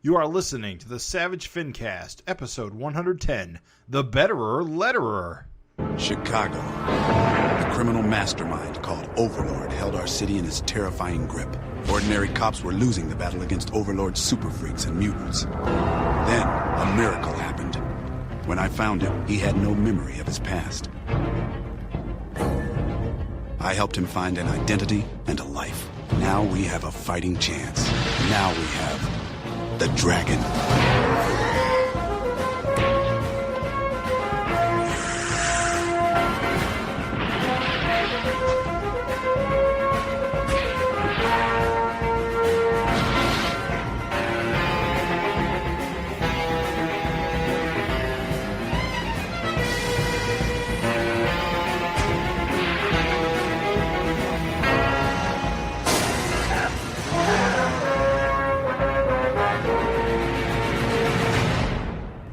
You are listening to the Savage FINcast, episode 110, The Betterer Letterer. Chicago. A criminal mastermind called Overlord held our city in his terrifying grip. Ordinary cops were losing the battle against Overlord's super freaks and mutants. Then, a miracle happened. When I found him, he had no memory of his past. I helped him find an identity and a life. Now we have a fighting chance. Now we have the dragon.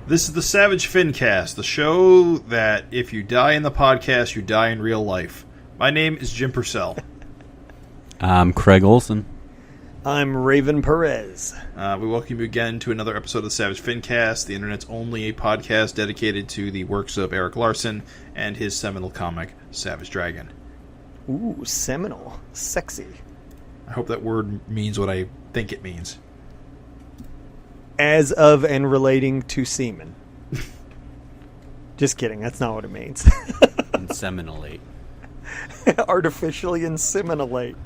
This is the Savage FINcast, the show that if you die in the podcast, you die in real life. My name is Jim Purcell. I'm Craig Olson. I'm Raven Perez. We welcome you again to another episode of the Savage FINcast, the internet's only podcast dedicated to the works of Erik Larsen and his seminal comic, Savage Dragon. Ooh, seminal. Sexy. I hope that word means what I think it means. As of and relating to semen. Just kidding, that's not what it means. Inseminolate. Artificially inseminate.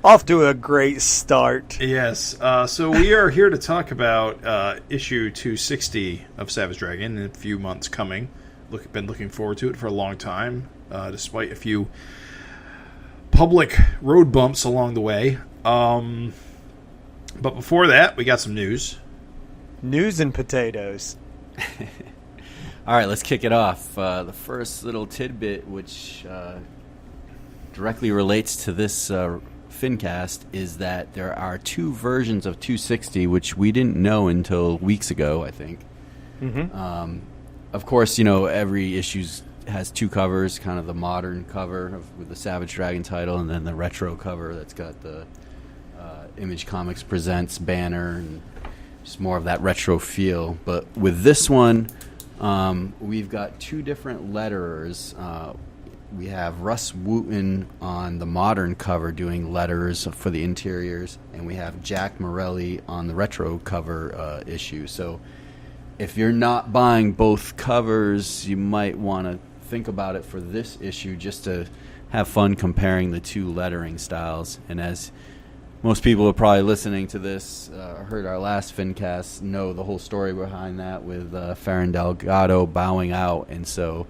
Off to a great start. Yes, so we are here to talk about issue 260 of Savage Dragon in a few months coming. Been looking forward to it for a long time, despite a few public road bumps along the way. But before that, we got some news. News and potatoes. All right, let's kick it off. The first little tidbit, which directly relates to this FINcast, is that there are two versions of 260, which we didn't know until weeks ago, I think. Mm-hmm. Of course, you know, every issue has two covers, kind of the modern cover with the Savage Dragon title, and then the retro cover that's got the Image Comics Presents banner and just more of that retro feel. But with this one, we've got two different letterers. We have Rus Wooton on the modern cover doing letters for the interiors, and we have Jack Morelli on the retro cover issue. So if you're not buying both covers, you might want to think about it for this issue just to have fun comparing the two lettering styles. And as most people who are probably listening to this, heard our last FINcast, know the whole story behind that with Farron Delgado bowing out. And so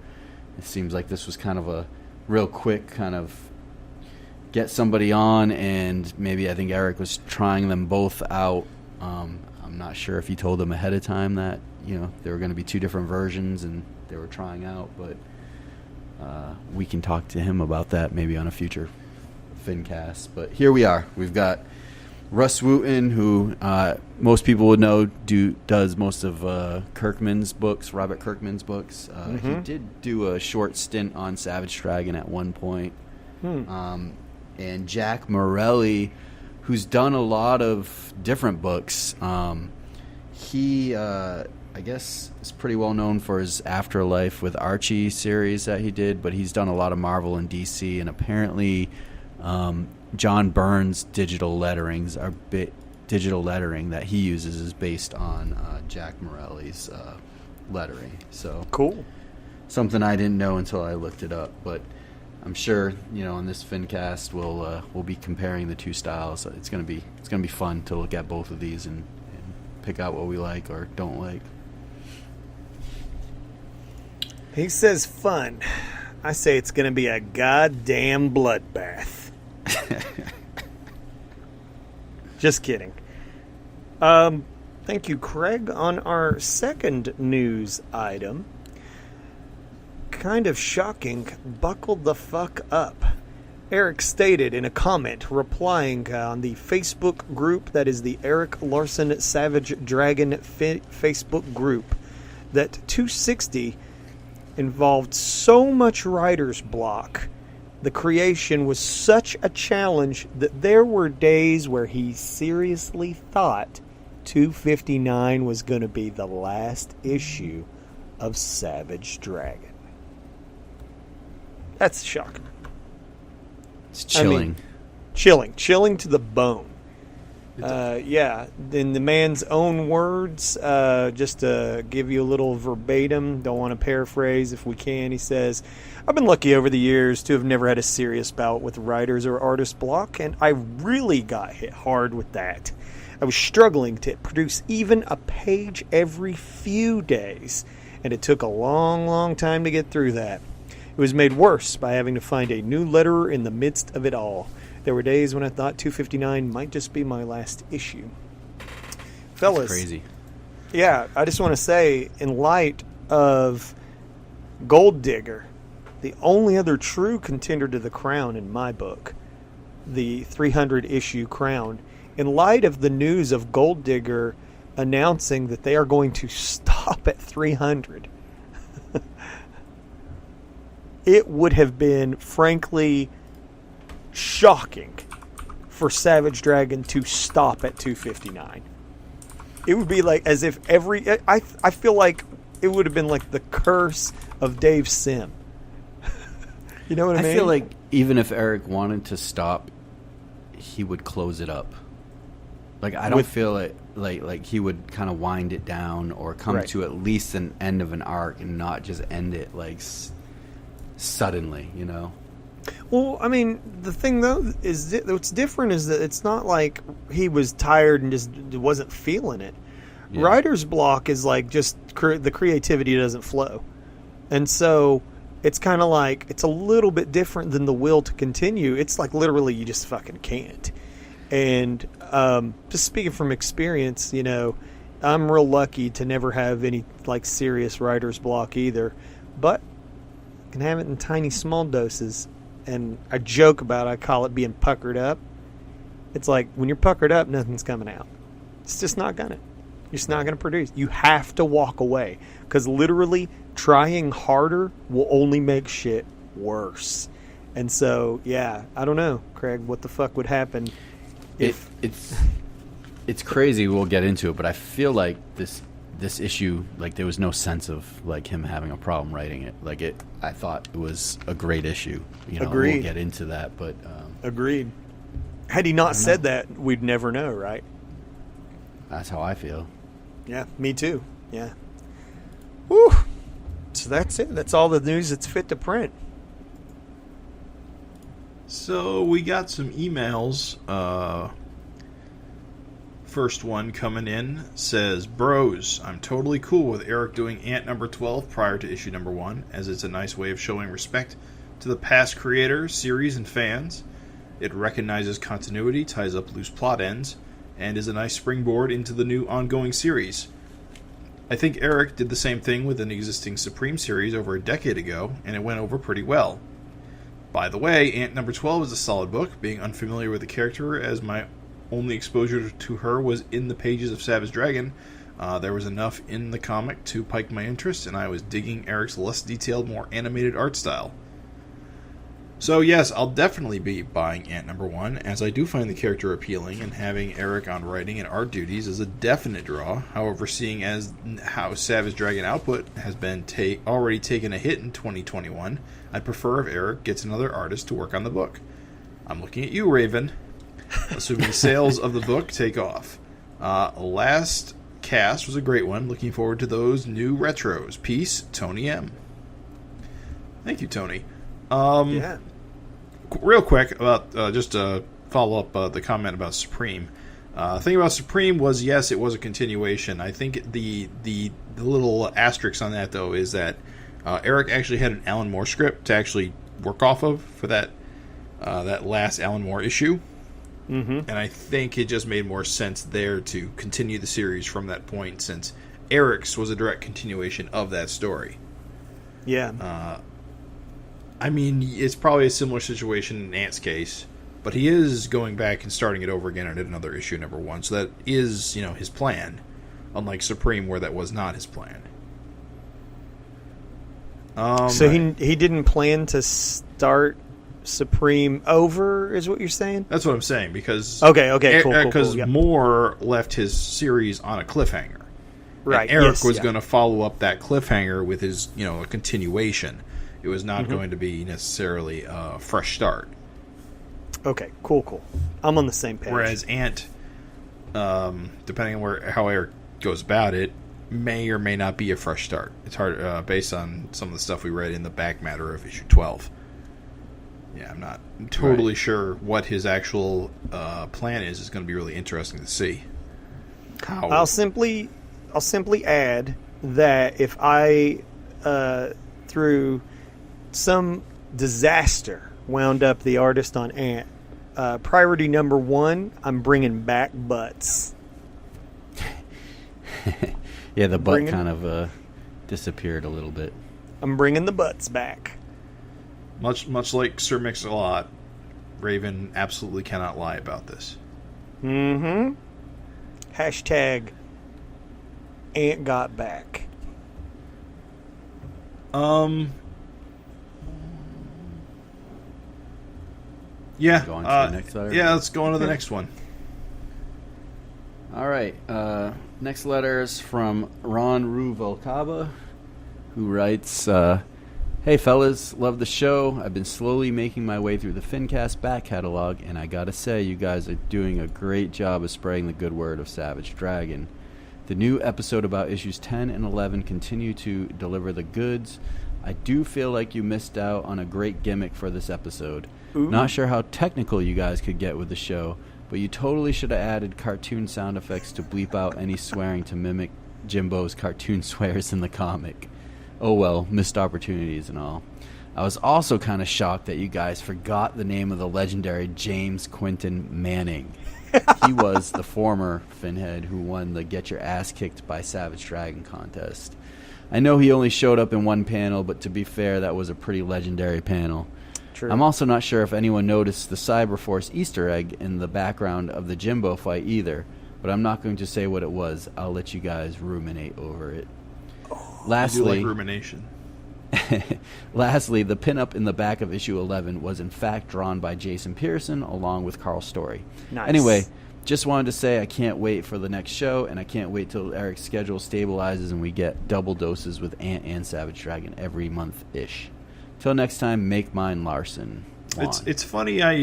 it seems like this was kind of a real quick kind of get somebody on, and maybe I think Erik was trying them both out. I'm not sure if he told them ahead of time that, you know, there were going to be two different versions and they were trying out, but we can talk to him about that maybe on a future FINcast. But here we are. We've got Rus Wooton, who most people would know does most of Kirkman's books, Robert Kirkman's books. He did do a short stint on Savage Dragon at one point. And Jack Morelli, who's done a lot of different books. He, I guess, is pretty well known for his Afterlife with Archie series that he did, but he's done a lot of Marvel and DC, and apparently John Byrne's digital lettering that he uses is based on Jack Morelli's lettering. So cool. Something I didn't know until I looked it up, but I'm sure, you know, on this FINcast we'll be comparing the two styles. It's gonna be fun to look at both of these and pick out what we like or don't like. He says fun. I say it's going to be a goddamn bloodbath. Just kidding. Thank you, Craig. On our second news item, kind of shocking, buckle the fuck up. Erik stated in a comment replying on the Facebook group that is the Erik Larsen Savage Dragon Facebook group that 260 involved so much writer's block. The creation was such a challenge that there were days where he seriously thought 259 was going to be the last issue of Savage Dragon. That's shocking. It's chilling. Chilling to the bone. Yeah, in the man's own words, just to give you a little verbatim, don't want to paraphrase if we can, he says, I've been lucky over the years to have never had a serious bout with writer's or artist block, and I really got hit hard with that. I was struggling to produce even a page every few days, and it took a long, long time to get through that. It was made worse by having to find a new letterer in the midst of it all. There were days when I thought 259 might just be my last issue. Fellas. That's crazy. Yeah, I just want to say, in light of Gold Digger, the only other true contender to the crown in my book, the 300-issue crown, in light of the news of Gold Digger announcing that they are going to stop at 300, it would have been, frankly, shocking for Savage Dragon to stop at 259. It would be like as if I feel like it would have been like the curse of Dave Sim. You know what I mean? I feel like even if Erik wanted to stop, he would close it up. Like I don't feel like he would kind of wind it down or come to at least an end of an arc and not just end it like suddenly, you know? Well, I mean, the thing, though, is what's different is that it's not like he was tired and just wasn't feeling it. Yeah. Writer's block is like just the creativity doesn't flow. And so it's kind of like it's a little bit different than the will to continue. It's like literally you just fucking can't. And just speaking from experience, you know, I'm real lucky to never have any like serious writer's block either. But I can have it in tiny small doses. And I joke about it, I call it being puckered up. It's like when you're puckered up, nothing's coming out. It's just not gonna. You're just not gonna produce. You have to walk away because literally trying harder will only make shit worse. And so, yeah, I don't know, Craig, what the fuck would happen if it's crazy. We'll get into it, but I feel like this issue, like there was no sense of like him having a problem writing it. Like I thought it was a great issue. You know, Agreed. We'll get into that, but agreed. Had he not said that, we'd never know, right? That's how I feel. Yeah, me too. Yeah. Whew. So that's it. That's all the news that's fit to print. So we got some emails. First one coming in says, Bros, I'm totally cool with Erik doing Ant number 12 prior to issue number 1, as it's a nice way of showing respect to the past creator, series, and fans. It recognizes continuity, ties up loose plot ends, and is a nice springboard into the new ongoing series. I think Erik did the same thing with an existing Supreme series over a decade ago, and it went over pretty well. By the way, Ant number 12 is a solid book, being unfamiliar with the character as my only exposure to her was in the pages of Savage Dragon. There was enough in the comic to pique my interest, and I was digging Erik's less detailed, more animated art style. So yes, I'll definitely be buying Ant number 1, as I do find the character appealing, and having Erik on writing and art duties is a definite draw. However, seeing as how Savage Dragon output has been already taken a hit in 2021, I'd prefer if Erik gets another artist to work on the book. I'm looking at you, Raven. Assuming sales of the book take off. Last cast was a great one. Looking forward to those new retros. Peace, Tony M. Thank you, Tony. Yeah. Real quick, about just to follow up the comment about Supreme. The thing about Supreme was, yes, it was a continuation. I think the little asterisk on that, though, is that Erik actually had an Alan Moore script to actually work off of for that last Alan Moore issue. Mm-hmm. And I think it just made more sense there to continue the series from that point, since Erik's was a direct continuation of that story. Yeah. I mean, it's probably a similar situation in Ant's case, but he is going back and starting it over again at another issue number 1, so that is, you know, his plan, unlike Supreme, where that was not his plan. So he didn't plan to start supreme over, is what you're saying? That's what I'm saying, because Okay, cool. Because Yep. Moore left his series on a cliffhanger. Right. And Erik yes, was yeah. going to follow up that cliffhanger with his, a continuation. It was not Mm-hmm. going to be necessarily a fresh start. Okay, cool. I'm on the same page. Whereas Ant, depending on how Erik goes about it, may or may not be a fresh start. It's hard based on some of the stuff we read in the back matter of issue 12. Yeah, I'm not totally sure what his actual plan is. It's going to be really interesting to see. I'll simply add that if I, through some disaster, wound up the artist on Ant, priority number 1, I'm bringing back butts. Yeah, the butt kind of disappeared a little bit. I'm bringing the butts back. Much like Sir Mix-a-Lot, Raven absolutely cannot lie about this. Mm-hmm. Hashtag Ant got back. Yeah. Go on to the next letter? Yeah, let's go on to the next one. All right. Next letter is from Ron Ruvalcaba, who writes, "Hey fellas, love the show. I've been slowly making my way through the FINcast back catalog, and I gotta say, you guys are doing a great job of spreading the good word of Savage Dragon. The new episode about issues 10 and 11 continue to deliver the goods. I do feel like you missed out on a great gimmick for this episode. Not sure how technical you guys could get with the show, but you totally should have added cartoon sound effects to bleep out any swearing to mimic Jimbo's cartoon swears in the comic. Oh well, missed opportunities and all. I was also kind of shocked that you guys forgot the name of the legendary James Quinton Manning. He was the former Finhead who won the Get Your Ass Kicked by Savage Dragon contest. I know he only showed up in one panel, but to be fair, that was a pretty legendary panel. True. I'm also not sure if anyone noticed the Cyberforce Easter egg in the background of the Jimbo fight either, but I'm not going to say what it was. I'll let you guys ruminate over it. I do Lastly, like rumination. Lastly, the pinup in the back of issue 11 was in fact drawn by Jason Pearson along with Carl Story. Nice. Anyway, just wanted to say I can't wait for the next show, and I can't wait till Eric's schedule stabilizes and we get double doses with Ant and Savage Dragon every month-ish. Till next time, make mine Larsen. Juan. It's funny I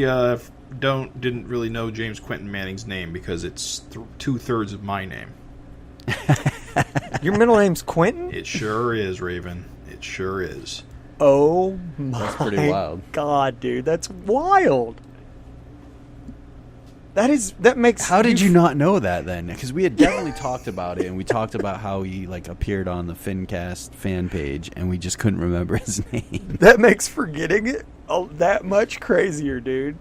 didn't really know James Quinton Manning's name because it's 2/3 of my name. Your middle name's Quentin? It sure is, Raven. It sure is. Oh my That's pretty wild. God, dude, that's wild. That makes. How did you not know that then? Because we had definitely talked about it, and we talked about how he appeared on the FINcast fan page, and we just couldn't remember his name. That makes forgetting it that much crazier, dude.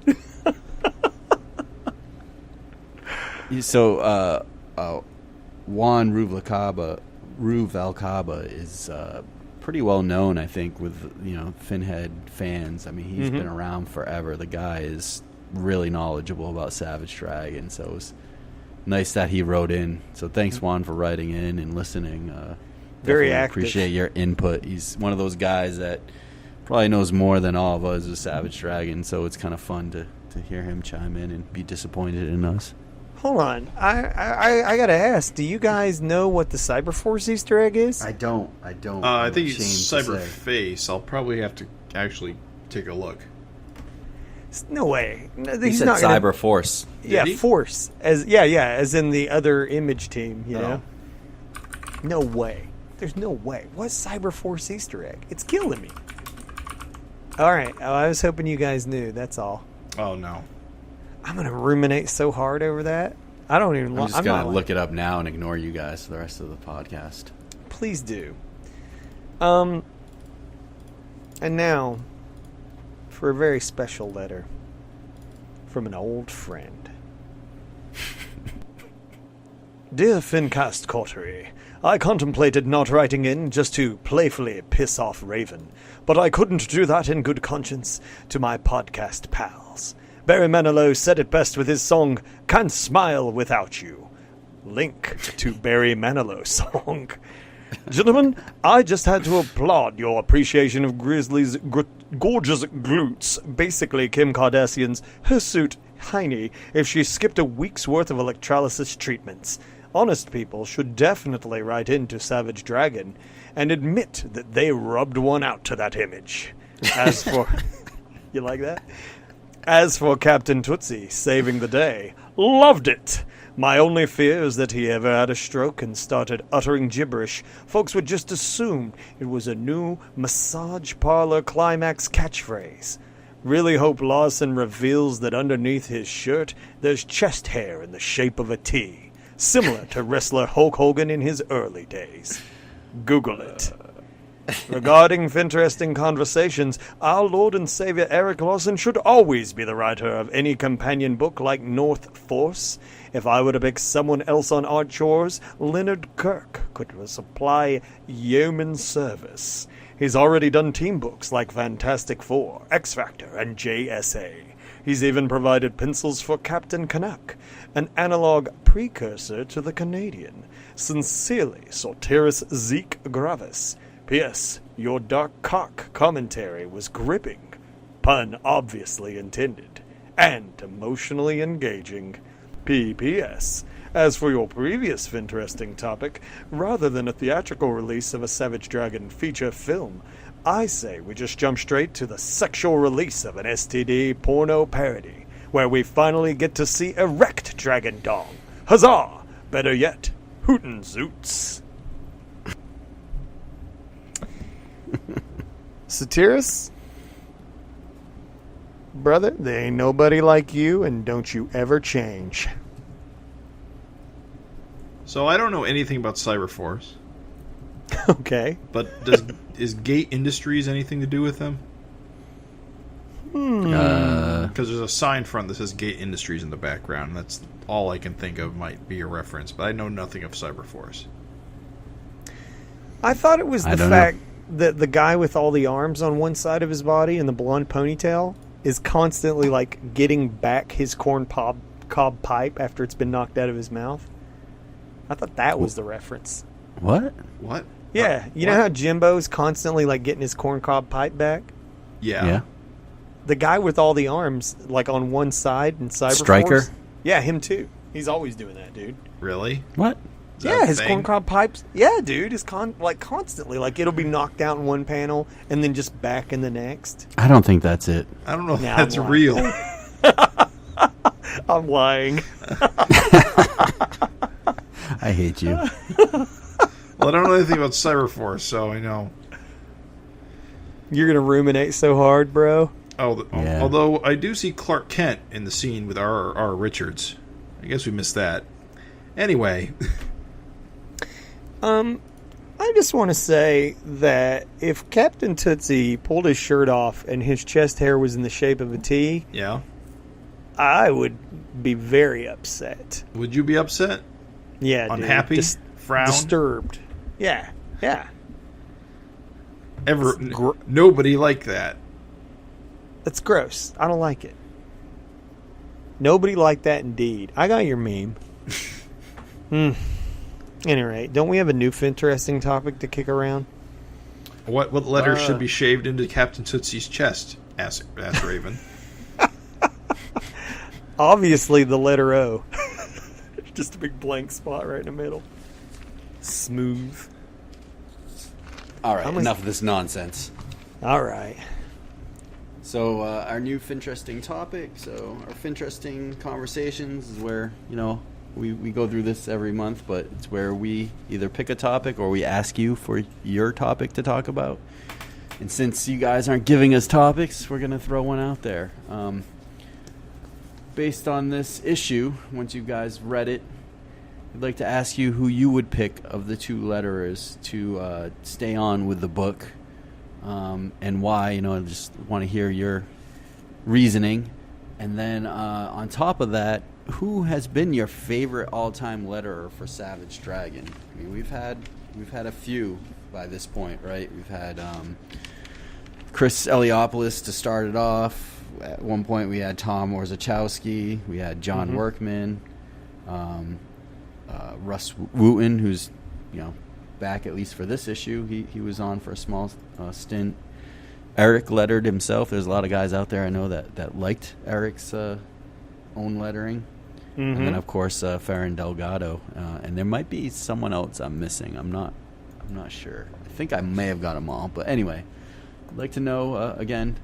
So, Juan Ruvalcaba is pretty well known, I think, with Finhead fans. I mean, he's been around forever. The guy is really knowledgeable about Savage Dragon, so it was nice that he wrote in. So thanks, Juan, for writing in and listening. Very Definitely active. Appreciate your input. He's one of those guys that probably knows more than all of us with Savage Dragon, so it's kind of fun to hear him chime in and be disappointed in us. Hold on, I gotta ask. Do you guys know what the Cyberforce Easter egg is? I don't. I I'm think it's ashamed to say. Cyberface. I'll probably have to actually take a look. No way. No, He he's said not gonna- Cyber Force. Yeah, Did he? Force as in the other Image team. You know. No way. There's no way. What's Cyberforce Easter egg? It's killing me. All right. Oh, I was hoping you guys knew. That's all. Oh, no. I'm gonna ruminate so hard over that. I don't even. I'm just I'm going to not look it up now and ignore you guys for the rest of the podcast. Please do. And now, for a very special letter from an old friend. Dear FINcast Coterie, I contemplated not writing in just to playfully piss off Raven, but I couldn't do that in good conscience to my podcast pals. Barry Manilow said it best with his song, Can't Smile Without You. Link to Barry Manilow's song. Gentlemen, I just had to applaud your appreciation of Grizzly's gorgeous glutes. Basically, Kim Kardashian's hirsute hiney if she skipped a week's worth of electrolysis treatments. Honest people should definitely write into Savage Dragon and admit that they rubbed one out to that image. As for... You like that? As for Captain Tootsie saving the day, loved it! My only fear is that he ever had a stroke and started uttering gibberish. Folks would just assume it was a new massage parlor climax catchphrase. Really hope Larsen reveals that underneath his shirt there's chest hair in the shape of a T, similar to wrestler Hulk Hogan in his early days. Google it. Regarding FINteresting Conversations, our Lord and Savior Erik Larsen should always be the writer of any companion book like North Force. If I were to pick someone else on our chores, Leonard Kirk could supply yeoman service. He's already done team books like Fantastic Four, X Factor, and JSA. He's even provided pencils for Captain Canuck, an analog precursor to the Canadian. Sincerely, Soteris Zeke Gravis. P.S. Your dark cock commentary was gripping, pun obviously intended, and emotionally engaging. P.P.S. As for your previous FINteresting topic, rather than a theatrical release of a Savage Dragon feature film, I say we just jump straight to the sexual release of an STD porno parody, where we finally get to see erect dragon dong. Huzzah! Better yet, hootin' zoots. Soteris? Brother, there ain't nobody like you, and don't you ever change. So I don't know anything about Cyberforce. Okay. But is Gate Industries anything to do with them? Because there's a sign front that says Gate Industries in the background. That's all I can think of might be a reference, but I know nothing of Cyberforce. I thought it was the fact that the guy with all the arms on one side of his body and the blonde ponytail is constantly like getting back his cob pipe after it's been knocked out of his mouth. I thought that was the reference. What? Yeah, you know how Jimbo's constantly like getting his corncob pipe back? Yeah. The guy with all the arms, like on one side in Cyberforce. Stryker? Yeah, him too. He's always doing that, dude. Really? What? Yeah, his corncob pipes. Yeah, dude, is constantly like it'll be knocked out in one panel and then just back in the next. I don't think that's it. I don't know if that's real. I'm lying. I hate you. Well, I don't know anything about Cyberforce, so I know. You're gonna ruminate so hard, bro. Yeah. Although I do see Clark Kent in the scene with R. Richards. I guess we missed that. Anyway. I just want to say that if Captain Tootsie pulled his shirt off and his chest hair was in the shape of a T, Yeah. I would be very upset. Would you be upset? Yeah, unhappy? dude. Frowned? Disturbed. Yeah. Nobody liked that. That's gross. I don't like it. Nobody liked that indeed. I got your meme. Anyway, don't we have a new FINteresting topic to kick around? What letters should be shaved into Captain Tootsie's chest? Asked Raven. Obviously the letter O. Just a big blank spot right in the middle. Smooth. All right, enough of this nonsense. All right. So our new FINteresting topic, our FINteresting Conversations is where, we go through this every month, but it's where we either pick a topic or we ask you for your topic to talk about. And since you guys aren't giving us topics, we're going to throw one out there. Based on this issue, once you guys read it, I'd like to ask you who you would pick of the two letterers to stay on with the book, and why. I just want to hear your reasoning. And then on top of that, who has been your favorite all-time letterer for Savage Dragon? I mean, we've had a few by this point, right? We've had Chris Eliopoulos to start it off. At one point, we had Tom Orzechowski. We had John Workman. Rus Wooton, who's back, at least for this issue. He was on for a small stint. Erik lettered himself. There's a lot of guys out there I know that liked Erik's own lettering. Mm-hmm. And then, of course, Ferran Delgado. And there might be someone else I'm missing. I'm not sure. I think I may have got them all. But anyway, I'd like to know, again,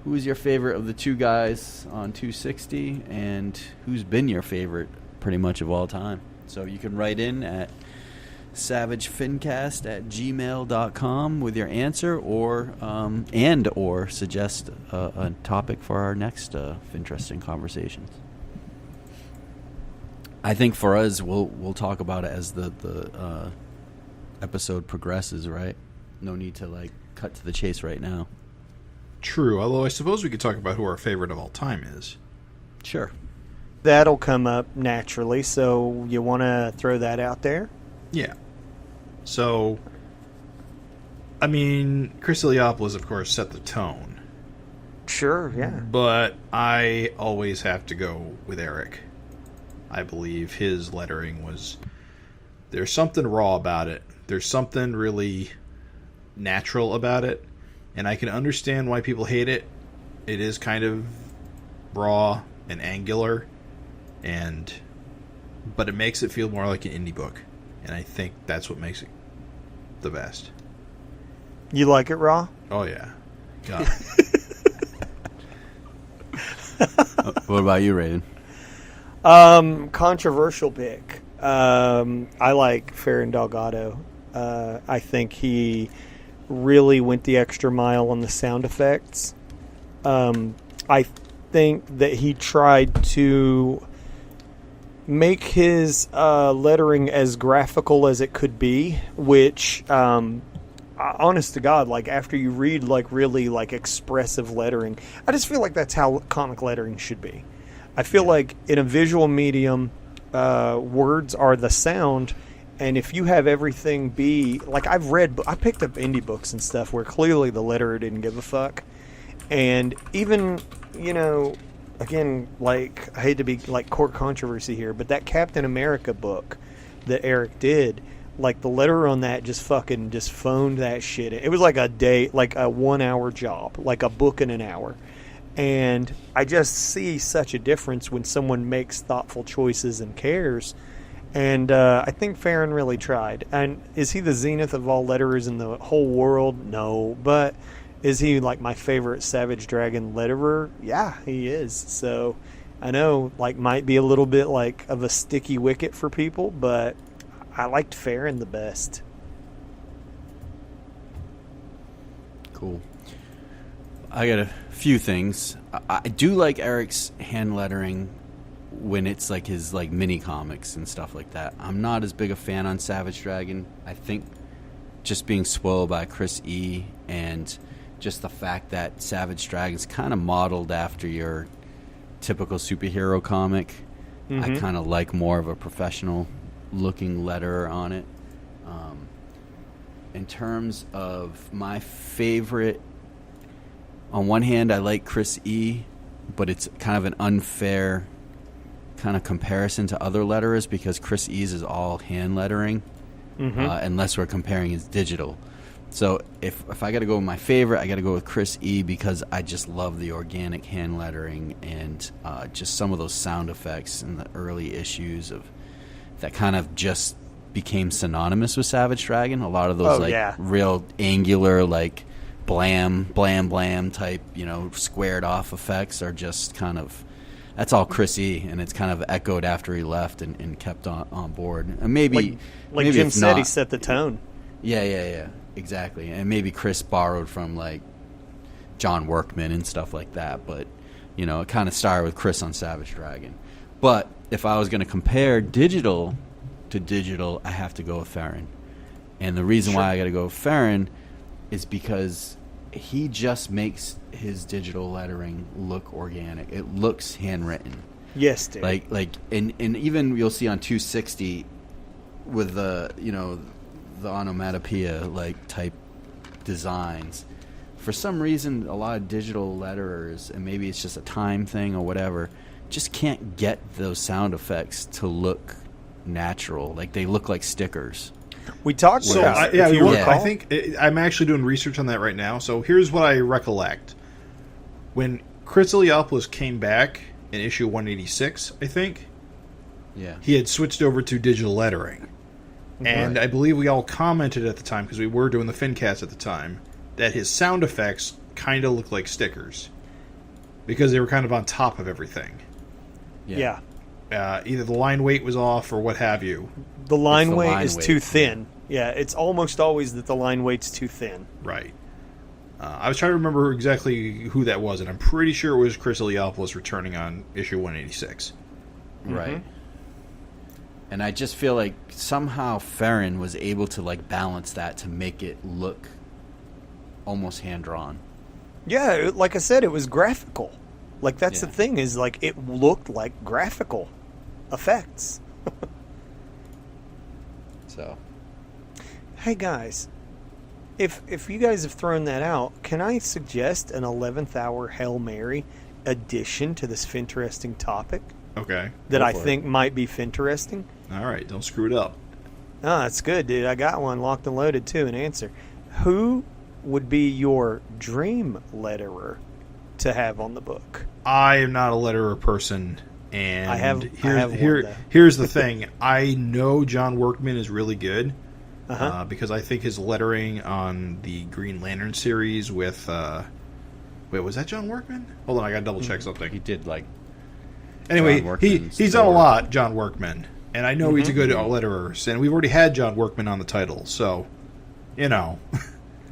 who is your favorite of the two guys on 260, and who's been your favorite pretty much of all time? So you can write in at savagefincast@gmail.com with your answer, or suggest a topic for our next FINteresting Conversations. I think for us, we'll talk about it as the episode progresses, right? No need to cut to the chase right now. True, although I suppose we could talk about who our favorite of all time is. Sure. That'll come up naturally, so you want to throw that out there? Yeah. So, I mean, Chris Iliopoulos, of course, set the tone. Sure, yeah. But I always have to go with Erik. I believe his lettering there's something raw about it. There's something really natural about it. And I can understand why people hate it. It is kind of raw and angular, but it makes it feel more like an indie book. And I think that's what makes it the best. You like it raw? Oh, yeah. God. What about you, Raiden? Controversial pick. I like Ferran Delgado. I think he really went the extra mile on the sound effects. I think that he tried to make his lettering as graphical as it could be, which, honest to God, after you read really expressive lettering, I just feel like that's how comic lettering should be. I feel like in a visual medium, words are the sound. And if you have everything be I picked up indie books and stuff where clearly the letterer didn't give a fuck, and even again, I hate to be court controversy here, but that Captain America book that Erik did, the letterer on that just phoned that shit. It was a day, a 1 hour job, a book in an hour. And I just see such a difference when someone makes thoughtful choices and cares. And I think Ferran really tried. And is he the zenith of all letterers in the whole world? No. But is he my favorite Savage Dragon letterer? Yeah, he is. So I know might be a little bit of a sticky wicket for people, but I liked Ferran the best. Cool. I got a few things. I do like Erik's hand lettering when it's his mini comics and stuff like that. I'm not as big a fan on Savage Dragon. I think just being spoiled by Chris E. and just the fact that Savage Dragon's kind of modeled after your typical superhero comic. Mm-hmm. I kind of like more of a professional looking letterer on it. In terms of my favorite, on one hand I like Chris E., but it's kind of an unfair kind of comparison to other letterers because Chris E.'s is all hand lettering, unless we're comparing his digital. So if I got to go with my favorite, I got to go with Chris E. because I just love the organic hand lettering and just some of those sound effects in the early issues of that kind of just became synonymous with Savage Dragon. A lot of those real angular blam, blam, blam type, squared off effects are just kind of, that's all Chris E., and it's kind of echoed after he left and kept on board. And maybe Jim said, he set the tone. Yeah, exactly. And maybe Chris borrowed from John Workman and stuff like that, but it kind of started with Chris on Savage Dragon. But if I was going to compare digital to digital, I have to go with Ferran. And the reason why I got to go with Ferran is because he just makes his digital lettering look organic. It looks handwritten. Yes, dude. And even you'll see on 260 with the onomatopoeia type designs. For some reason, a lot of digital letterers, and maybe it's just a time thing or whatever, just can't get those sound effects to look natural. They look like stickers. We talked So about it. If you recall. I think I'm actually doing research on that right now. So here's what I recollect: when Chris Eliopoulos came back in issue 186, I think, he had switched over to digital lettering, and I believe we all commented at the time because we were doing the FINcast at the time that his sound effects kind of looked like stickers because they were kind of on top of everything. Yeah. Either the line weight was off or what have you. The line weight is too thin. Yeah, it's almost always that the line weight's too thin. Right. I was trying to remember exactly who that was, and I'm pretty sure it was Chris Eliopoulos returning on issue 186. Right. And I just feel like somehow Farron was able to like balance that to make it look almost hand-drawn. Yeah, like I said, it was graphical. Like, that's the thing, is like it looked like graphical effects. So, hey guys, if you guys have thrown that out, can I suggest an 11th hour Hail Mary addition to this FINteresting topic? Okay. That I think might be FINteresting? All right, don't screw it up. Oh, that's good, dude. I got one locked and loaded, too, an answer. Who would be your dream letterer to have on the book? I am not a letterer person, and here's the thing. I know John Workman is really good because I think his lettering on the Green Lantern series with... wait, was that John Workman? Hold on, I got to double-check something. he did like... Anyway, he's done a lot, John Workman, and I know he's a good letterer, and we've already had John Workman on the title, so, you know...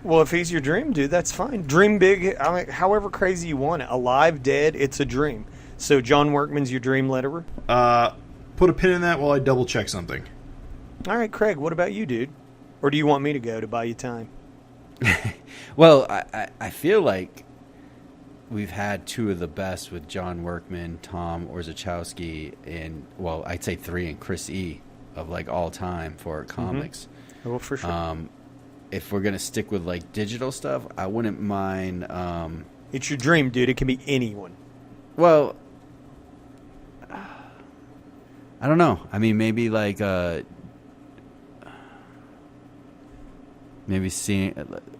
Well, if he's your dream, dude, that's fine. Dream big, I mean, however crazy you want it. Alive, dead, it's a dream. So John Workman's your dream letterer? Put a pin in that while I double-check something. All right, Craig, what about you, dude? Or do you want me to go to buy you time? Well, I feel like we've had two of the best with John Workman, Tom Orzechowski, and, well, I'd say three, and Chris E. of, like, all time for comics. Oh, for sure. If we're going to stick with, like, digital stuff, I wouldn't mind... it's your dream, dude. It can be anyone. Well, I don't know. I mean, maybe, like, maybe seeing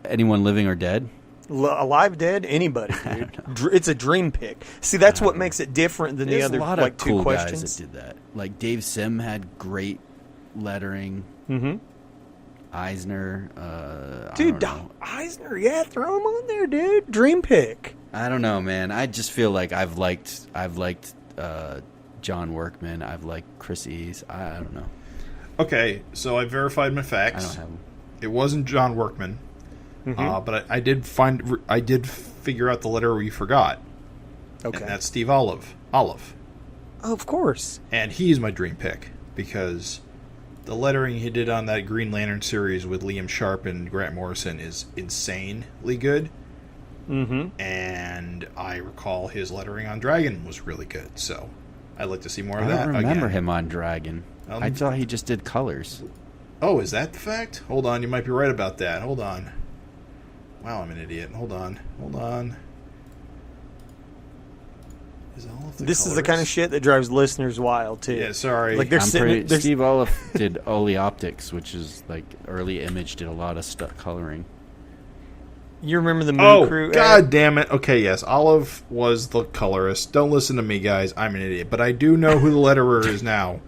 anyone living or dead? Alive, dead, anybody, dude. It's a dream pick. See, that's what makes it different than the other, like, two questions. Guys that did that. Like, Dave Sim had great lettering. Mm-hmm. Eisner, dude, Eisner, yeah, throw him on there, dude. Dream pick. I don't know, man. I just feel like I've liked John Workman. I've liked Chris E's. I don't know. Okay, so I verified my facts. I don't have them. It wasn't John Workman, but I did figure out the letter we forgot. Okay, and that's Steve Olive. Oh, of course, and he's my dream pick because. The lettering he did on that Green Lantern series with Liam Sharp and Grant Morrison is insanely good. Mm-hmm. And I recall his lettering on Dragon was really good. So I'd like to see more of that. I don't remember him on Dragon. I thought he just did colors. Oh, is that the fact? Hold on, you might be right about that. Hold on. Wow, I'm an idiot. Hold on. This is the kind of shit that drives listeners wild, too. Yeah, sorry. Like Steve Olive did Oli Optics, which is like early Image, did a lot of coloring. You remember the Moon Crew? God damn it. Okay, yes, Olive was the colorist. Don't listen to me, guys. I'm an idiot. But I do know who the letterer is now.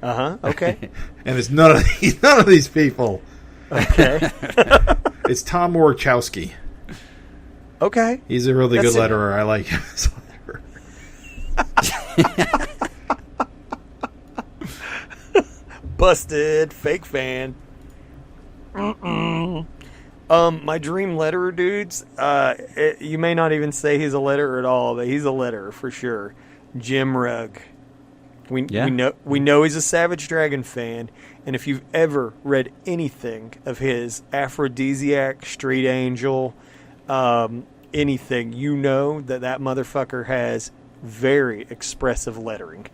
Okay. And it's none of these people. Okay. It's Tom Orzechowski. Okay. He's a really good letterer. I like him as a letterer. Busted. Fake fan. My dream letterer, dudes, you may not even say he's a letterer at all, but he's a letterer for sure. Jim Rugg. We know he's a Savage Dragon fan, and if you've ever read anything of his, Aphrodisiac, Street Angel, anything, you know that motherfucker has very expressive lettering.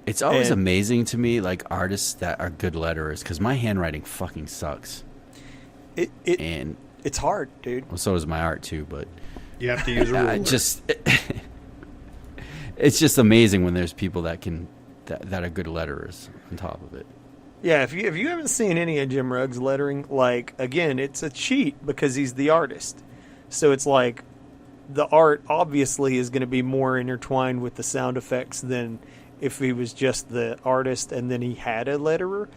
It's always amazing to me, like, artists that are good letterers, because my handwriting fucking sucks. It's hard, dude. Well, so is my art, too, but... You have to use a ruler. It's just amazing when there's people that are good letterers on top of it. Yeah, if you haven't seen any of Jim Rugg's lettering, like, again, it's a cheat because he's the artist. So it's like the art obviously is going to be more intertwined with the sound effects than if he was just the artist and then he had a letterer.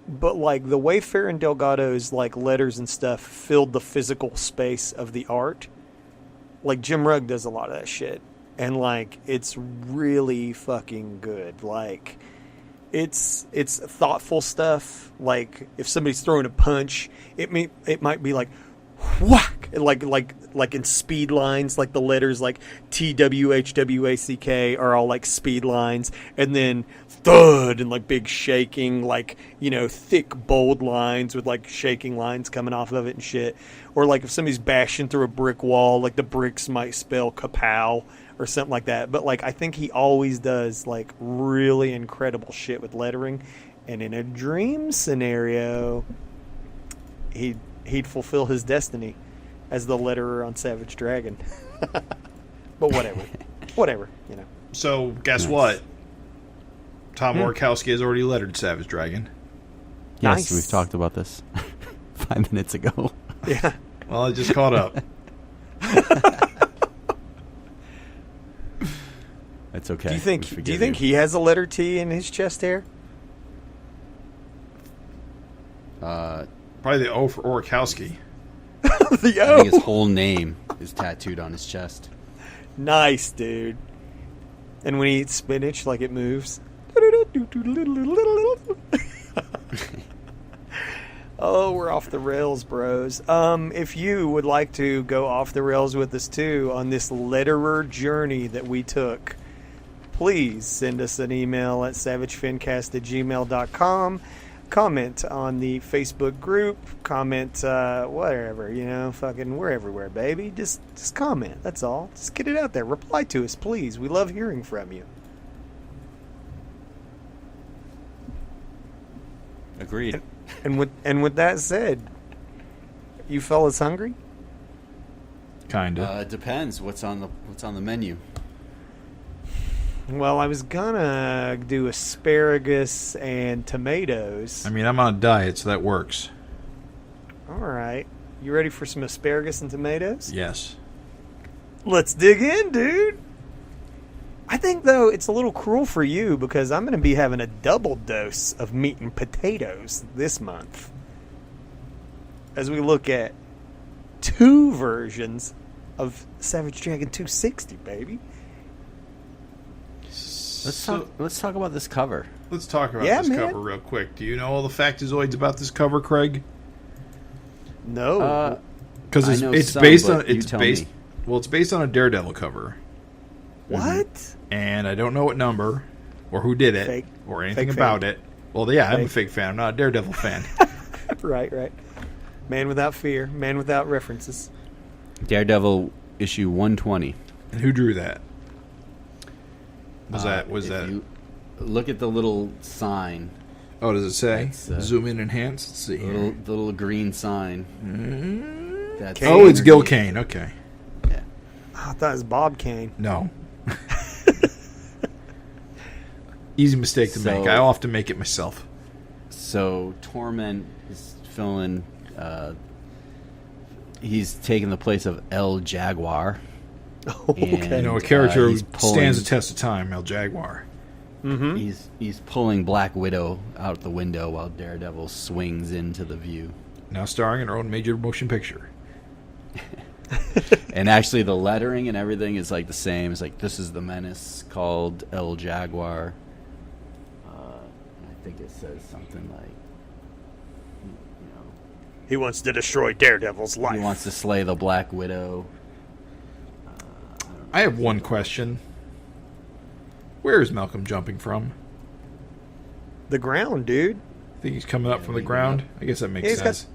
But like the way Farron Delgado's like letters and stuff filled the physical space of the art, like Jim Rugg does a lot of that shit. And like it's really fucking good. Like it's thoughtful stuff. Like if somebody's throwing a punch, it might be like whack, like in speed lines, like the letters like TWHWACK are all like speed lines, and then thud and like big shaking, like, you know, thick bold lines with like shaking lines coming off of it and shit. Or like if somebody's bashing through a brick wall, like the bricks might spell kapow or something like that. But like I think he always does like really incredible shit with lettering, and in a dream scenario he'd fulfill his destiny as the letterer on Savage Dragon. But whatever, you know. So guess what? Tom Orkowski has already lettered Savage Dragon. Yes, Nice. we've talked about this 5 minutes ago. Yeah. Well, I just caught up. That's okay. Do you We think forgive he has a letter T in his chest hair? Probably the O for Orkowski. The I O. think his whole name is tattooed on his chest. Nice, dude. And when he eats spinach, like it moves. Oh, we're off the rails, bros. If you would like to go off the rails with us too on this letterer journey that we took, please send us an email at savagefincast@gmail.com. Comment on the Facebook group. Comment whatever, you know, fucking we're everywhere, baby. Just comment. That's all. Just get it out there. Reply to us, please. We love hearing from you. Agreed. And with that said, you fellas hungry? Kinda. It depends. What's on the menu? Well, I was gonna do asparagus and tomatoes. I mean, I'm on a diet, so that works. All right. You ready for some asparagus and tomatoes? Yes. Let's dig in, dude. I think, though, it's a little cruel for you because I'm going to be having a double dose of meat and potatoes this month as we look at 2 versions of Savage Dragon 260, baby. Let's talk about this cover. Let's talk about Yeah, this man. cover real quick. Do you know all the factoids about this cover, Craig? No. Because I it's know it's some, based but on you tell me. Well, it's based on a Daredevil cover, What? and I don't know what number or who did it Fake- or anything fake about fan. it. Well, yeah, I'm a Fake. fake fan. I'm not a Daredevil fan. Right. Man without fear. Man without references. Daredevil issue 120. And who drew that? Was If that? you look at the little sign, Oh, does it say? That's, Zoom in, enhance. Let's see here. the little green sign. That's Oh, it's Gil underneath. Kane. Okay. Yeah. Oh, I thought it was Bob Kane. No. Easy mistake to make. So- I often make it myself. So Torment is filling. He's taking the place of El Jaguar. Okay. You know, a character who he's pulling- stands the test of time, El Jaguar. Mm-hmm. He's pulling Black Widow out the window while Daredevil swings into the view. Now starring in her own major motion picture. And actually, the lettering and everything is like the same. It's like, this is the menace called El Jaguar. I think it says something like, you know, He wants to destroy Daredevil's life. he wants to slay the Black Widow. I have one question. Where is Malcolm jumping from? The ground, dude. I think he's coming up from the we ground. go. I guess that makes He's got- sense.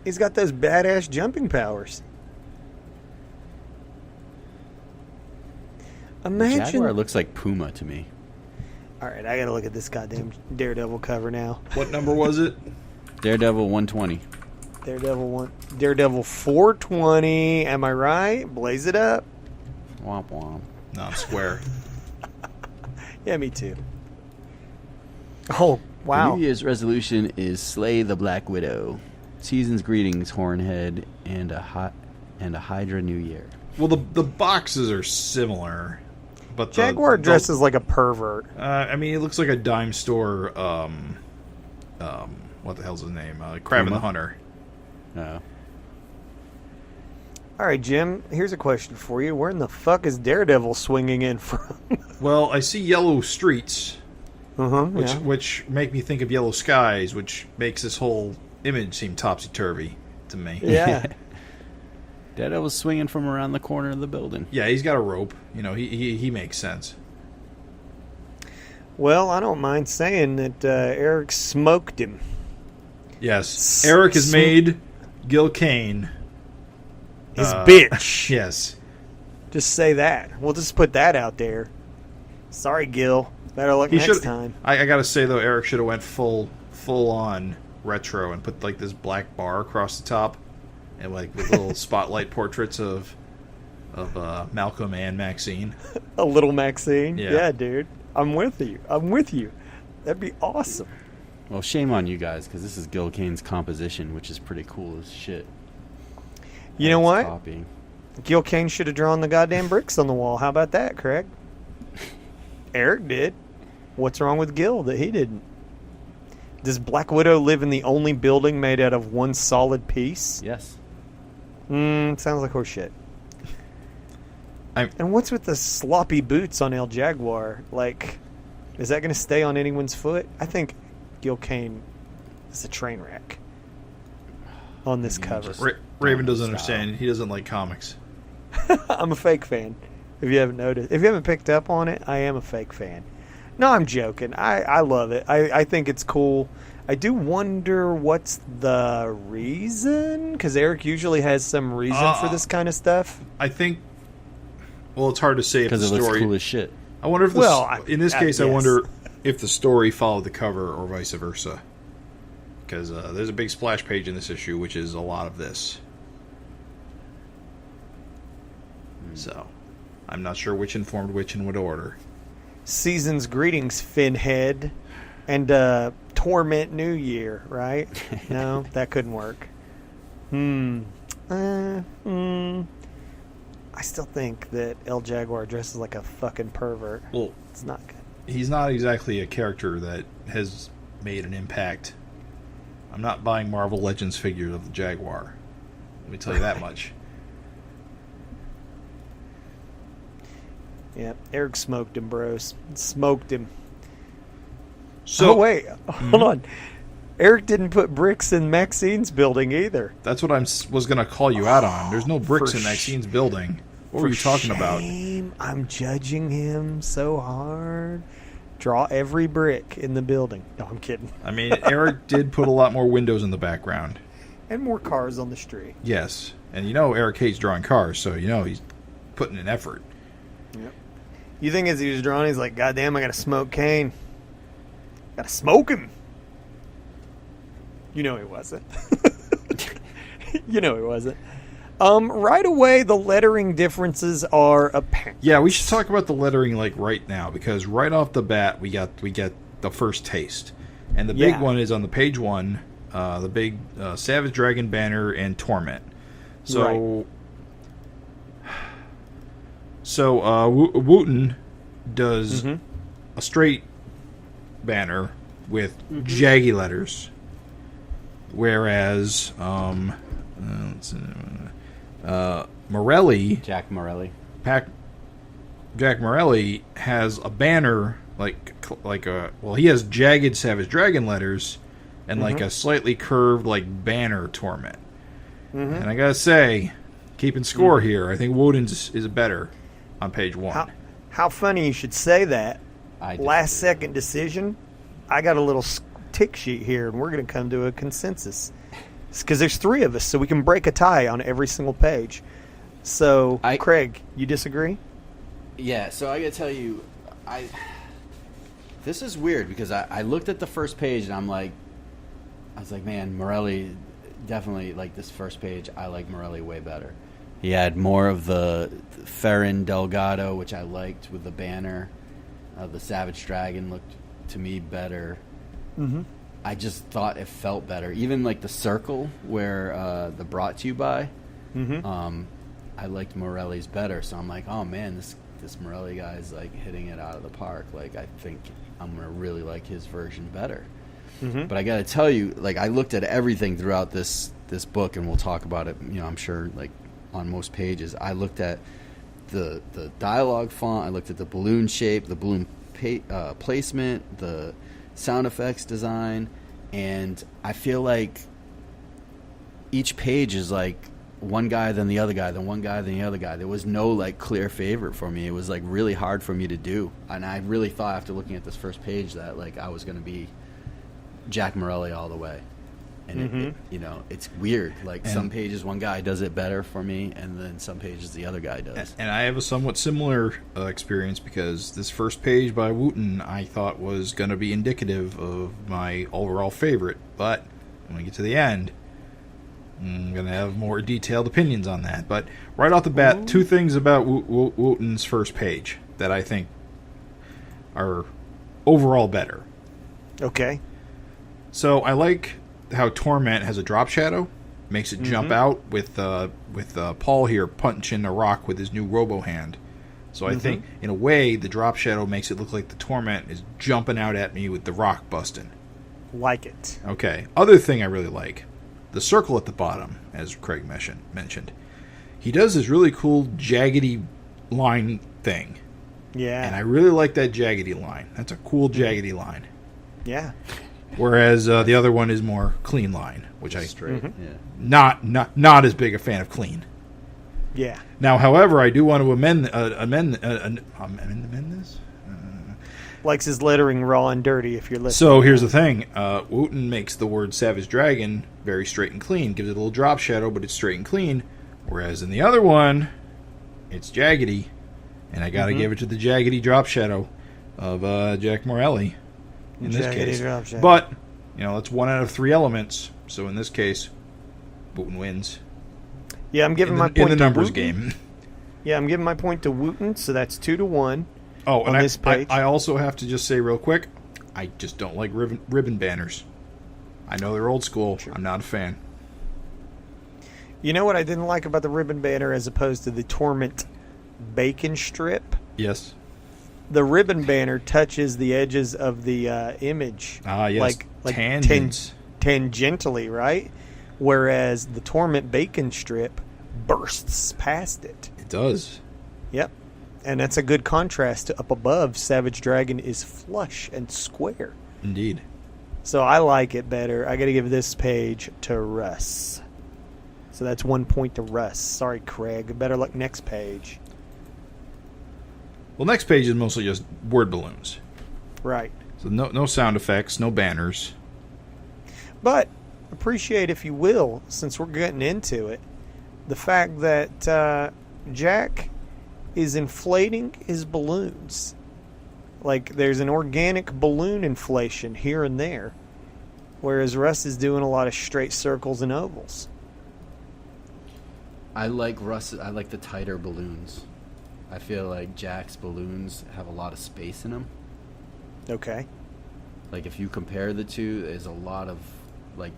He's got those badass jumping powers. Imagine. Jaguar looks like Puma to me. All right, I gotta look at this goddamn Daredevil cover now. What number was it? Daredevil 120. Daredevil 420. Am I right? Blaze it up. Womp womp. No, I'm square. Yeah, me too. Oh, Wow. The New Year's resolution is slay the Black Widow. Season's greetings, Hornhead, and a Hydra New Year. Well, the boxes are similar, but Jaguar dresses like a pervert. I mean, it looks like a dime store. What the hell's his name? Crab and the Hunter. Oh. All right, Jim, here's a question for you. Where in the fuck is Daredevil swinging in from? Well, I see yellow streets, Yeah. which make me think of yellow skies, which makes this whole image seem topsy-turvy to me. Yeah. Daredevil's swinging from around the corner of the building. Yeah, he's got a rope. You know, he makes sense. Well, I don't mind saying that Erik smoked him. Yes. Erik has made Gil Kane His bitch. Yes. Just say that. We'll just put that out there. Sorry, Gil. Better luck next time. I gotta say, though, Erik should have went full on retro and put, like, this black bar across the top and, like, with little spotlight portraits of Malcolm and Maxine. A little Maxine? Yeah, dude. I'm with you. That'd be awesome. Well, shame on you guys, because this is Gil Kane's composition, which is pretty cool as shit. You know what? Copying. Gil Kane should have drawn the goddamn bricks on the wall. How about that, Craig? Erik did. What's wrong with Gil that he didn't? Does Black Widow live in the only building made out of one solid piece? Yes. Sounds like horseshit. And what's with the sloppy boots on El Jaguar? Like, is that going to stay on anyone's foot? I think Gil Kane is a train wreck on this cover. Raven doesn't understand. He doesn't like comics. I'm a fake fan. If you haven't noticed, if you haven't picked up on it, I am a fake fan. No, I'm joking. I love it. I think it's cool. I do wonder what's the reason, because Erik usually has some reason for this kind of stuff. I think. Well, it's hard to say if the Because it story. looks cool as shit. I wonder if in this case, I yes. wonder if the story followed the cover or vice versa. Because there's a big splash page in this issue, which is a lot of this. So, I'm not sure which informed which in what order. Season's greetings, Finhead, and Torment New Year, right? No, that couldn't work. I still think that El Jaguar dresses like a fucking pervert. Well, It's not good. he's not exactly a character that has made an impact. I'm not buying Marvel Legends figures of the Jaguar. Let me tell you that much. Yeah, Erik smoked him, bros. Smoked him. So, Oh, wait. Hold on. Erik didn't put bricks in Maxine's building either. that's what I was going to call you out on. There's no bricks For in Maxine's building. What were you talking about? I'm judging him so hard. Draw every brick in the building. No, I'm kidding. I mean, Erik did put a lot more windows in the background. And more cars on the street. Yes. And you know Erik hates drawing cars, so you know he's putting in effort. Yep. You think as he was drawing, he's like, God damn, I gotta smoke Kane. Gotta smoke him. You know he wasn't. You know he wasn't. Right away, the lettering differences are apparent. Yeah, we should talk about the lettering like right now, because right off the bat we get the first taste. And the big one is on the page one, the big Savage Dragon banner and Torment. So Wooton does a straight banner with jaggy letters, whereas Morelli, Jack Morelli. Jack Morelli has a banner he has jagged Savage Dragon letters and like a slightly curved like banner Torment. And I gotta say, keeping score here, I think Wooton's is better on page one. How funny you should say that. Last second decision. I got a little tick sheet here, and we're going to come to a consensus. Because there's three of us, so we can break a tie on every single page. So, Craig, you disagree? Yeah, so I got to tell you, this is weird, because I looked at the first page, and I was like, man, Morelli, definitely, like, this first page, I like Morelli way better. He had more of the Ferrin Delgado, which I liked with the banner. The Savage Dragon looked, to me, better. I just thought it felt better. Even like the circle where the brought to you by, I liked Morelli's better. So I'm like, oh man, this Morelli guy is like hitting it out of the park. Like I think I'm gonna really like his version better. But I gotta tell you, like I looked at everything throughout this book, and we'll talk about it. You know, I'm sure like on most pages. I looked at the dialogue font. I looked at the balloon shape, the balloon placement, the sound effects design, and I feel like each page is like one guy, then the other guy, then one guy, then the other guy. There was no like clear favorite for me. It was like really hard for me to do, and I really thought after looking at this first page that like I was going to be Jack Morelli all the way. And it, you know, it's weird. Like some pages one guy does it better for me, and then some pages the other guy does. And I have a somewhat similar experience, because this first page by Wooton I thought was going to be indicative of my overall favorite. But when we get to the end, I'm going to have more detailed opinions on that. But right off the bat, two things about Wooton's first page that I think are overall better. Okay. So I like how Torment has a drop shadow, makes it jump out with Paul here punching a rock with his new robo hand. So I think, in a way, the drop shadow makes it look like the Torment is jumping out at me with the rock busting. Like it. Okay. Other thing I really like, the circle at the bottom, as Craig mentioned. He does this really cool jaggedy line thing. Yeah. And I really like that jaggedy line. That's a cool jaggedy line. Yeah. Whereas the other one is more clean line, which I Straight. not as big a fan of clean. Yeah. Now, however, I do want to amend this. Likes his lettering raw and dirty, if you're listening. So here's the thing: Wooton makes the word Savage Dragon very straight and clean, gives it a little drop shadow, but it's straight and clean. Whereas in the other one, it's jaggedy, and I got to give it to the jaggedy drop shadow of Jack Morelli. In this case, but you know, that's 1 out of 3 elements. So in this case, Wooton wins. Yeah, I'm giving my point in the to numbers Wooton. game. Yeah, I'm giving my point to Wooton, so that's 2-1. Oh, and on this page. I also have to just say real quick, I just don't like ribbon banners. I know they're old school. Sure. I'm not a fan. You know what I didn't like about the ribbon banner as opposed to the Torment bacon strip? Yes. The ribbon banner touches the edges of the image. Yes. Like tangents. Tangentially, right? Whereas the Torment bacon strip bursts past it. It does. Yep. And that's a good contrast to up above. Savage Dragon is flush and square. Indeed. So I like it better. I got to give this page to Rus. So that's 1 point to Rus. Sorry, Craig. Better luck next page. Well, next page is mostly just word balloons. Right. So no sound effects, no banners. But appreciate, if you will, since we're getting into it, the fact that Jack is inflating his balloons. Like, there's an organic balloon inflation here and there, whereas Rus is doing a lot of straight circles and ovals. I like the tighter balloons. I feel like Jack's balloons have a lot of space in them. Okay. Like, if you compare the two, there's a lot of, like,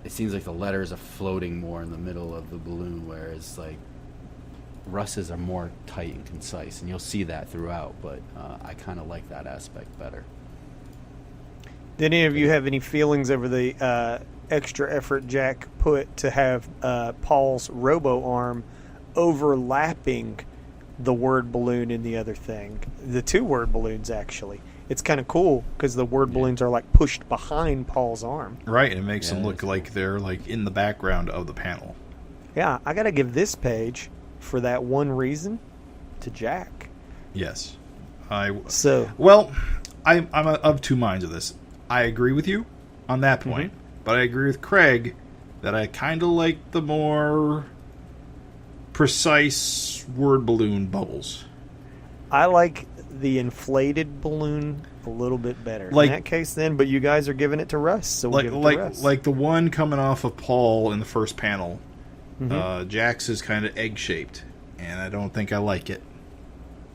it seems like the letters are floating more in the middle of the balloon, whereas, like, Rus's are more tight and concise, and you'll see that throughout, but I kind of like that aspect better. Did any of you have any feelings over the extra effort Jack put to have Paul's robo-arm overlapping the word balloon in the other thing? The 2 word balloons, actually. It's kind of cool because the word balloons are like pushed behind Paul's arm. Right, and it makes them look like they're like in the background of the panel. Yeah, I got to give this page, for that one reason, to Jack. Yes. I'm of 2 minds of this. I agree with you on that point, but I agree with Craig that I kind of like the more precise word balloon bubbles. I like the inflated balloon a little bit better. Like, in that case, then, but you guys are giving it to Rus, so we'll give it to Rus. Like the one coming off of Paul in the first panel, Jack's is kind of egg-shaped, and I don't think I like it.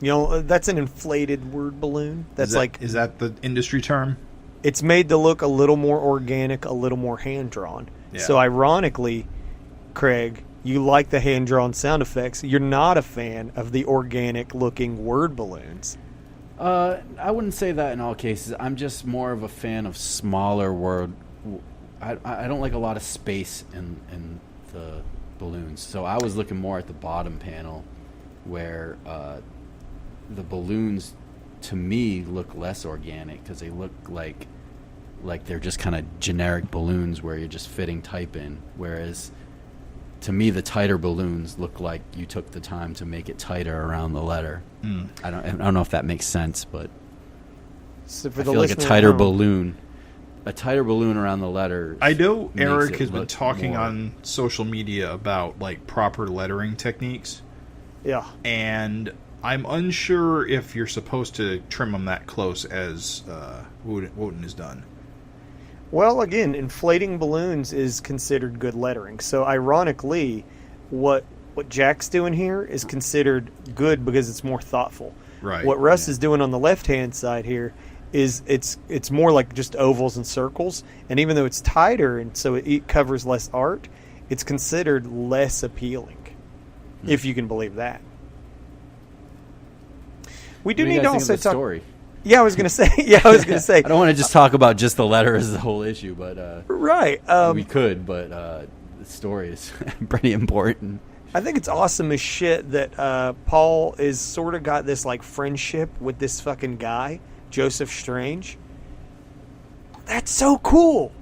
You know, that's an inflated word balloon. That's is that the industry term? it's made to look a little more organic, a little more hand-drawn. Yeah. So ironically, Craig, you like the hand-drawn sound effects. You're not a fan of the organic-looking word balloons. I wouldn't say that in all cases. I'm just more of a fan of smaller word. I don't like a lot of space in the balloons. So I was looking more at the bottom panel where the balloons, to me, look less organic because they look like they're just kind of generic balloons where you're just fitting type in. Whereas, to me, the tighter balloons look like you took the time to make it tighter around the letter. I don't know if that makes sense, but So for I the feel like a listener at tighter home- balloon around the letter. I know makes Erik it has been look talking more- on social media about like proper lettering techniques, Yeah. and I'm unsure if you're supposed to trim them that close as Wooton has done. Well, again, inflating balloons is considered good lettering. So, ironically, what Jack's doing here is considered good because it's more thoughtful. Right. What Rus is doing on the left-hand side here is it's more like just ovals and circles. And even though it's tighter and so it covers less art, it's considered less appealing, if you can believe that. We do What do need you to guys think also of the talk. story? Yeah, I was gonna say. I don't want to just talk about just the letter as the whole issue, but Right. we could. But the story is pretty important. I think it's awesome as shit that Paul is sort of got this like friendship with this fucking guy, Joseph Strange. That's so cool.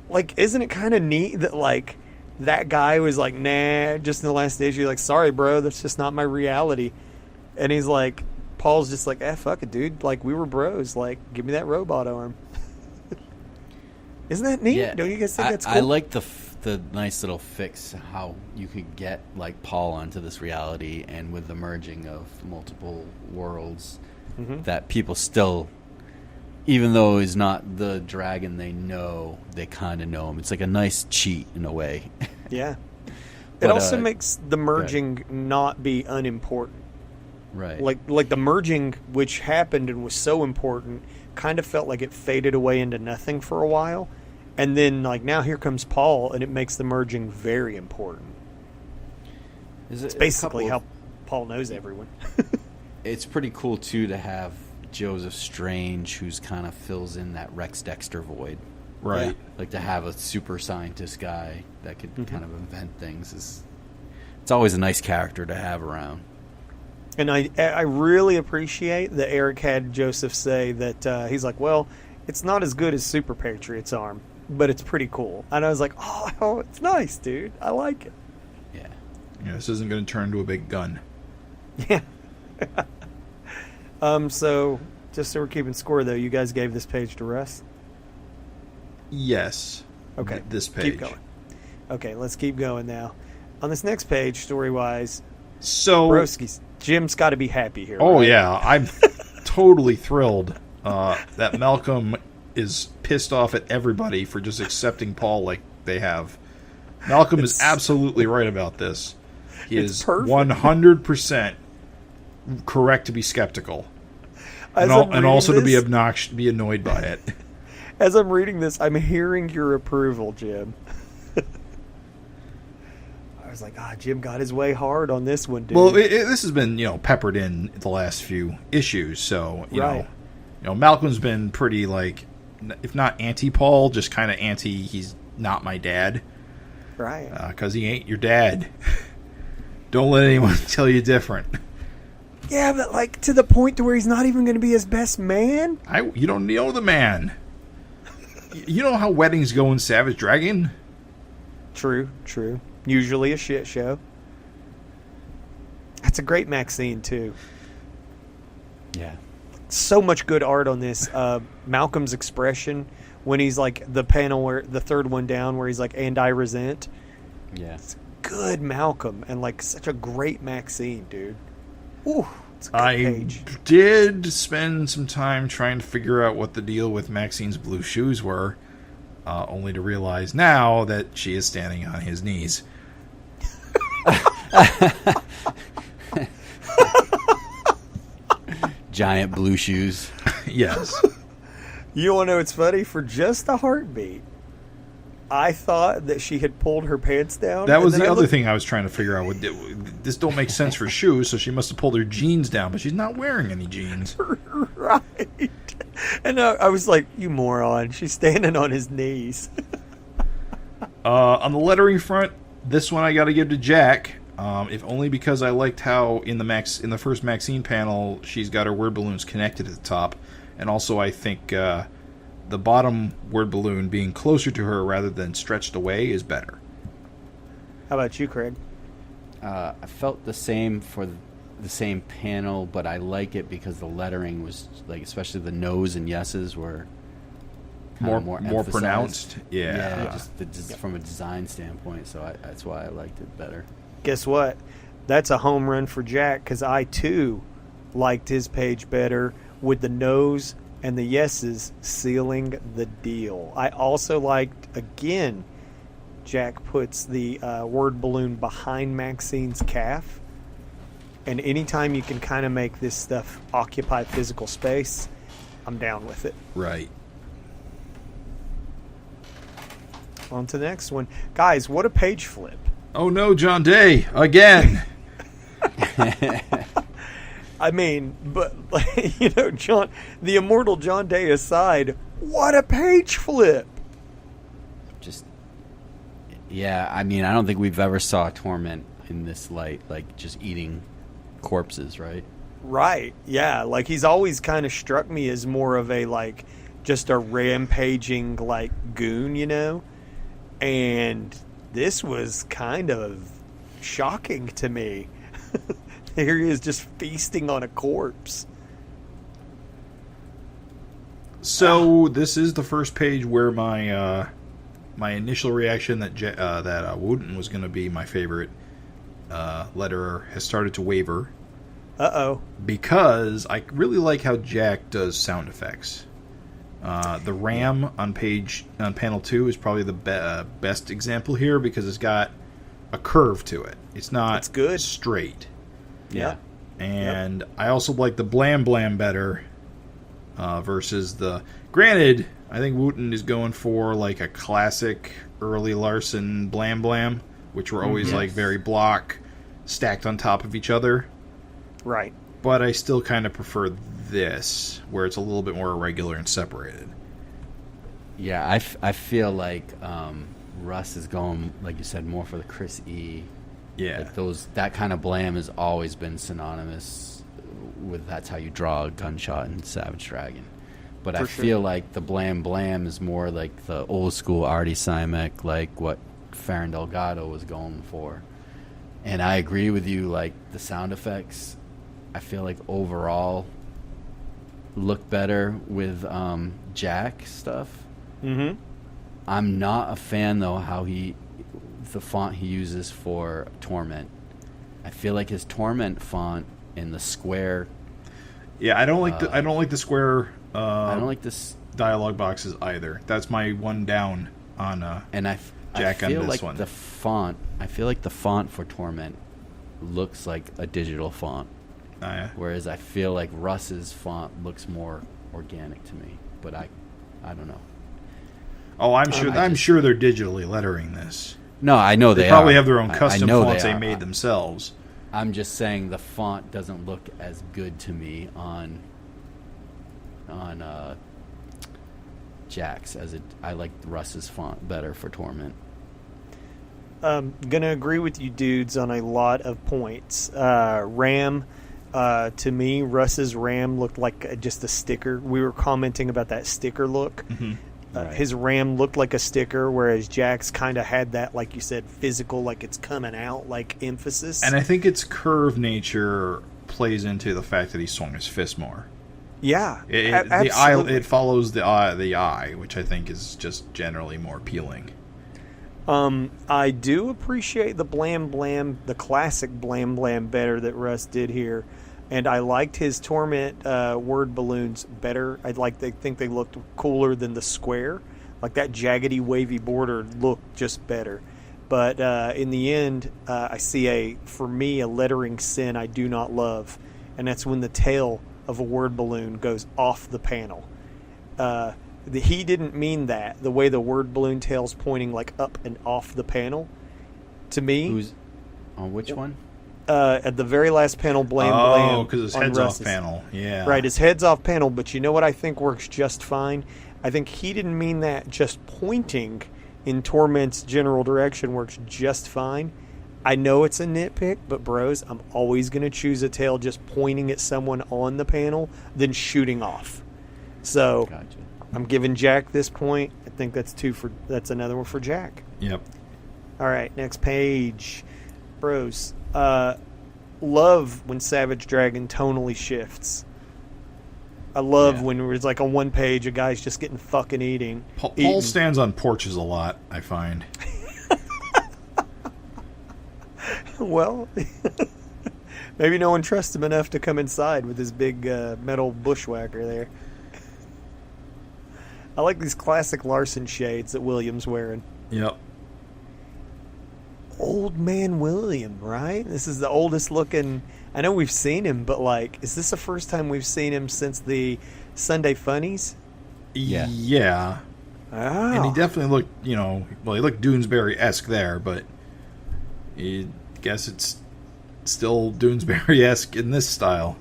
Like, isn't it kind of neat that like that guy was like, nah, just in the last issue, like, sorry, bro, that's just not my reality. And he's like, Paul's just like, fuck it, dude. Like, we were bros. Like, give me that robot arm. Isn't that neat? Yeah, Don't you guys think that's cool? I like the nice little fix how you could get like Paul onto this reality, and with the merging of multiple worlds, that people still, even though he's not the dragon they know, they kind of know him. It's like a nice cheat in a way. Yeah. It But, also makes the merging not be unimportant. Right. Like the merging, which happened and was so important, kind of felt like it faded away into nothing for a while. And then, like, now here comes Paul, and it makes the merging very important. It's basically how Paul knows everyone. It's pretty cool, too, to have Joseph Strange, who's kind of fills in that Rex Dexter void. Right. Yeah. Like, to have a super scientist guy that could kind of invent things it's always a nice character to have around. And I really appreciate that Erik had Joseph say that he's like, well, it's not as good as Super Patriot's arm, but it's pretty cool. And I was like, oh, it's nice, dude. I like it. Yeah. Yeah, this isn't going to turn into a big gun. Yeah. So, just so we're keeping score, though, you guys gave this page to Rus? Yes. Okay. This page. Keep going. Okay, let's keep going now. On this next page, story-wise, So, Broski's, Jim's got to be happy here. oh right? yeah, I'm totally thrilled that Malcolm is pissed off at everybody for just accepting Paul like they have. Malcolm is absolutely right about this. He It's is perfect. 100% correct to be skeptical, As and, I'm reading also to be this- obnoxious, be annoyed by it. As I'm reading this, I'm hearing your approval, Jim. I was like, Jim got his way hard on this one, dude. Well, this has been peppered in the last few issues, so you Right. know Malcolm's been pretty like, if not anti-Paul, just kind of anti. He's not my dad, right. because he ain't your dad. Don't let anyone tell you different. Yeah, but like to the point to where he's not even going to be his best man? You don't know the man. You know how weddings go in Savage Dragon? True. Usually a shit show. That's a great Maxine, too. Yeah. So much good art on this. Malcolm's expression when he's like the panel where the third one down where he's like, and I resent. Yeah. Good Malcolm and like such a great Maxine, dude. Ooh, it's a good I page. did spend some time trying to figure out what the deal with Maxine's blue shoes were, only to realize now that she is standing on his knees. Giant blue shoes. Yes. You want to know what's funny? For just a heartbeat, I thought that she had pulled her pants down. That was the other thing I was trying to figure out. This don't make sense for shoes, so she must have pulled her jeans down, but she's not wearing any jeans. Right. And I was like, you moron. She's standing on his knees. On the lettering front, this one I got to give to Jack, if only because I liked how in the first Maxine panel she's got her word balloons connected at the top, and also I think the bottom word balloon being closer to her rather than stretched away is better. How about you, Craig? I felt the same for the same panel, but I like it because the lettering was like, especially the no's and yeses were more emphasized. Pronounced. Yeah, just from a design standpoint. So that's why I liked it better. Guess what? That's a home run for Jack, because I too liked his page better with the no's and the yeses sealing the deal. I also liked, again, Jack puts the word balloon behind Maxine's calf. And anytime you can kind of make this stuff occupy physical space, I'm down with it. Right. On to the next one. Guys, what a page flip. Oh no, John Day, again. I mean, but, John, the immortal John Day aside, what a page flip. Yeah, I mean, I don't think we've ever saw Torment in this light, like just eating corpses, right? Right, yeah. Like, he's always kind of struck me as more of a, like, just a rampaging, like, goon, And this was kind of shocking to me. Here he is just feasting on a corpse. So this is the first page where my initial reaction that Wooton was going to be my favorite letterer has started to waver. Uh-oh. Because I really like how Jack does sound effects. The ram on panel 2 is probably the best example here because it's got a curve to it. It's not good. Straight. Yeah. And I also like the blam blam better versus the... Granted, I think Wooton is going for like a classic early Larsen blam blam, which were always like very block, stacked on top of each other. Right. But I still kind of prefer this, where it's a little bit more irregular and separated. Yeah, I feel like Rus is going, like you said, more for the Chris E. Yeah. Like that kind of blam has always been synonymous with that's how you draw a gunshot in Savage Dragon. But I feel like the blam blam is more like the old school Artie Simek, like what Farron Delgado was going for. And I agree with you, like the sound effects, I feel like overall look better with Jack stuff. Mm-hmm. I'm not a fan though the font he uses for Torment. I feel like his Torment font in the square. Yeah, I don't like the square. I don't like this dialogue boxes either. That's my one down on Jack on this one. I feel like the font for Torment looks like a digital font. Yeah. Whereas I feel like Russ's font looks more organic to me. But I don't know. Oh, I'm sure they're digitally lettering this. No, I know they probably are. have their own custom fonts they are. made themselves. I'm just saying the font doesn't look as good to me on Jack's as I like Russ's font better for Torment. Gonna agree with you dudes on a lot of points. Ram, to me, Russ's Ram looked like just a sticker. We were commenting about that sticker look. Mm-hmm. Right. His Ram looked like a sticker, whereas Jack's kind of had that, like you said, physical, like it's coming out, like emphasis. And I think its curved nature plays into the fact that he swung his fist more. Yeah, absolutely. It follows the eye, which I think is just generally more appealing. I do appreciate the blam blam, the classic blam blam better that Rus did here, and I liked his Torment word balloons better. I think they looked cooler than the square, like that jaggedy wavy border looked just better. But in the end, I see for me a lettering sin I do not love, and that's when the tail of a word balloon goes off the panel. He didn't mean that. The way the word balloon tail's pointing like up and off the panel. To me, Who's on which one? At the very last panel, blam. Oh, because his on head's Rus's. off panel. Yeah. Right, his head's off panel, but you know what I think works just fine? I think he didn't mean that. Just pointing in Torment's general direction works just fine. I know it's a nitpick, but bros, I'm always going to choose a tail just pointing at someone on the panel than shooting off. So Gotcha. I'm giving Jack this point. I think that's another one for Jack. Yep. All right, next page. Bros, love when Savage Dragon tonally shifts. I love when it's like on one page a guy's just getting fucking eating. Paul stands on porches a lot, I find. Well, maybe no one trusts him enough to come inside with his big metal bushwhacker there. I like these classic Larsen shades that William's wearing. Yep. Old man William, right? This is the oldest looking. I know we've seen him, but like, is this the first time we've seen him since the Sunday Funnies? Yeah. Yeah. Oh. And he definitely looked, he looked Doonesbury-esque there, but I guess it's still Doonesbury-esque in this style.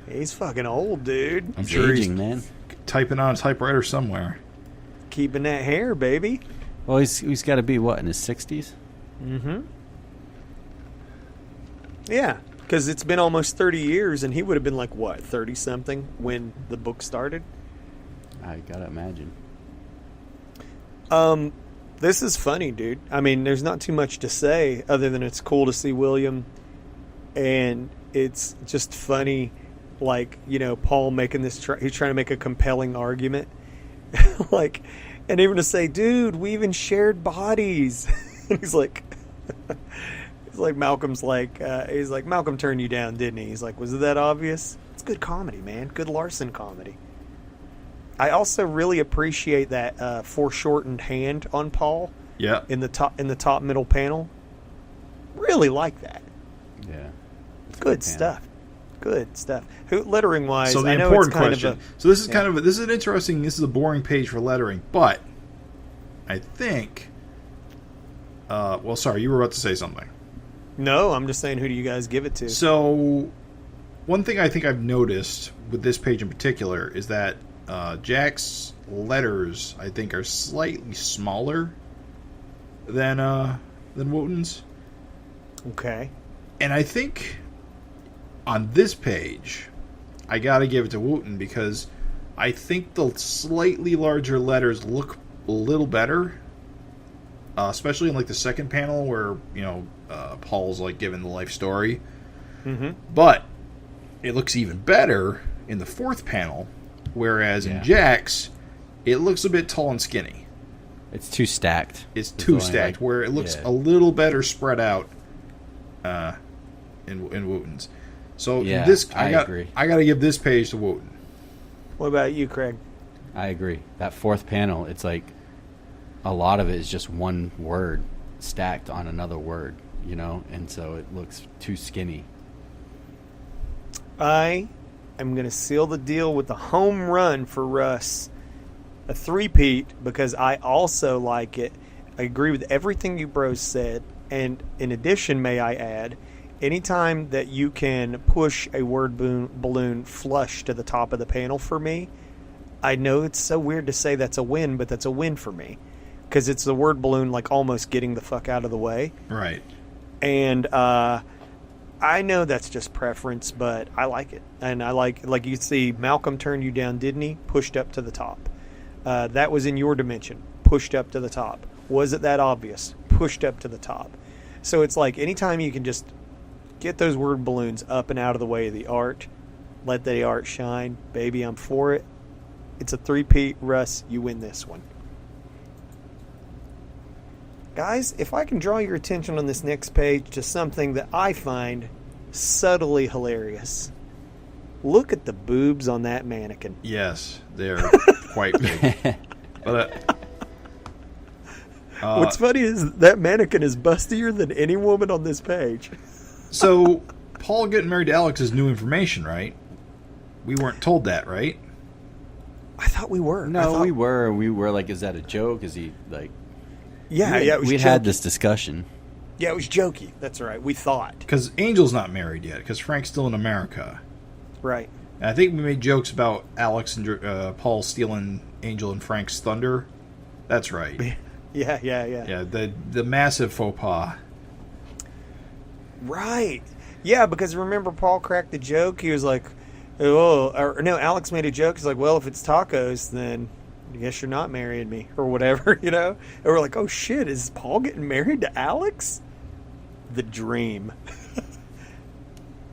He's fucking old, dude. I'm sure aging, he's man. typing on a typewriter somewhere. Keeping that hair, baby. Well, he's got to be, what, in his 60s? Mm-hmm. Yeah, because it's been almost 30 years, and he would have been like, what, 30-something when the book started? I gotta imagine. This is funny, dude. I mean, there's not too much to say other than it's cool to see William, and it's just funny, like, Paul making this, he's trying to make a compelling argument. Like, and even to say, dude, we even shared bodies. And he's like, Malcolm turned you down, didn't he? He's like, was it that obvious? It's good comedy, man. Good Larsen comedy. I also really appreciate that foreshortened hand on Paul. Yeah. In the top middle panel. Really like that. Yeah. Good stuff. Good stuff. Lettering wise, So the I know important it's kind question. of a, So this is this is an interesting. This is a boring page for lettering, but I think. Well, sorry, you were about to say something. No, I'm just saying, who do you guys give it to? So, one thing I think I've noticed with this page in particular is that Jack's letters, I think, are slightly smaller than Wooton's. Okay. And I think on this page, I gotta give it to Wooton because I think the slightly larger letters look a little better. Especially in like the second panel where Paul's like giving the life story, but it looks even better in the fourth panel, whereas in Jack's it looks a bit tall and skinny. It's too stacked. It's too stacked, where it looks a little better spread out in Wooton's. So I agree. I got to give this page to Wooton. What about you, Craig? I agree. That fourth panel, it's like a lot of it is just one word stacked on another word, and so it looks too skinny. I am going to seal the deal with the home run for Rus. A three-peat, because I also like it. I agree with everything you bros said, and in addition, may I add, anytime that you can push a word balloon flush to the top of the panel for me, I know it's so weird to say that's a win, but that's a win for me. Because it's the word balloon like almost getting the fuck out of the way. Right. And I know that's just preference, but I like it. And I like you see Malcolm turned you down, didn't he? Pushed up to the top. That was in your dimension. Pushed up to the top. Was it that obvious? Pushed up to the top. So it's like anytime you can just get those word balloons up and out of the way of the art, let the art shine, baby, I'm for it. It's a three-peat. Rus, you win this one. Guys, if I can draw your attention on this next page to something that I find subtly hilarious. Look at the boobs on that mannequin. Yes, they're quite big. But what's funny is that mannequin is bustier than any woman on this page. So, Paul getting married to Alex is new information, right? We weren't told that, right? I thought we were. No, we were. We were like, is that a joke? Is he like? Yeah, it was we jokey. had this discussion. Yeah, it was jokey. That's right. We thought. Because Angel's not married yet, because Frank's still in America. Right. And I think we made jokes about Alex and Paul stealing Angel and Frank's thunder. That's right. Yeah. Yeah, the massive faux pas. Right. Yeah, because remember Paul cracked the joke. He was like, Alex made a joke. He's like, well, if it's tacos, then I guess you're not marrying me or whatever, you know? And we're like, oh shit, is Paul getting married to Alex? The dream.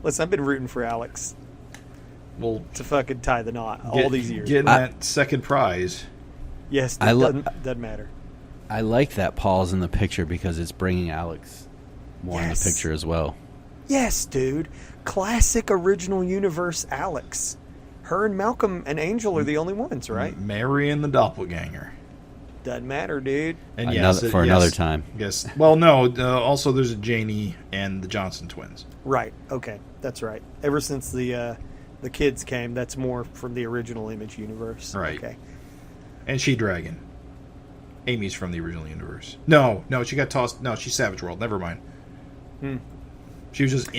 Listen, I've been rooting for Alex. Well, to fucking tie the knot all these years. Getting that second prize. Yes, doesn't matter. I like that Paul's in the picture because it's bringing Alex more in the picture as well. Yes, dude. Classic original universe Alex. Her and Malcolm and Angel are the only ones, right? Mary and the doppelganger. Doesn't matter, dude. And another time. Yes. Well, no. Also, there's a Janie and the Johnson twins. Right. Okay. That's right. Ever since the kids came, that's more from the original Image universe. Right. Okay. And She-Dragon. Amy's from the original universe. No, she got tossed. No, she's Savage World. Never mind. She was just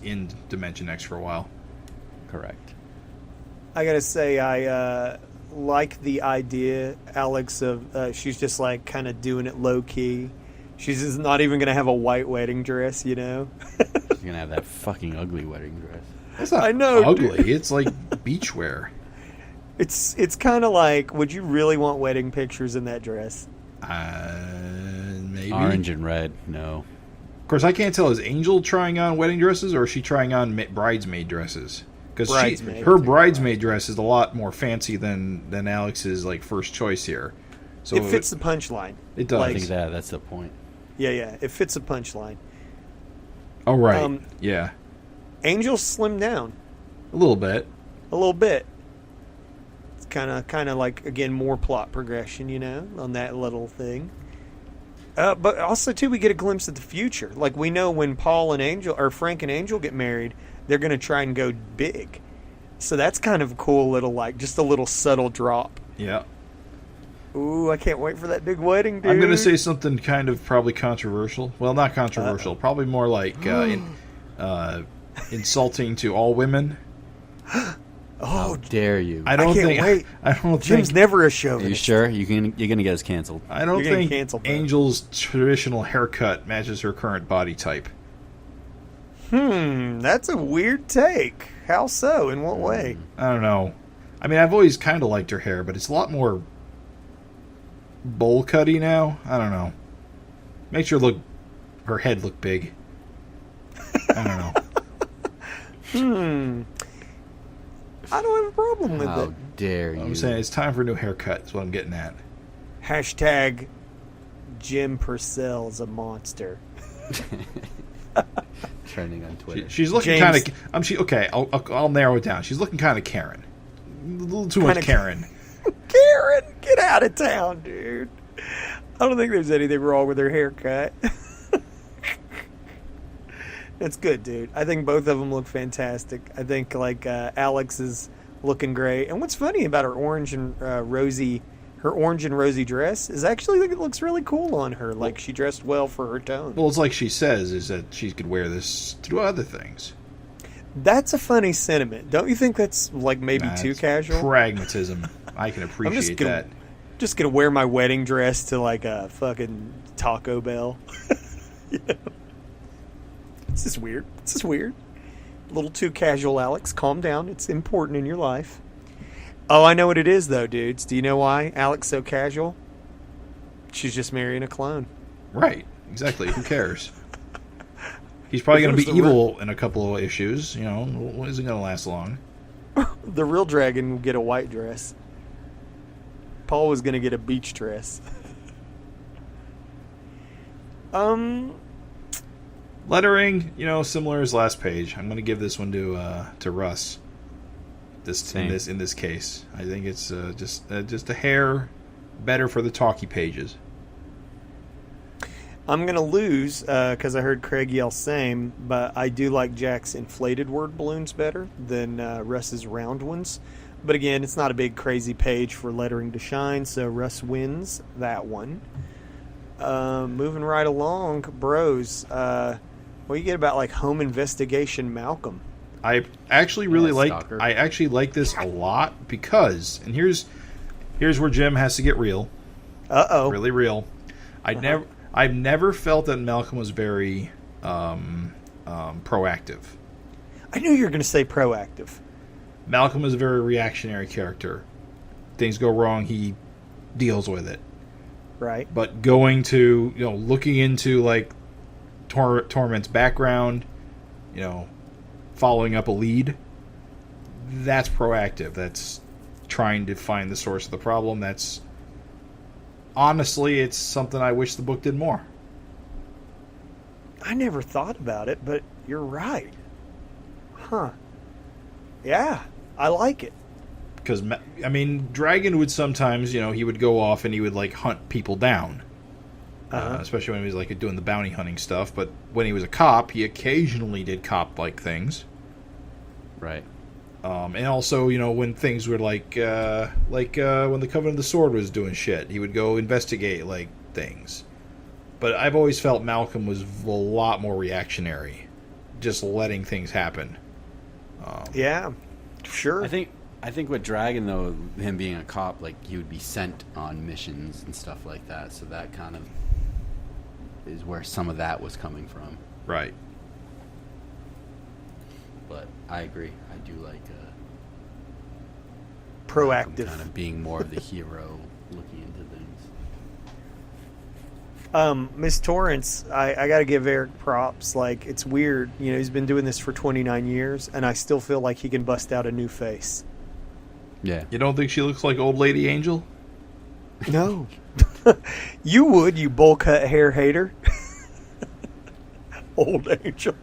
in Dimension X for a while. Correct. I gotta say, I like the idea, Alex, of she's just like kind of doing it low key. She's just not even gonna have a white wedding dress, you know. She's gonna have that fucking ugly wedding dress. It's not ugly. Dude. It's like beachwear. It's kind of like, would you really want wedding pictures in that dress? Maybe. Orange and red, no. Of course, I can't tell. Is Angel trying on wedding dresses, or is she trying on bridesmaid dresses? Because her bridesmaid dress is a lot more fancy than Alex's like first choice here. So it fits the punchline. It does. I think that's the point. Yeah. It fits the punchline. Oh right. Yeah. Angel slimmed down. A little bit. It's kind of like, again, more plot progression, you know, on that little thing. But also, too, we get a glimpse of the future. Like, we know when Paul and Angel, or Frank and Angel get married, they're going to try and go big. So that's kind of a cool little, like, just a little subtle drop. Yeah. Ooh, I can't wait for that big wedding, dude. I'm going to say something kind of probably controversial. Well, not controversial. Probably more like insulting to all women. How dare you? I can't wait. Jim's never a chauvinist. Are you sure? You're gonna get us canceled. I don't think Angel's traditional haircut matches her current body type. That's a weird take. How so? In what way? I don't know. I mean, I've always kind of liked her hair, but it's a lot more bowl cutty now. I don't know. Makes her head look big. I don't know. I don't have a problem with it. How dare you? I'm saying it's time for a new haircut. That's what I'm getting at. Hashtag Jim Purcell's a monster. Trending on Twitter. She's looking kind of... okay, I'll narrow it down. She's looking kind of Karen. A little too much Karen. Karen, get out of town, dude. I don't think there's anything wrong with her haircut. It's good, dude. I think both of them look fantastic. I think Alex is looking great. And what's funny about her orange and rosy dress is actually it looks really cool on her. Like she dressed well for her tone. Well, it's like she says is that she could wear this to do other things. That's a funny sentiment. Don't you think that's like maybe too casual? Pragmatism. I can appreciate that. Just gonna wear my wedding dress to like a fucking Taco Bell. You know? This is weird. A little too casual, Alex. Calm down. It's important in your life. Oh, I know what it is, though, dudes. Do you know why Alex so casual? She's just marrying a clone. Right. Exactly. Who cares? He's probably going to be evil in a couple of issues. You know, isn't going to last long. The real dragon will get a white dress. Paul was going to get a beach dress. Lettering, similar as last page. I'm going to give this one to Rus. In this case, I think it's just a hair better for the talkie pages. I'm going to lose because I heard Craig yell same, but I do like Jack's inflated word balloons better than Russ's round ones. But again, it's not a big crazy page for lettering to shine, so Rus wins that one. Moving right along, bros. What do you get about like Home Investigation Malcolm? I actually really Stalker. I actually like this a lot because, and here's where Jim has to get real. Uh-oh. Really real. I've never felt that Malcolm was very proactive. I knew you were going to say proactive. Malcolm is a very reactionary character. Things go wrong, he deals with it. Right. But going to, looking into like Torment's background, following up a lead, that's proactive. That's trying to find the source of the problem. That's honestly, it's something I wish the book did more. I never thought about it, but you're right. Huh. Yeah, I like it. Because, Dragon would sometimes, he would go off and he would, like, hunt people down. Especially when he was, like, doing the bounty hunting stuff. But when he was a cop, he occasionally did cop-like things. Right. And also, when things were, like when the Covenant of the Sword was doing shit, he would go investigate, like, things. But I've always felt Malcolm was a lot more reactionary. Just letting things happen. Yeah, sure. I think with Dragon, though, him being a cop, like, he would be sent on missions and stuff like that. So that kind of is where some of that was coming from. Right. But I agree. I do like proactive. kind of being more of the hero looking into things. Miss Torrance, I got to give Erik props. Like, it's weird. He's been doing this for 29 years, and I still feel like he can bust out a new face. Yeah. You don't think she looks like Old Lady Angel? No. You would, you bowl cut hair hater. Old Angel.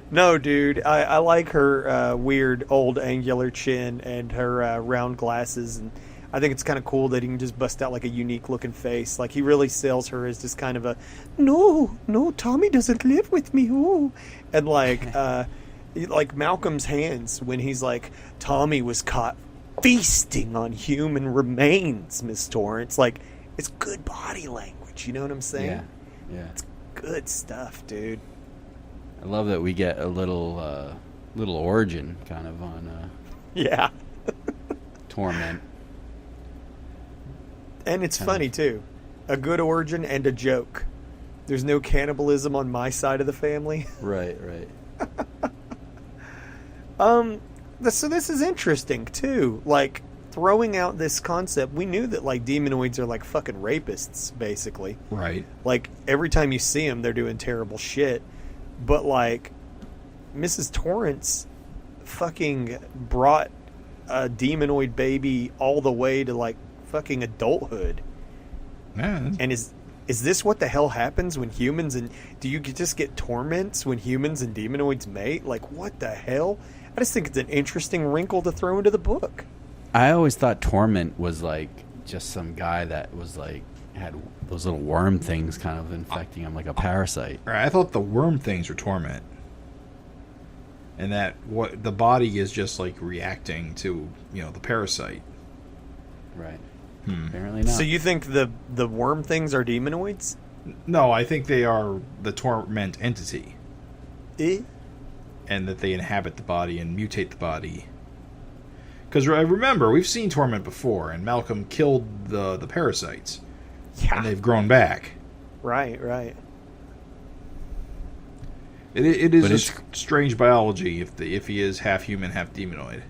No, dude. I like her weird old angular chin and her round glasses, and I think it's kind of cool that he can just bust out like a unique looking face. Like, he really sells her as just kind of a no, Tommy doesn't live with me. Ooh. And like Malcolm's hands when he's like, Tommy was caught feasting on human remains, Miss Torrance. Like, it's good body language. You know what I'm saying? Yeah. It's good stuff, dude. I love that we get a little origin kind of on Yeah. Torment. And it's funny, too. A good origin and a joke. There's no cannibalism on my side of the family. Right. So this is interesting, too. Like, throwing out this concept, we knew that, like, demonoids are, like, fucking rapists, basically. Right. Like, every time you see them, they're doing terrible shit. But, like, Mrs. Torrance fucking brought a demonoid baby all the way to, like, fucking adulthood. Yeah. And is this what the hell happens when humans and... Do you just get torments when humans and demonoids mate? Like, what the hell? I just think it's an interesting wrinkle to throw into the book. I always thought Torment was like just some guy that was like had those little worm things kind of infecting him like a parasite. I thought the worm things were Torment. And that what the body is just like reacting to, the parasite. Right. Apparently not. So you think the worm things are demonoids? No, I think they are the Torment entity. And that they inhabit the body and mutate the body. Because remember, we've seen Torment before, and Malcolm killed the parasites. Yeah. And they've grown back. Right. It is strange biology if he is half human, half demonoid.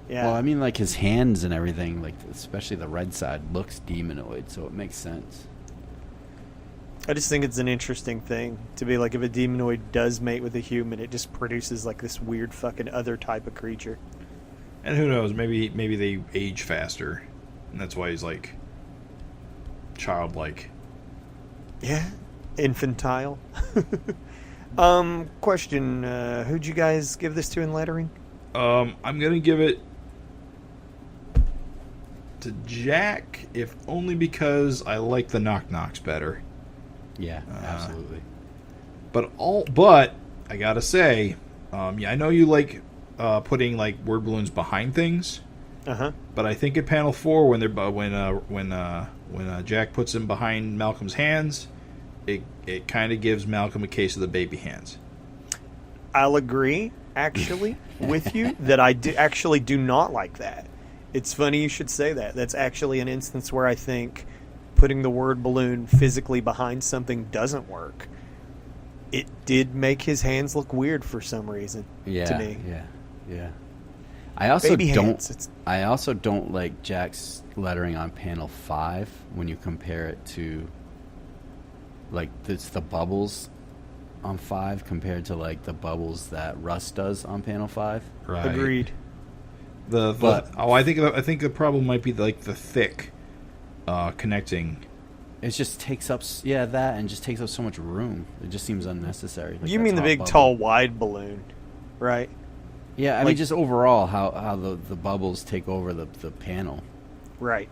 Yeah. Well, I mean, like his hands and everything, like especially the red side, looks demonoid, so it makes sense. I just think it's an interesting thing to be like, if a demonoid does mate with a human, it just produces like this weird fucking other type of creature. And who knows, maybe they age faster, and that's why he's like childlike. Yeah, infantile. Question: who'd you guys give this to in lettering? I'm gonna give it to Jack, if only because I like the knock knocks better. Yeah, absolutely. But I gotta say, I know you like putting like word balloons behind things. Uh-huh. But I think in panel 4, when Jack puts them behind Malcolm's hands, it kind of gives Malcolm a case of the baby hands. I'll agree, actually, with you that I actually do not like that. It's funny you should say that. That's actually an instance where I think putting the word balloon physically behind something doesn't work. It did make his hands look weird for some reason to me. Yeah. I also Baby hands. I also don't like Jack's lettering on panel 5 when you compare it to like it's the bubbles on 5 compared to like the bubbles that Rus does on panel 5. Right. Agreed. I think the problem might be like the thick connecting. It just takes up that and just takes up so much room. It just seems unnecessary. Like You mean the big, bubble. tall, wide balloon, right? Yeah, I mean just overall how the bubbles take over the panel. Right.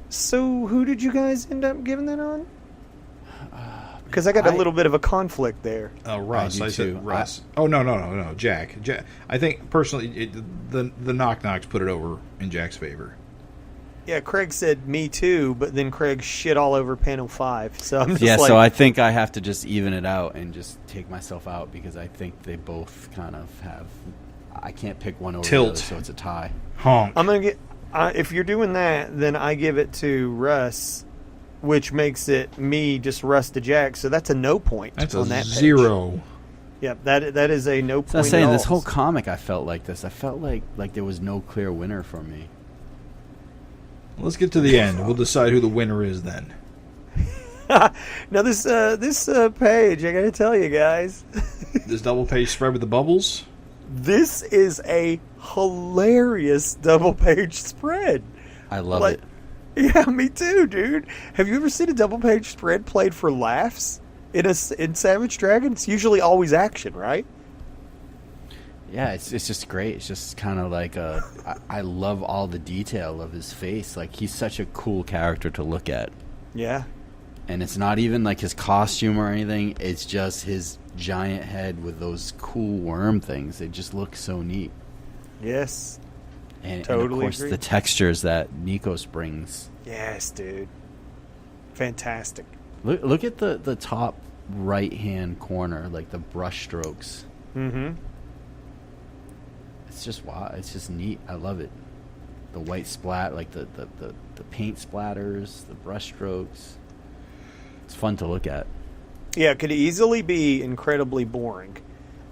So who did you guys end up giving that on? Because I got a little bit of a conflict there. Russ. I do I said too. Russ. No. Jack. I think personally, the knock-knocks put it over in Jack's favor. Yeah, Craig said me too, but then Craig shit all over panel 5. So I'm just so I think I have to just even it out and just take myself out because I think they both kind of have. I can't pick one over the other, so it's a tie. Honk. I'm gonna get. If you're doing that, then I give it to Rus, which makes it me just Rus to Jack. So that's a no point. That's on a that page. 0. Yep, that is a no point. So I'm saying at all. this whole comic, I felt like this. I felt like there was no clear winner for me. Let's get to the end. We'll decide who the winner is then. Now this page, I gotta tell you guys, This double page spread with the bubbles. this is a hilarious double page spread. I love it. Yeah, me too, dude. Have you ever seen a double page spread played for laughs in Savage Dragon? It's usually always action, right? Yeah, it's just great. It's just kind of like I love all the detail of his face. Like he's such a cool character to look at. Yeah. And it's not even like his costume or anything. It's just his giant head with those cool worm things. It just looks so neat. Yes. And Totally of course agree. the textures that Nikos brings. Yes, dude. Fantastic. Look at the top right hand corner, like the brush strokes. Mm-hmm. It's just wow. It's just neat. I love it. The white splat, like the paint splatters, the brush strokes. It's fun to look at. Yeah, it could easily be incredibly boring,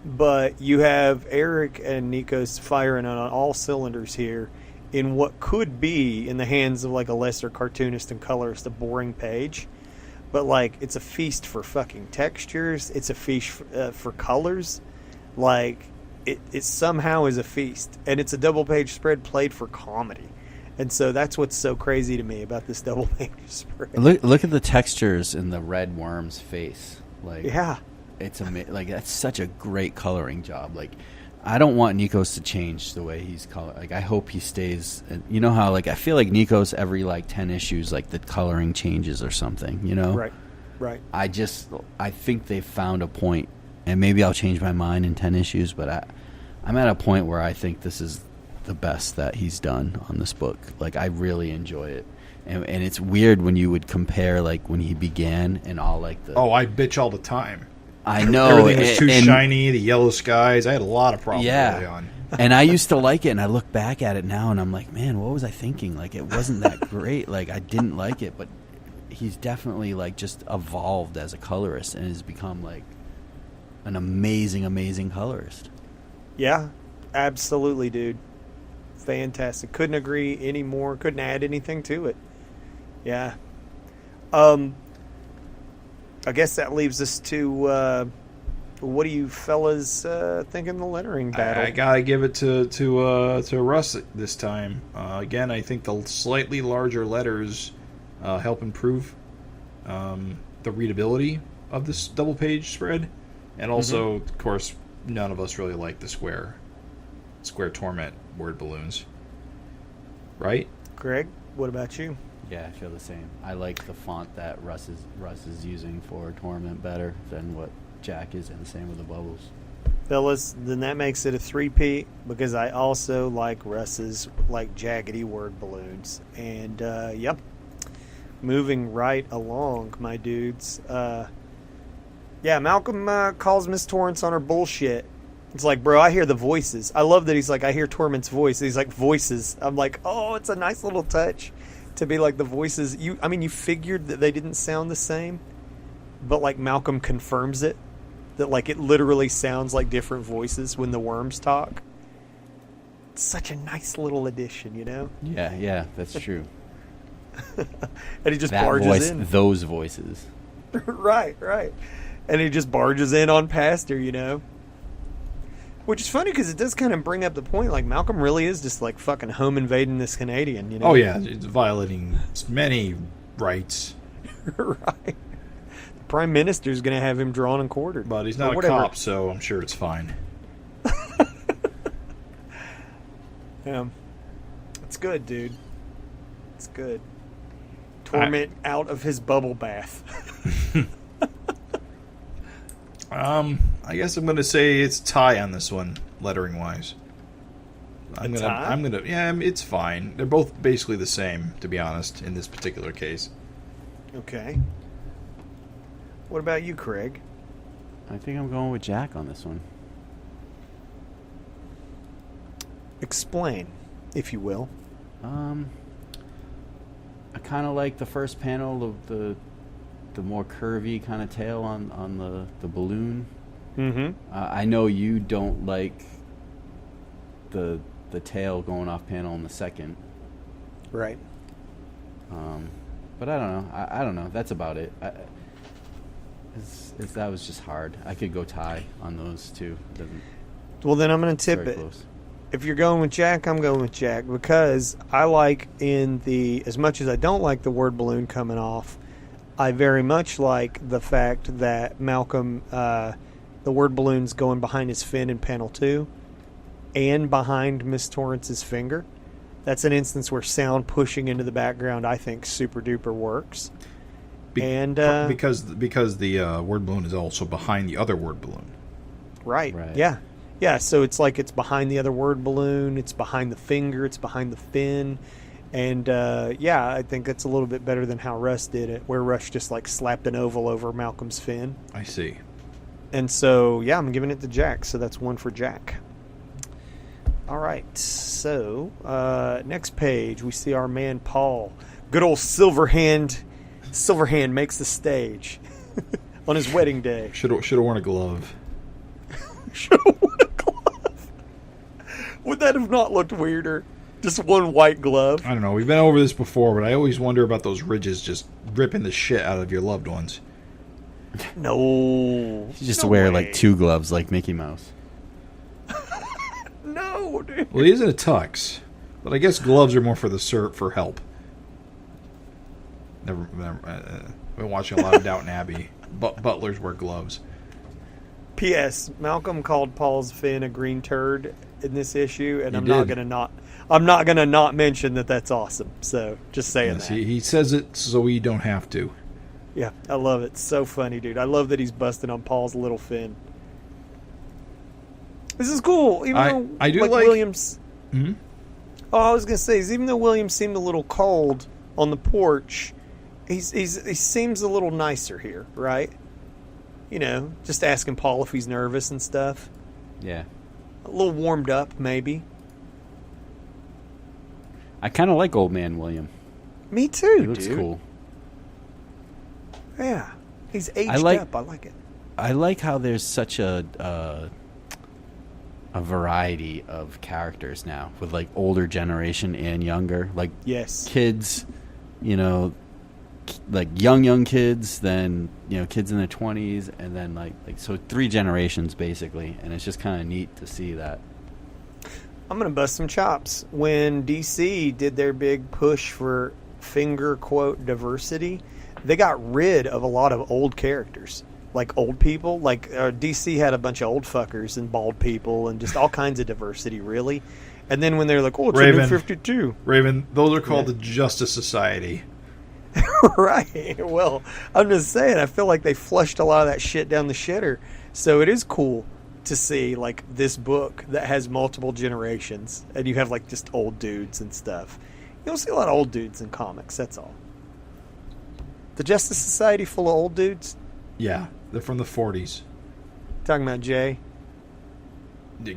but you have Erik and Nikos firing on all cylinders here in what could be, in the hands of like a lesser cartoonist and colorist, a boring page. But like, it's a feast for fucking textures. It's a feast for colors. Like, it somehow is a feast, and it's a double page spread played for comedy. And so that's what's so crazy to me about this double page spread. Look at the textures in the red worm's face. Like, Yeah. it's like that's such a great coloring job. Like, I don't want Nikos to change the way he's colored. Like, I hope he stays. You know how like I feel like Nikos every like 10 issues, like the coloring changes or something. You know, Right. I think they've found a point, and maybe I'll change my mind in 10 issues. But I'm at a point where I think this is the best that he's done on this book. Like, I really enjoy it. And it's weird when you would compare, like, when he began and all, like, the... Oh, I bitch all the time. I know. Everything was too shiny, the yellow skies. I had a lot of problems early on. And I used to like it, and I look back at it now, and I'm like, man, what was I thinking? Like, it wasn't that great. Like, I didn't like it, but he's definitely, like, just evolved as a colorist and has become, like, an amazing, amazing colorist. Yeah, absolutely, dude. Fantastic. Couldn't agree any more. Couldn't add anything to it. Yeah. I guess that leaves us to what do you fellas think in the lettering battle? I gotta give it to Rus this time. Again, I think the slightly larger letters help improve the readability of this double page spread, and also, of course, none of us really like the square torment word balloons, right? Greg, what about you? Yeah, I feel the same. I like the font that Rus is using for Torment better than what Jack is, and the same with the bubbles. Fellas, then that makes it a 3-peat because I also like Rus's like jaggedy word balloons. And yep, moving right along, my dudes. Yeah, Malcolm calls Miss Torrance on her bullshit. It's like, bro, I hear the voices. I love that he's like, I hear Torment's voice. He's like, voices. I'm like, oh, it's a nice little touch to be like the voices. You figured that they didn't sound the same, but like Malcolm confirms it. That like it literally sounds like different voices when the worms talk. It's such a nice little addition, you know? Yeah, that's true. And he just That barges voice, in. those voices. Right. And he just barges in on past her, you know? Which is funny because it does kind of bring up the point, like, Malcolm really is just, like, fucking home invading this Canadian, you know? Oh, yeah. It's violating many rights. Right. The Prime Minister's going to have him drawn and quartered. But he's not a cop, so I'm sure it's fine. Yeah. It's good, dude. It's good. Torment out of his bubble bath. I guess I'm going to say it's tie on this one, lettering-wise. Yeah, it's fine. They're both basically the same, to be honest, in this particular case. Okay. What about you, Craig? I think I'm going with Jack on this one. Explain, if you will. I kind of like the first panel of the more curvy kind of tail on the balloon. Mm-hmm. I know you don't like the tail going off panel in the second. Right. But I don't know. I don't know. That's about it. That was just hard. I could go tie on those two. Well, then I'm going to tip it. Close. If you're going with Jack, I'm going with Jack because I like as much as I don't like the word balloon coming off, I very much like the fact that Malcolm, the word balloon's going behind his fin in panel 2 and behind Miss Torrance's finger. That's an instance where sound pushing into the background, I think, super duper works. Because the word balloon is also behind the other word balloon. Right. Yeah, so it's like it's behind the other word balloon, it's behind the finger, it's behind the fin. And, I think that's a little bit better than how Rus did it, where Rus just, like, slapped an oval over Malcolm's fin. I see. And so, yeah, I'm giving it to Jack, so that's one for Jack. All right, so next page, we see our man Paul. Good old Silverhand makes the stage on his wedding day. Should have worn a glove. Should have worn a glove. Would that have not looked weirder? Just one white glove? I don't know. We've been over this before, but I always wonder about those ridges just ripping the shit out of your loved ones. No. You just wear like 2 gloves like Mickey Mouse. No, dude. Well, he is in a tux, but I guess gloves are more for help. Never been watching a lot of Downton Abbey. Butlers wear gloves. P.S. Malcolm called Paul's fin a green turd in this issue, and I'm did. not gonna not mention that that's awesome. So just saying Yes, that. he says it so we don't have to. Yeah, I love it. So funny, dude. I love that he's busting on Paul's little fin. This is cool. Even though I do like Williams. Mm-hmm. Oh, I was gonna say, even though Williams seemed a little cold on the porch, he seems a little nicer here, right? You know, just asking Paul if he's nervous and stuff. Yeah. A little warmed up, maybe. I kind of like Old Man William. Me too, He looks dude. cool. Yeah. He's aged up. I like it. I like how there's such a variety of characters now with like older generation and younger. Like Yes. kids, you know, like young kids, then, you know, kids in their 20s, and then like so 3 generations basically, and it's just kind of neat to see that. I'm going to bust some chops. When DC did their big push for finger quote diversity, they got rid of a lot of old characters. Like old people. Like DC had a bunch of old fuckers and bald people and just all kinds of diversity, really. And then when they're like, oh, it's a new 52. Raven, those are called the Justice Society. Right. Well, I'm just saying, I feel like they flushed a lot of that shit down the shitter. So it is cool to see like this book that has multiple generations, and you have like just old dudes and stuff. You don't see a lot of old dudes in comics. That's all. The Justice Society full of old dudes. Yeah, they're from the 40s. Talking about Jay.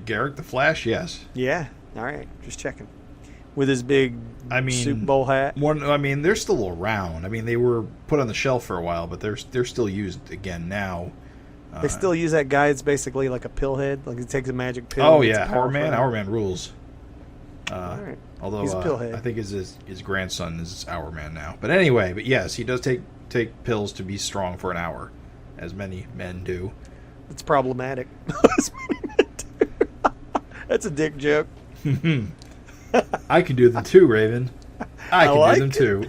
Garrick the Flash, yes. Yeah. All right. Just checking. With his big Super Bowl hat. They're still around. I mean, they were put on the shelf for a while, but they're still used again now. They still use that guy. It's basically like a pill head. Like he takes a magic pill. Oh yeah, Hourman rules. All right. Although he's a pillhead. I think his grandson is Hourman now. But anyway, yes, he does take pills to be strong for an hour, as many men do. It's problematic. That's a dick joke. I can do them too, Raven. I can like do them too.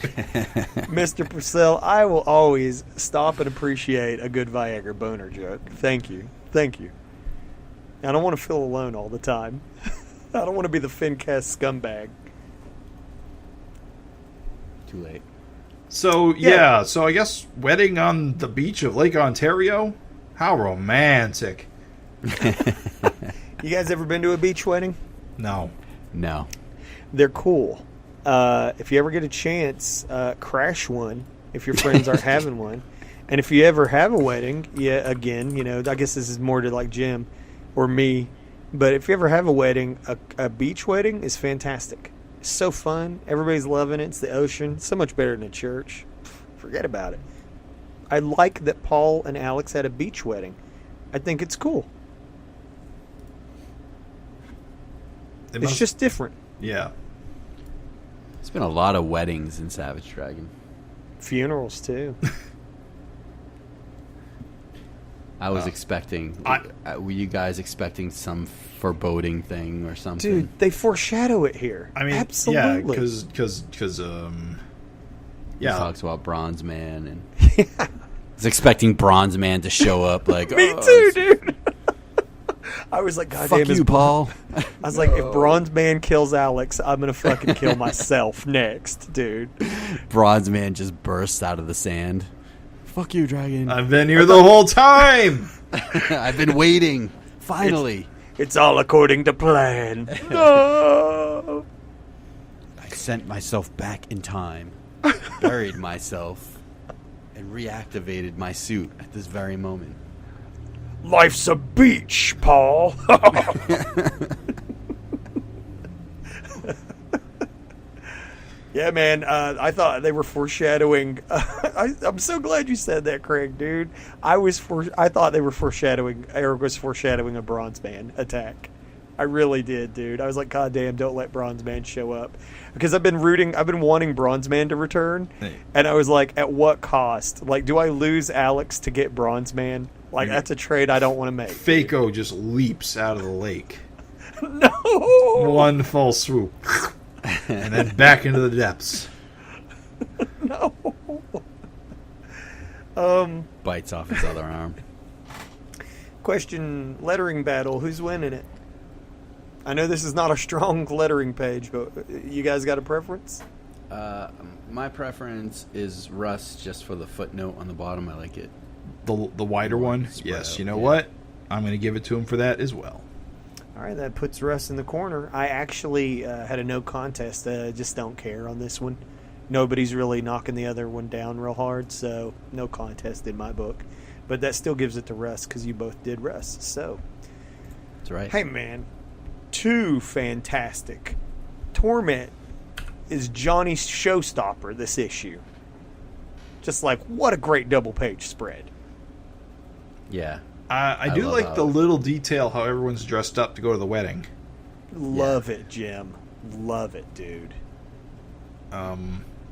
Mr. Purcell, I will always stop and appreciate a good Viagra boner joke. Thank you. Thank you. I don't want to feel alone all the time. I don't want to be the FINcast scumbag. Too late. So, yeah, so I guess wedding on the beach of Lake Ontario? How romantic. You guys ever been to a beach wedding? No. No. They're cool. If you ever get a chance, crash one if your friends aren't having one. And if you ever have a wedding, I guess this is more to like Jim or me, but if you ever have a wedding, a beach wedding is fantastic. It's so fun. Everybody's loving it. It's the ocean. So much better than a church. Forget about it. I like that Paul and Alex had a beach wedding. I think it's cool. It's just different. Yeah. There's been a lot of weddings in Savage Dragon. Funerals, too. I was expecting... were you guys expecting some foreboding thing or something? Dude, they foreshadow it here. I mean, absolutely. Yeah, because He talks about Bronze Man, and I was expecting Bronze Man to show up like... Me too, dude. I was like, God fuck damn, you, Paul. I was like, if Bronze Man kills Alex, I'm going to fucking kill myself next, dude. Bronze Man just bursts out of the sand. Fuck you, Dragon. I've been here the whole time. I've been waiting. Finally. It's all according to plan. No. I sent myself back in time, buried myself, and reactivated my suit at this very moment. Life's a beach, Paul. Yeah, man. I thought they were foreshadowing. I'm so glad you said that, Craig, dude. I thought they were foreshadowing. Erik was foreshadowing a Bronze Man attack. I really did, dude. I was like, God damn, don't let Bronze Man show up, because I've been wanting Bronze Man to return, and I was like, at what cost? Like, do I lose Alex to get Bronze Man? Like, that's a trade I don't want to make. Faco just leaps out of the lake. No! One full swoop. And then back into the depths. No. Bites off his other arm. Question, lettering battle. Who's winning it? I know this is not a strong lettering page, but you guys got a preference? My preference is Rus, just for the footnote on the bottom. I like it. The wider one? Yes. You know what? I'm going to give it to him for that as well. All right, that puts Rus in the corner. I actually had a no contest. Just don't care on this one. Nobody's really knocking the other one down real hard, so no contest in my book. But that still gives it to Rus, because you both did Rus. So, that's right. Hey, man. Too fantastic. Torment is Johnny's showstopper this issue. Just like, what a great double-page spread. Yeah. I do like the little detail how everyone's dressed up to go to the wedding. Love it, Jim. Love it, dude.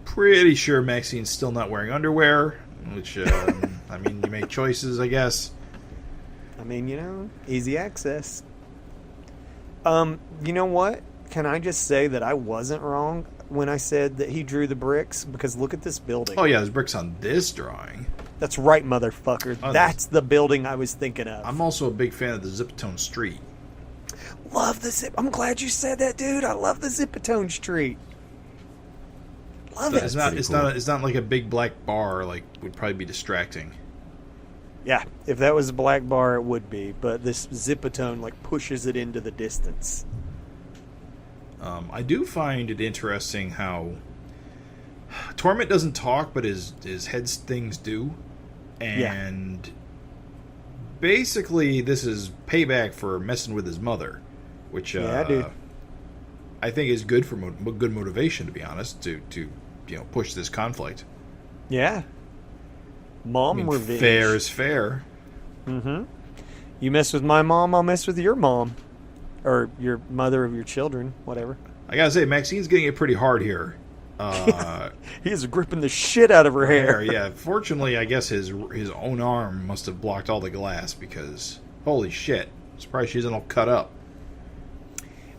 Pretty sure Maxine's still not wearing underwear, which, I mean, you make choices, I guess. I mean, easy access. You know what? Can I just say that I wasn't wrong when I said that he drew the bricks? Because look at this building. Oh, yeah, there's bricks on this drawing. That's right, motherfucker. Oh, that's the building I was thinking of. I'm also a big fan of the Zipatone Street. Love the zip. I'm glad you said that, dude. I love the Zipatone Street. Love it. It's not like a big black bar, like would probably be distracting. Yeah, if that was a black bar, it would be. But this Zipatone like pushes it into the distance. I do find it interesting how Torment doesn't talk, but his head things do. And basically, this is payback for messing with his mother, which dude. I think is good for good motivation, to be honest, to push this conflict. Yeah. Mom revenge. Fair is fair. Mm-hmm. You mess with my mom, I'll mess with your mom. Or your mother of your children, whatever. I gotta say, Maxine's getting it pretty hard here. He is gripping the shit out of her hair. Yeah, fortunately, I guess his own arm must have blocked all the glass, because holy shit, I'm surprised she isn't all cut up.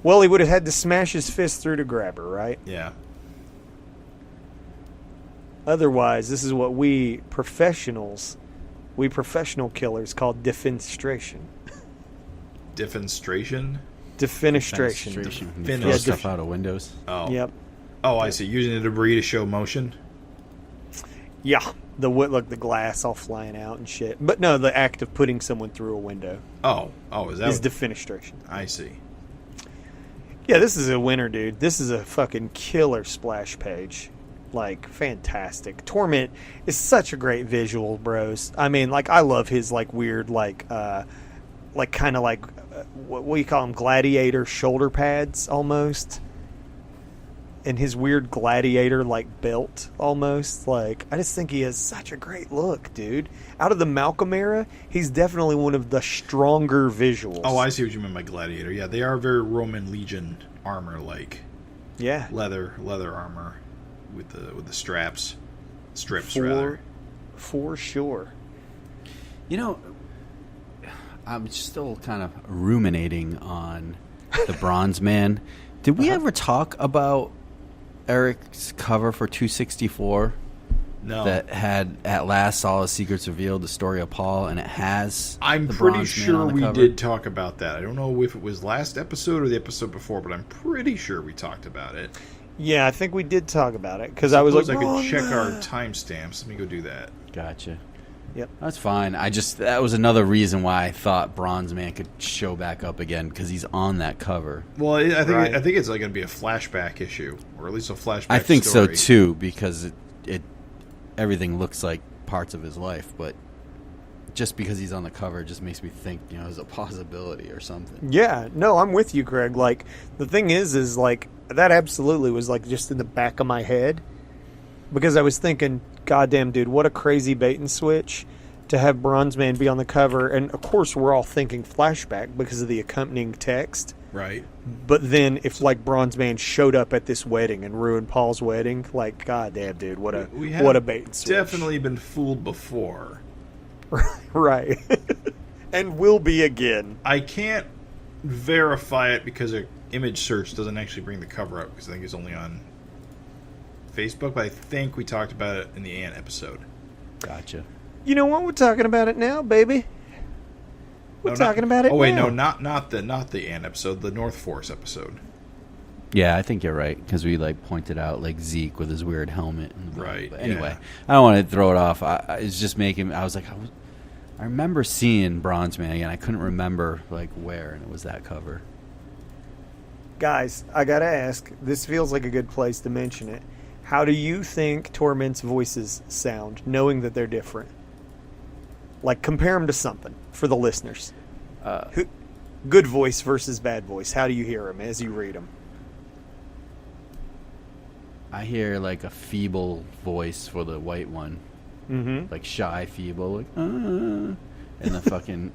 Well, he would have had to smash his fist through to grab her, right? Yeah. Otherwise, this is what we professional killers call defenestration. Defenestration? Defenestration. Throw stuff out of windows. Oh. Yep. Oh, I see. Using the debris to show motion? Yeah. The glass all flying out and shit. But no, the act of putting someone through a window. Oh, is that defenestration. I see. Yeah, this is a winner, dude. This is a fucking killer splash page. Like, fantastic. Torment is such a great visual, bros. I mean, like, I love his, like, weird, like kind of like, what do you call them? Gladiator shoulder pads, almost. And his weird gladiator, like, belt, almost. Like, I just think he has such a great look, dude. Out of the Malcolm era, he's definitely one of the stronger visuals. Oh, I see what you mean by gladiator. Yeah, they are very Roman Legion armor-like. Yeah. Leather armor. With the strips rather. For sure. You know, I'm still kind of ruminating on the Bronze Man. Did we ever talk about Erik's cover for 264? No. That had At Last All His Secrets Revealed, the story of Paul, and it has I'm the pretty Bronze Man sure on the we cover? did talk about that. I don't know if it was last episode or the episode before, but I'm pretty sure we talked about it. Yeah, I think we did talk about it because I was like, I could check our timestamps. Let me go do that. Gotcha. Yep. That's fine. That was another reason why I thought Bronze Man could show back up again, because he's on that cover. Well, I think it's like going to be a flashback issue, or at least a flashback. I think story. so too, because it everything looks like parts of his life, but just because he's on the cover, it just makes me think, there's a possibility or something. Yeah, no, I'm with you, Craig. Like, the thing is like, that absolutely was like just in the back of my head, because I was thinking, goddamn, dude, what a crazy bait and switch to have Bronze Man be on the cover. And of course, we're all thinking flashback because of the accompanying text. Right. But then if like Bronze Man showed up at this wedding and ruined Paul's wedding, like, goddamn, dude, what a bait and switch. Definitely been fooled before. Right. And will be again. I can't verify it because an image search doesn't actually bring the cover up, because I think it's only on Facebook, but I think we talked about it in the Ant episode. Gotcha. You know what? We're talking about it now, baby. We're talking about it now. Oh, wait, no, not the Ant episode, the North Force episode. Yeah, I think you're right, because we pointed out Zeke with his weird helmet. Right. But anyway, yeah. I don't want to throw it off. It's just making. I was like, I remember seeing Bronze Man again. I couldn't remember where, and it was that cover. Guys, I gotta ask. This feels like a good place to mention it. How do you think Torment's voices sound, knowing that they're different? Compare them to something for the listeners. Good voice versus bad voice. How do you hear them as you read them? I hear a feeble voice for the white one. Mm-hmm. Shy, feeble, and the fucking...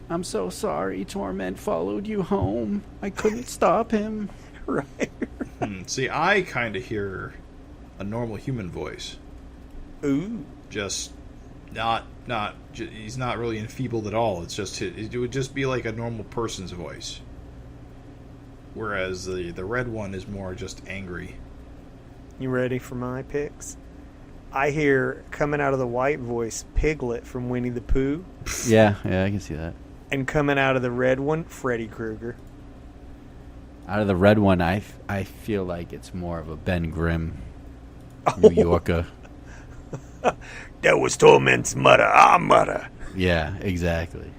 I'm so sorry, Torment followed you home. I couldn't stop him. Right. See, I kind of hear a normal human voice. Ooh. Just he's not really enfeebled at all. It's just, it would just be like a normal person's voice. Whereas the red one is more just angry. You ready for my picks? I hear, coming out of the white voice, Piglet from Winnie the Pooh. Yeah, I can see that. And coming out of the red one, Freddy Krueger. Out of the red one, I feel like it's more of a Ben Grimm, New Yorker. That was Torment's mother. Our mother. Yeah, exactly.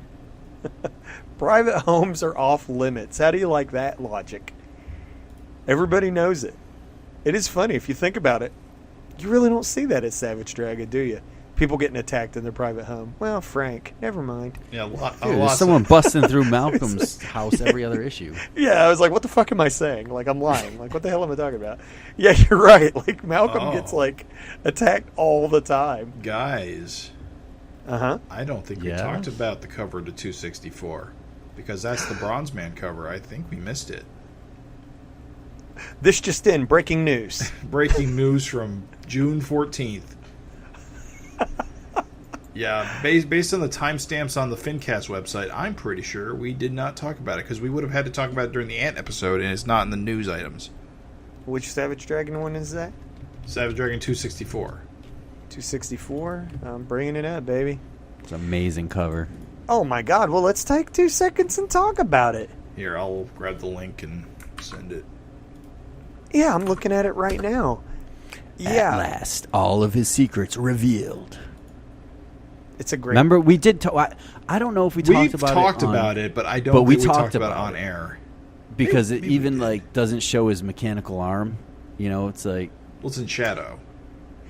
Private homes are off limits. How do you like that logic? Everybody knows it. It is funny if you think about it. You really don't see that at Savage Dragon, do you? People getting attacked in their private home. Well, Frank, never mind. Yeah, Dude, there's someone busting through Malcolm's house every other issue. Yeah, I was like, what the fuck am I saying? Like, I'm lying. Like, what the hell am I talking about? Yeah, you're right. Like, Malcolm gets, like, attacked all the time. Guys. Uh-huh. I don't think we talked about the cover to 264. Because that's the Bronze Man cover. I think we missed it. This just in, breaking news. Breaking news from June 14th. Yeah, based on the timestamps on the FINcast website, I'm pretty sure we did not talk about it because we would have had to talk about it during the Ant episode, and it's not in the news items. Which Savage Dragon one is that? Savage Dragon 264. 264? I'm bringing it up, baby. It's an amazing cover. Oh my god, well let's take 2 seconds and talk about it. Here, I'll grab the link and send it. Yeah, I'm looking at it right now. Yeah. At last, all of his secrets revealed. It's a great... Remember, we did talk... I don't know if we talked about it. But I don't think we talked about it on air. Because maybe it even, like, doesn't show his mechanical arm. You know, it's like... Well, it's in shadow.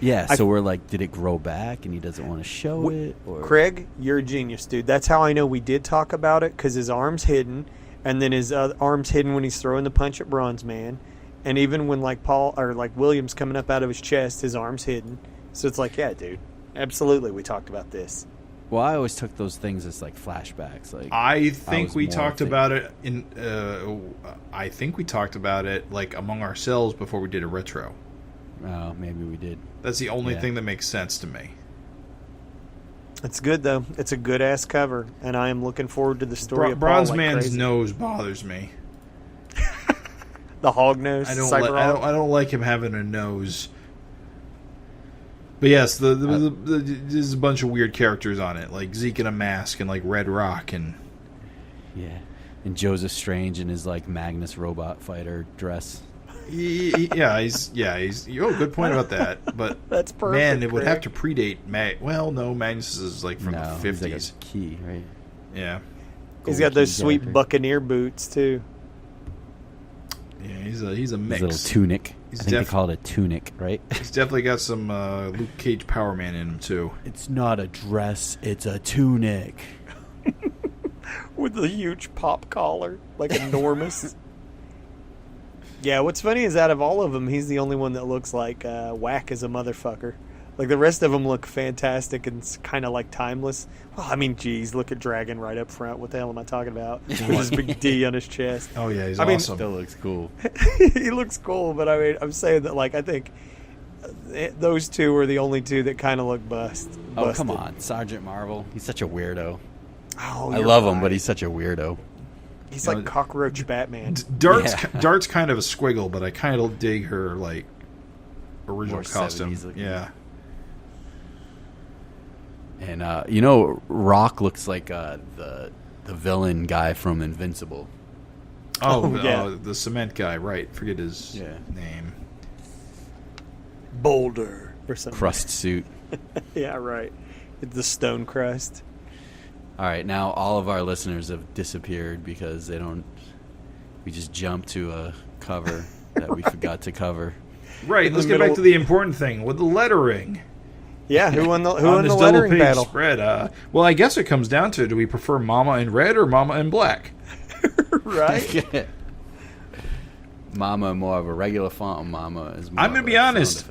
Yeah, so we're like, did it grow back and he doesn't want to show it? Or... Craig, you're a genius, dude. That's how I know we did talk about it, because his arm's hidden, and then his arm's hidden when he's throwing the punch at Bronze Man. And even when, like, William's coming up out of his chest, his arm's hidden. So it's like, yeah, dude. Absolutely, we talked about this. Well, I always took those things as like flashbacks. Like I think we talked about it in. I think we talked about it like among ourselves before we did a retro. Oh, maybe we did. That's the only thing that makes sense to me. It's good though. It's a good ass cover, and I am looking forward to the story. of Bronze Paul Man's crazy. nose bothers me. The hog nose. I don't like him having a nose. But yes, there's a bunch of weird characters on it, like Zeke in a mask and like Red Rock and and Joseph Strange in his like Magnus robot fighter dress. He's good point about that. But that's perfect. Man, it would have to predate Magnus is like from the 50s. He's like a key, right? Yeah, he's got those sweet Buccaneer boots too. Yeah, he's a mix. His little tunic. I think they call it a tunic, right? He's definitely got some Luke Cage Power Man in him, too. It's not a dress, it's a tunic. With a huge pop collar, like enormous. Yeah, what's funny is out of all of them, he's the only one that looks like whack as a motherfucker. Like, the rest of them look fantastic and kind of, like, timeless. Well, I mean, geez, look at Dragon right up front. What the hell am I talking about? With his big D on his chest. Oh, yeah, he's awesome. Still looks cool. He looks cool, but I mean, I'm saying that, like, I think those two are the only two that kind of look busted. Oh, come on. Sergeant Marvel. He's such a weirdo. Oh, I love him, but he's such a weirdo. He's like Cockroach Batman. Dart's kind of a squiggle, but I kind of dig her, like, original More costume. Yeah. And, Rock looks like the villain guy from Invincible. The cement guy, right. Forget his name. Boulder. Or something. Crust suit. Yeah, right. The stone crust. All right, now all of our listeners have disappeared because we just jumped to a cover that we forgot to cover. Right, let's get back to the important thing with the lettering. Yeah, who won the lettering battle? Spread. Well, I guess it comes down to, do we prefer Mama in red or Mama in black? Right? Mama more of a regular font, and Mama is more I'm going to be honest.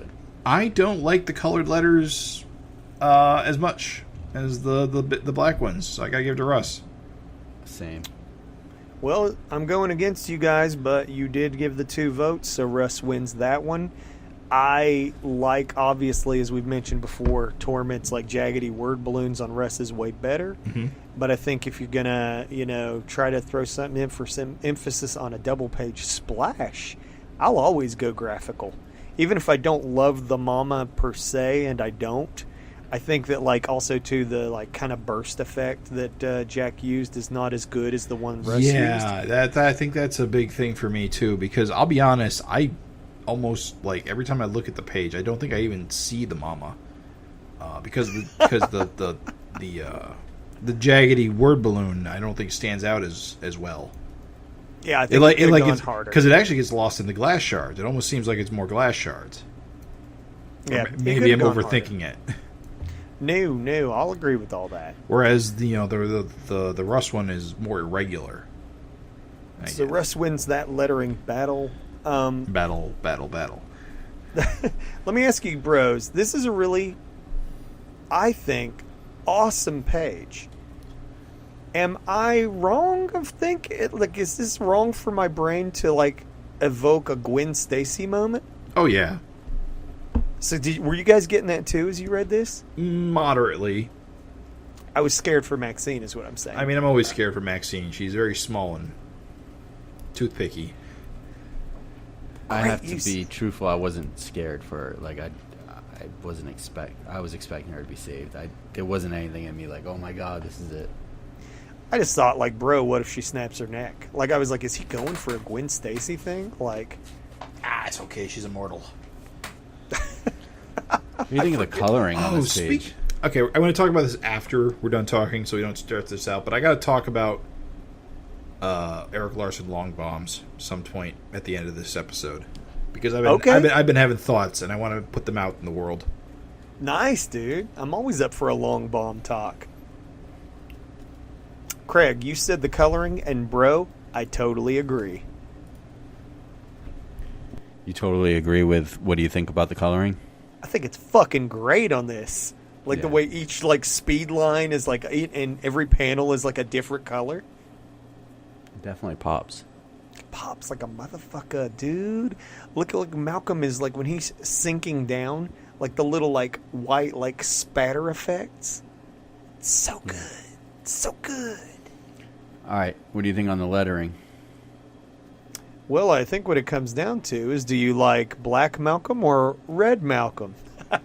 I don't like the colored letters as much as the black ones. So I got to give it to Rus. Same. Well, I'm going against you guys, but you did give the 2 votes, so Rus wins that one. I like, obviously, as we've mentioned before, Torment's like jaggedy word balloons on Rus is way better. Mm-hmm. But I think if you're going to, try to throw something in for some emphasis on a double-page splash, I'll always go graphical. Even if I don't love the Mama per se, and I don't, I think that, like, also, too, the, like, kind of burst effect that Jack used is not as good as the one Rus used. Yeah, I think that's a big thing for me, too, because I'll be honest, I almost, like, every time I look at the page, I don't think I even see the Mama. because the jaggedy word balloon I don't think stands out as well. Yeah, I think it gone harder because it actually gets lost in the glass shards. It almost seems like it's more glass shards. Yeah, maybe I'm overthinking it. No, I'll agree with all that. Whereas the Rus one is more irregular. So Rus wins that lettering battle. Battle. Let me ask you, bros. This is a really, I think, awesome page. Am I wrong of thinking? Like, is this wrong for my brain to like evoke a Gwen Stacy moment? Oh yeah. So were you guys getting that too as you read this? Moderately. I was scared for Maxine, is what I'm saying. I mean, I'm always scared for Maxine. She's very small and toothpicky. I have to be truthful. I wasn't scared for her. Like I wasn't I was expecting her to be saved. There wasn't anything in me like, oh my god, this is it. I just thought, like, bro, what if she snaps her neck? Like, I was like, is he going for a Gwen Stacy thing? Like, it's okay. She's immortal. What do you think of the coloring on this page? Okay, I want to talk about this after we're done talking, so we don't start this out. But I got to talk about Erik Larsen long bombs some point at the end of this episode because I've been having thoughts and I want to put them out in the world. Nice, dude. I'm always up for a long bomb talk. Craig, you said the coloring, and bro, I totally agree. You totally agree with what do you think about the coloring? I think it's fucking great on this. Like the way each like speed line is like, and every panel is like a different color. It definitely pops. Pops like a motherfucker, dude. Look like Malcolm is like when he's sinking down, like the little like white like spatter effects. It's so good. So good. All right, what do you think on the lettering? Well, I think what it comes down to is, do you like Black Malcolm or Red Malcolm? It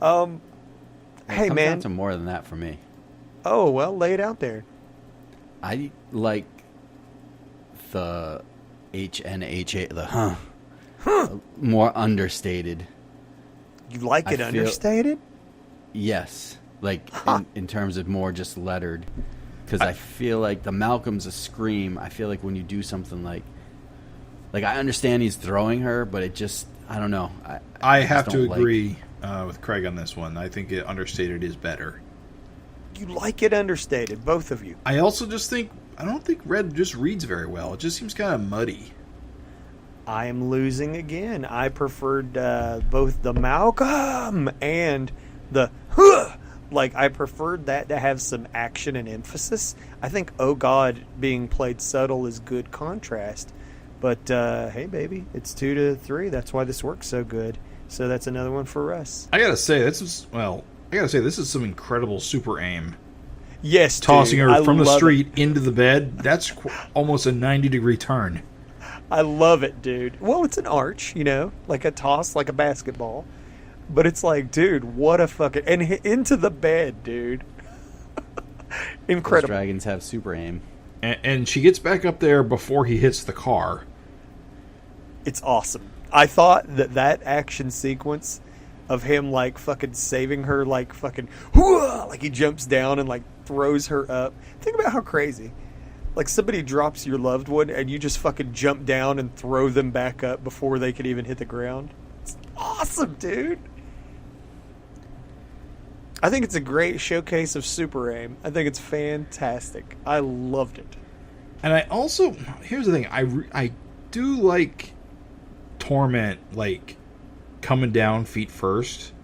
hey, comes man. down to more than that for me. Oh, well, lay it out there. I like the HNHA, the more understated. You like it understated? Yes. Like, in terms of more just lettered. Because I feel like the Malcolm's a scream. I feel like when you do something like I understand he's throwing her, but it just, I don't know. I have to agree with Craig on this one. I think it understated is better. You like it understated, both of you. I also just think, I don't think red just reads very well. It just seems kind of muddy. I am losing again. I preferred both the Malcolm and the like, I preferred that to have some action and emphasis. I think Oh God being played subtle is good contrast. But, hey, baby, it's 2-3. That's why this works so good. So that's another one for us. I gotta say, this is some incredible super aim. Yes, tossing dude, her from the street into the bed. That's almost a 90-degree turn. I love it, dude. Well, it's an arch, like a toss, like a basketball. But it's like, dude, what a fucking... And into the bed, dude. Incredible. Those dragons have super aim. And she gets back up there before he hits the car. It's awesome. I thought that action sequence of him, like, fucking saving her, like, fucking... Like, he jumps down and, like, throws her up. Think about how crazy. Like, somebody drops your loved one and you just fucking jump down and throw them back up before they could even hit the ground. It's awesome, dude. I think it's a great showcase of super aim. I think it's fantastic. I loved it. And I also, here's the thing, I do like Torment, like, coming down feet first.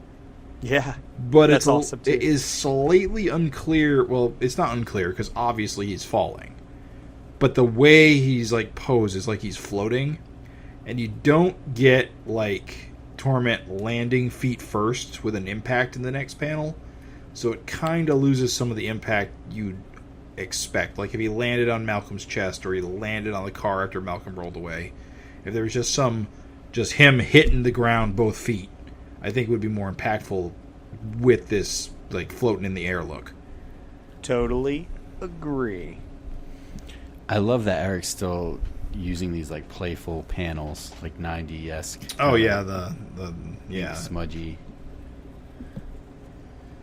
Yeah, but that's awesome too. It is slightly unclear. Well, it's not unclear because obviously he's falling. But the way he's, like, posed is like he's floating. And you don't get, like, Torment landing feet first with an impact in the next panel. So it kind of loses some of the impact you'd expect. Like if he landed on Malcolm's chest or he landed on the car after Malcolm rolled away. If there was just him hitting the ground both feet, I think it would be more impactful with this, like, floating in the air look. Totally agree. I love that Eric's still using these, like, playful panels, like 90-esque. Oh yeah, the smudgy.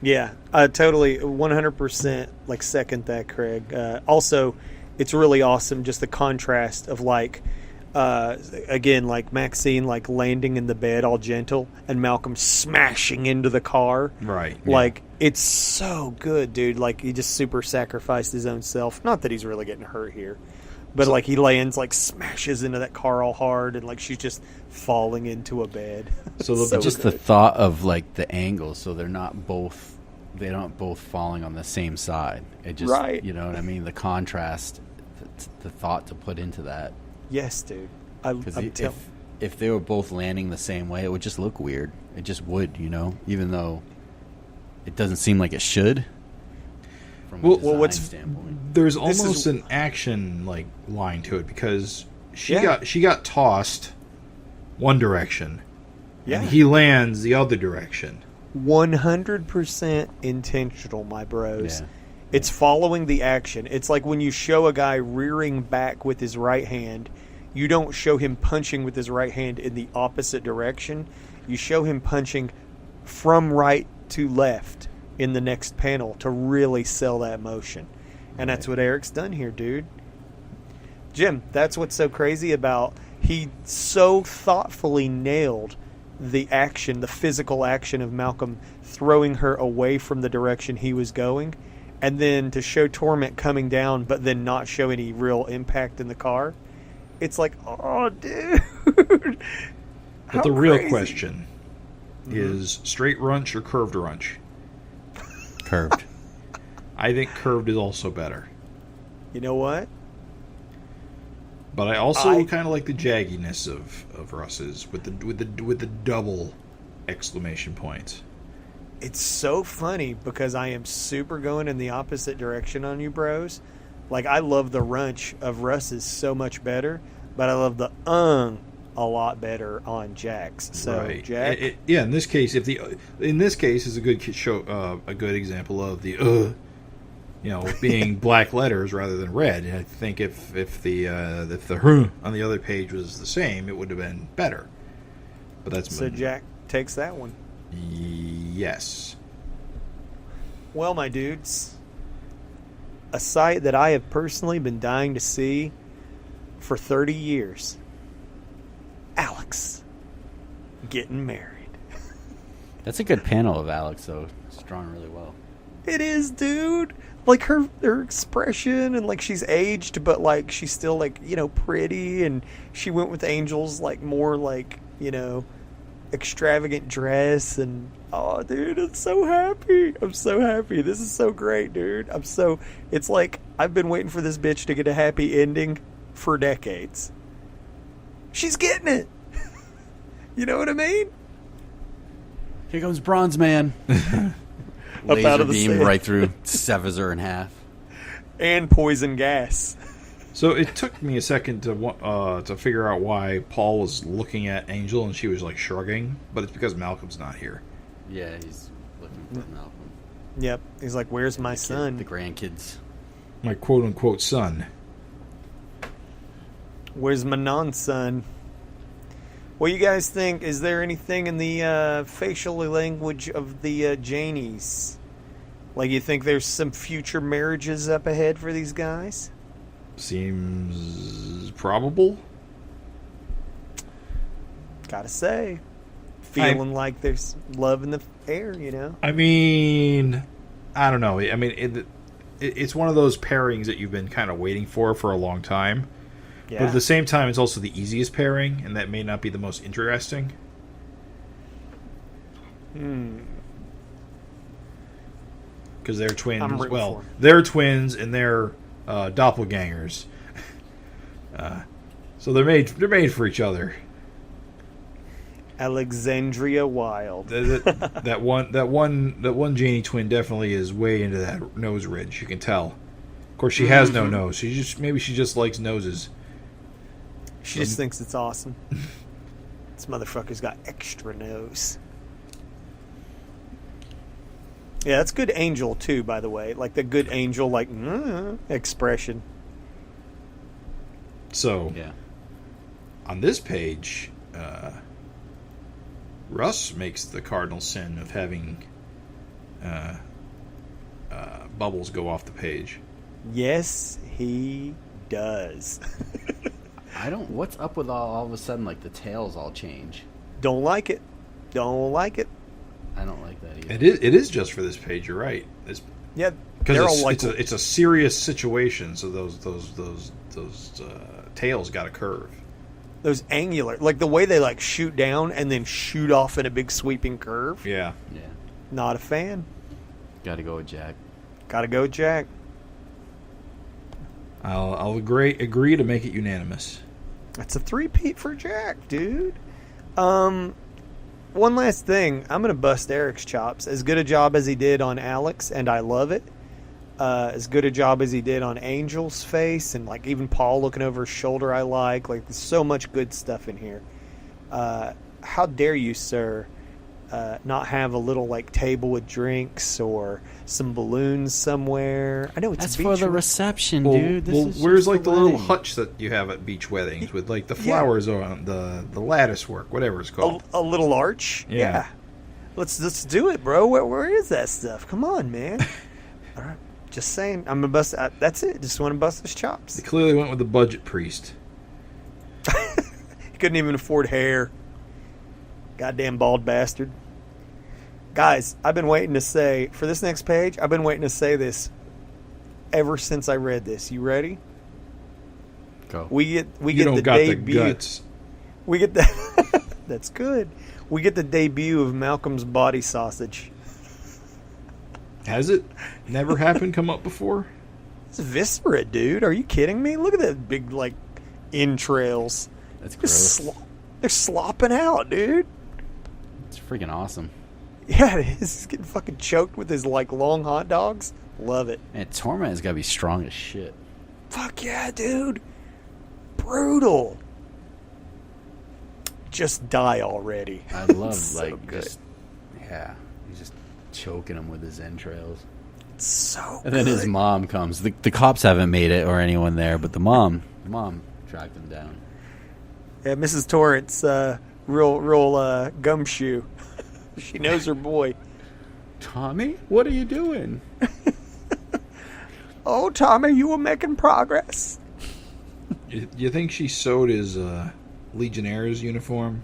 Yeah, I totally 100% like second that, Craig. Also, it's really awesome just the contrast of like again, like Maxine like landing in the bed all gentle and Malcolm smashing into the car. Right. Like it's so good, dude. Like he just super sacrificed his own self. Not that he's really getting hurt here. But like he lands, like smashes into that car all hard, and like she's just falling into a bed. So, just the thought of like the angle, so they're not both falling on the same side. It just, right. You know what I mean? The contrast, the thought to put into that. Yes, dude. Because if they were both landing the same way, it would just look weird. It just would, you know, even though it doesn't seem like it should. From a design standpoint, there's almost an action like line to it because she got tossed one direction, and he lands the other direction. 100% intentional, my bros. Yeah. It's following the action. It's like when you show a guy rearing back with his right hand, you don't show him punching with his right hand in the opposite direction. You show him punching from right to left in the next panel to really sell that motion. And that's what Erik's done here, dude. Jim, that's what's so crazy about he so thoughtfully nailed the action, the physical action of Malcolm throwing her away from the direction he was going, and then to show Torment coming down but then not show any real impact in the car. It's like, oh, dude. But the real question is straight runch or curved runch? Curved. I think curved is also better. You know what? But I also kind of like the jagginess of Rus's with the double exclamation points. It's so funny because I am super going in the opposite direction on you, bros. Like I love the runch of Rus's so much better, but I love the a lot better on Jack's. So right. Jack, in this case, is a good a good example of the being black letters rather than red. I think if the on the other page was the same, it would have been better. But that's so Jack takes that one. Yes. Well, my dudes, a sight that I have personally been dying to see for 30 years. Alex getting married. That's a good panel of Alex, though. It's drawn really well. It is, dude. Like her expression, and like she's aged, but like she's still like, pretty, and she went with Angel's like more like, extravagant dress, and oh, dude, I'm so happy. I'm so happy. This is so great, dude. It's like I've been waiting for this bitch to get a happy ending for decades. She's getting it. You know what I mean? Here comes Bronze Man. Laser out of the beam sand. right through, severs her in half. And poison gas. So it took me a second to figure out why Paul was looking at Angel and she was like shrugging, but it's because Malcolm's not here. Yeah, he's looking for Malcolm. Yep. He's like, where's my son? The grandkids. My quote-unquote son. Where's my non-son? What do you guys think? Is there anything in the facial language of the Janies? Like, you think there's some future marriages up ahead for these guys? Seems probable. Gotta say. Feeling like there's love in the air, I mean, I don't know. I mean, it's one of those pairings that you've been kind of waiting for a long time. Yeah. But at the same time, it's also the easiest pairing, and that may not be the most interesting. Because they're twins. They're twins, and they're doppelgangers. So they're made for each other. Alexandria Wild. that one Janie twin definitely is way into that nose ridge. You can tell. Of course, she has no nose. She just likes noses. She just thinks it's awesome. This motherfucker's got extra nose. Yeah, that's good Angel too, by the way. Like the good Angel, like expression. So, yeah. On this page, Rus makes the cardinal sin of having bubbles go off the page. Yes, he does. What's up with all of a sudden, like, the tails all change? Don't like it. Don't like it. I don't like that either. It is just for this page. You're right. Yeah, Because it's a serious situation. So those tails got a curve. those angular, like the way they like shoot down and then shoot off in a big sweeping curve. Yeah. Yeah. Not a fan. Got to go with Jack. Gotta go, Jack. I'll agree to make it unanimous. That's a three-peat for Jack, dude. One last thing. I'm going to bust Erik's chops. As good a job as he did on Alex, and I love it. As good a job as he did on Angel's face, and like even Paul looking over his shoulder, I like. Like, there's so much good stuff in here. How dare you, sir, not have a little like table with drinks or some balloons somewhere? I know it's That's beach for the wedding. reception, dude. This is where's just like the wedding. little hutch that you have at beach weddings with like the flowers on the lattice work, whatever it's called. A little arch. Yeah. Let's do it, bro. Where is that stuff? Come on, man. All right. Just saying. I'm gonna bust. That's it. Just want to bust his chops. They clearly went with the budget priest. He couldn't even afford hair. Goddamn bald bastard. Guys, I've been waiting to say for this next page. I've been waiting to say this ever since I read this. You ready? Go. We You get don't the got the debut. guts. We get the. That's good. We get the debut of Malcolm's body sausage. Has it never happened come up before? It's viscera, dude. Are you kidding me? Look at that big, like, entrails. That's Just gross. they're slopping out, dude. It's freaking awesome. Yeah, it is. He's getting fucking choked with his, like, long hot dogs. Love it. Man, Torment has got to be strong as shit. Fuck yeah, dude. Brutal. Just die already. I love, So like, good. just, yeah. He's just choking him with his entrails. So And then his mom comes. The cops haven't made it or anyone there, but the mom tracked him down. Yeah, Mrs. Torrance, real gumshoe. She knows her boy. Tommy, what are you doing? Oh, Tommy, you were making progress. You think she sewed his Legionnaire's uniform?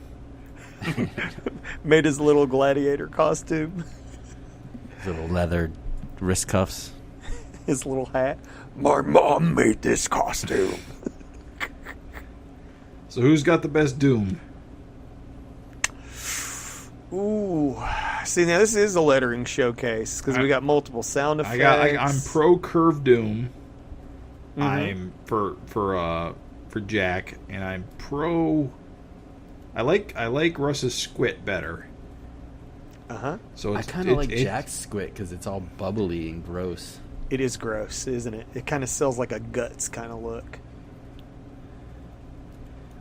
Made his little gladiator costume. His little leather wrist cuffs. His little hat. My mom made this costume. So who's got the best Doom? Ooh. See, now this is a lettering showcase because we got multiple sound effects. I'm pro Curve Doom. Mhm. I'm for Jack, and I'm pro. I like Russ's squid better. Uh-huh. So I it's, kind of like it- Jack's squid because it's all bubbly and gross. It is gross, isn't it? It kind of sells like a guts kind of look.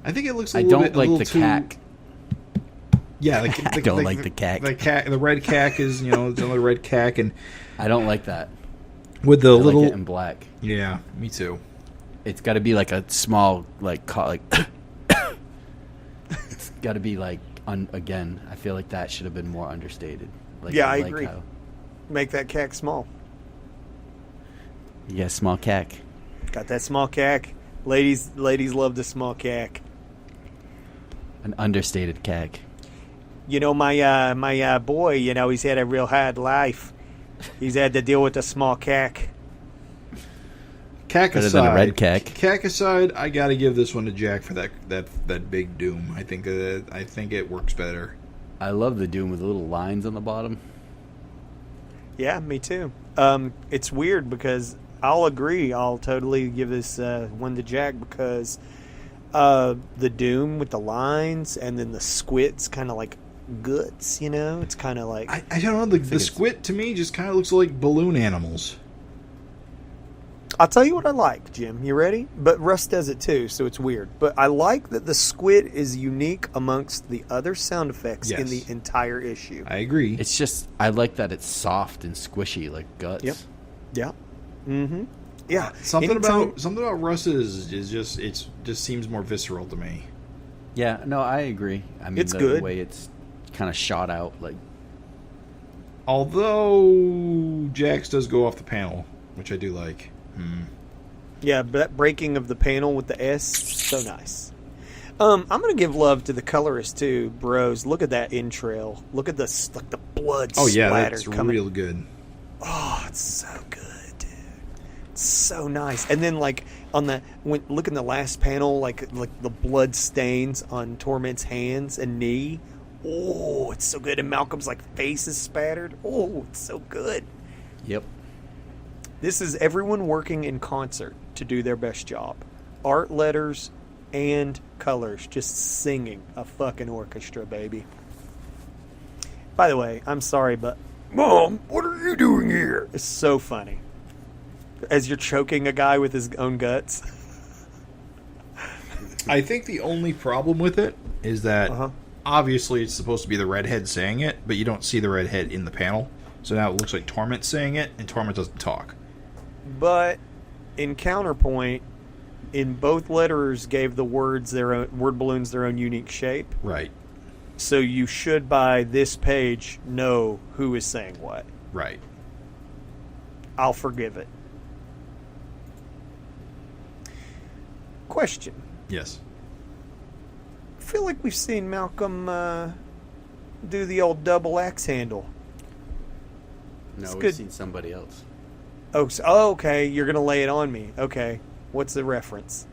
I think it looks a I little don't bit a like little the too. cack. Yeah, I don't like the cack. The red cack is it's only red cack, and I don't like that. with the I little like it in black. yeah, me too. It's got to be like a small like. It's got to be like again. I feel like that should have been more understated. Like, Yeah, I like agree. how- Make that cack small. You got a small cack. Got that small cack. Ladies love the small cack. An understated cack. You know, my boy, he's had a real hard life. He's had to deal with a small cack. Cack Better aside, than a red cack. Cack aside, I got to give this one to Jack for that big Doom. I think it works better. I love the Doom with the little lines on the bottom. Yeah, me too. It's weird because I'll agree. I'll totally give this one to Jack because the Doom with the lines and then the squid's kind of like guts, It's kind of like... I don't know. The squid to me just kind of looks like balloon animals. I'll tell you what I like, Jim. You ready? But Russ does it too, so it's weird. But I like that the squid is unique amongst the other sound effects in Yes. the entire issue. I agree. It's just I like that it's soft and squishy like guts. Yep. Yeah. Mm-hmm. Yeah. Something Anytime- about Russ's is just seems more visceral to me. Yeah, no, I agree. I mean, It's the good. way it's kind of shot out, like Although Jax does go off the panel, which I do like. Yeah, but that breaking of the panel with the S, so nice. I'm gonna give love to the colorist too, bros. Look at that entrail. Look at the blood. Oh yeah, splatter that's coming. real good. Oh, it's so good, dude. It's so nice. And then look in the last panel, like the blood stains on Torment's hands and knee. Oh, it's so good. And Malcolm's face is spattered. Oh, it's so good. Yep. This is everyone working in concert to do their best job. Art, letters, and colors, just singing a fucking orchestra, baby. By the way, I'm sorry, but Mom, what are you doing here? It's so funny. As you're choking a guy with his own guts. I think the only problem with it is that obviously it's supposed to be the redhead saying it, but you don't see the redhead in the panel. So now it looks like Torment saying it, and Torment doesn't talk. But in counterpoint, in both letterers gave the word balloons their own unique shape. Right. So you should, by this page, know who is saying what. Right. I'll forgive it. Question. Yes. I feel like we've seen Malcolm do the old double axe handle. No, It's we've good. seen somebody else. Oh, okay. You're going to lay it on me. Okay. What's the reference?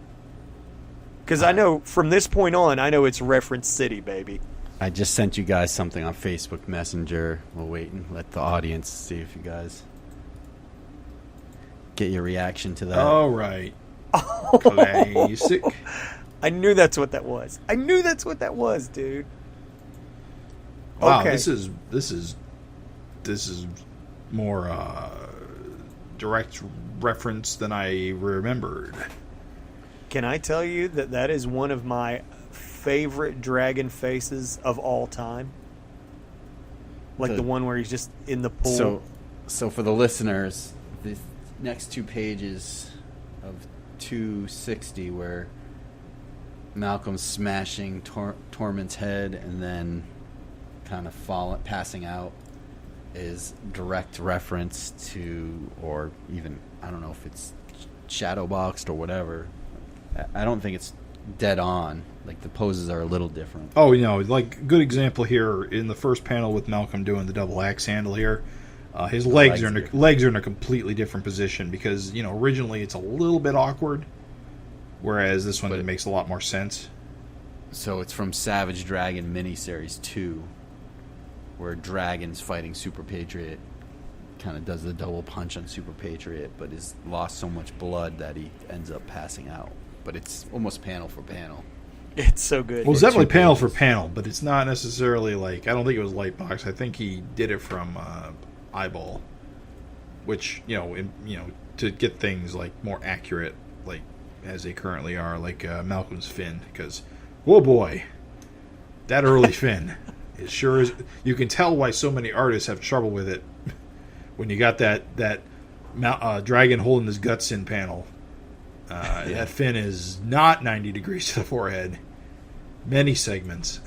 Because I know, from this point on, I know it's Reference City, baby. I just sent you guys something on Facebook Messenger. We'll wait and let the audience see if you guys get your reaction to that. All right. Classic. I knew that's what that was. I knew that's what that was, dude. Wow, Okay. this is more direct reference than I remembered. Can I tell you that is one of my favorite dragon faces of all time? Like the one where he's just in the pool. So for the listeners, the next 2 pages of 260 where Malcolm's smashing Torment's head and then kind of passing out is direct reference to, or even, I don't know if it's shadow boxed or whatever. I don't think it's dead on. Like, the poses are a little different. Oh, like, good example here in the first panel with Malcolm doing the double axe handle here. His legs are in a completely different position because, originally it's a little bit awkward, whereas this one it makes a lot more sense. So it's from Savage Dragon miniseries 2, where Dragon's fighting Super Patriot, kind of does the double punch on Super Patriot, but has lost so much blood that he ends up passing out. But it's almost panel for panel. It's so good. Well, it's definitely panel for panel, but it's not necessarily I don't think it was Lightbox. I think he did it from Eyeball, which, to get things, more accurate, as they currently are, Malcolm's fin, because, whoa boy, that early fin, it sure is. You can tell why so many artists have trouble with it when you got that dragon holding his guts in panel. That fin is not 90 degrees to the forehead. Many segments.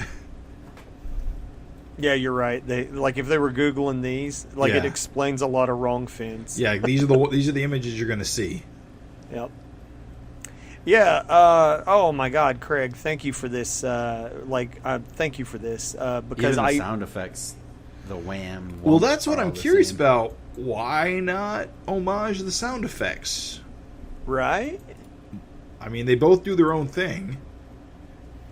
Yeah, you're right. If they were Googling these, it explains a lot of wrong fins. Yeah, these are the images you're going to see. Yep. Yeah. Oh my God, Craig, thank you for this. Thank you for this because Even the sound effects, the wham. Well, that's what I'm curious about. Why not homage the sound effects? Right. I mean, they both do their own thing,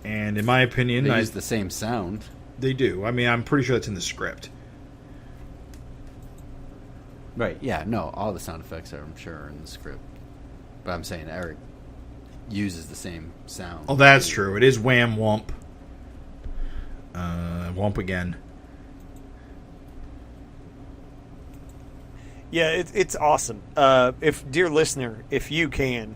and in my opinion, they use the same sound. They do. I mean, I'm pretty sure that's in the script. Right. Yeah. No. All the sound effects are, I'm sure, in the script. But I'm saying Erik uses the same sound. Oh, that's true. It is wham wump. Wump again. Yeah, it's awesome. Dear listener, if you can,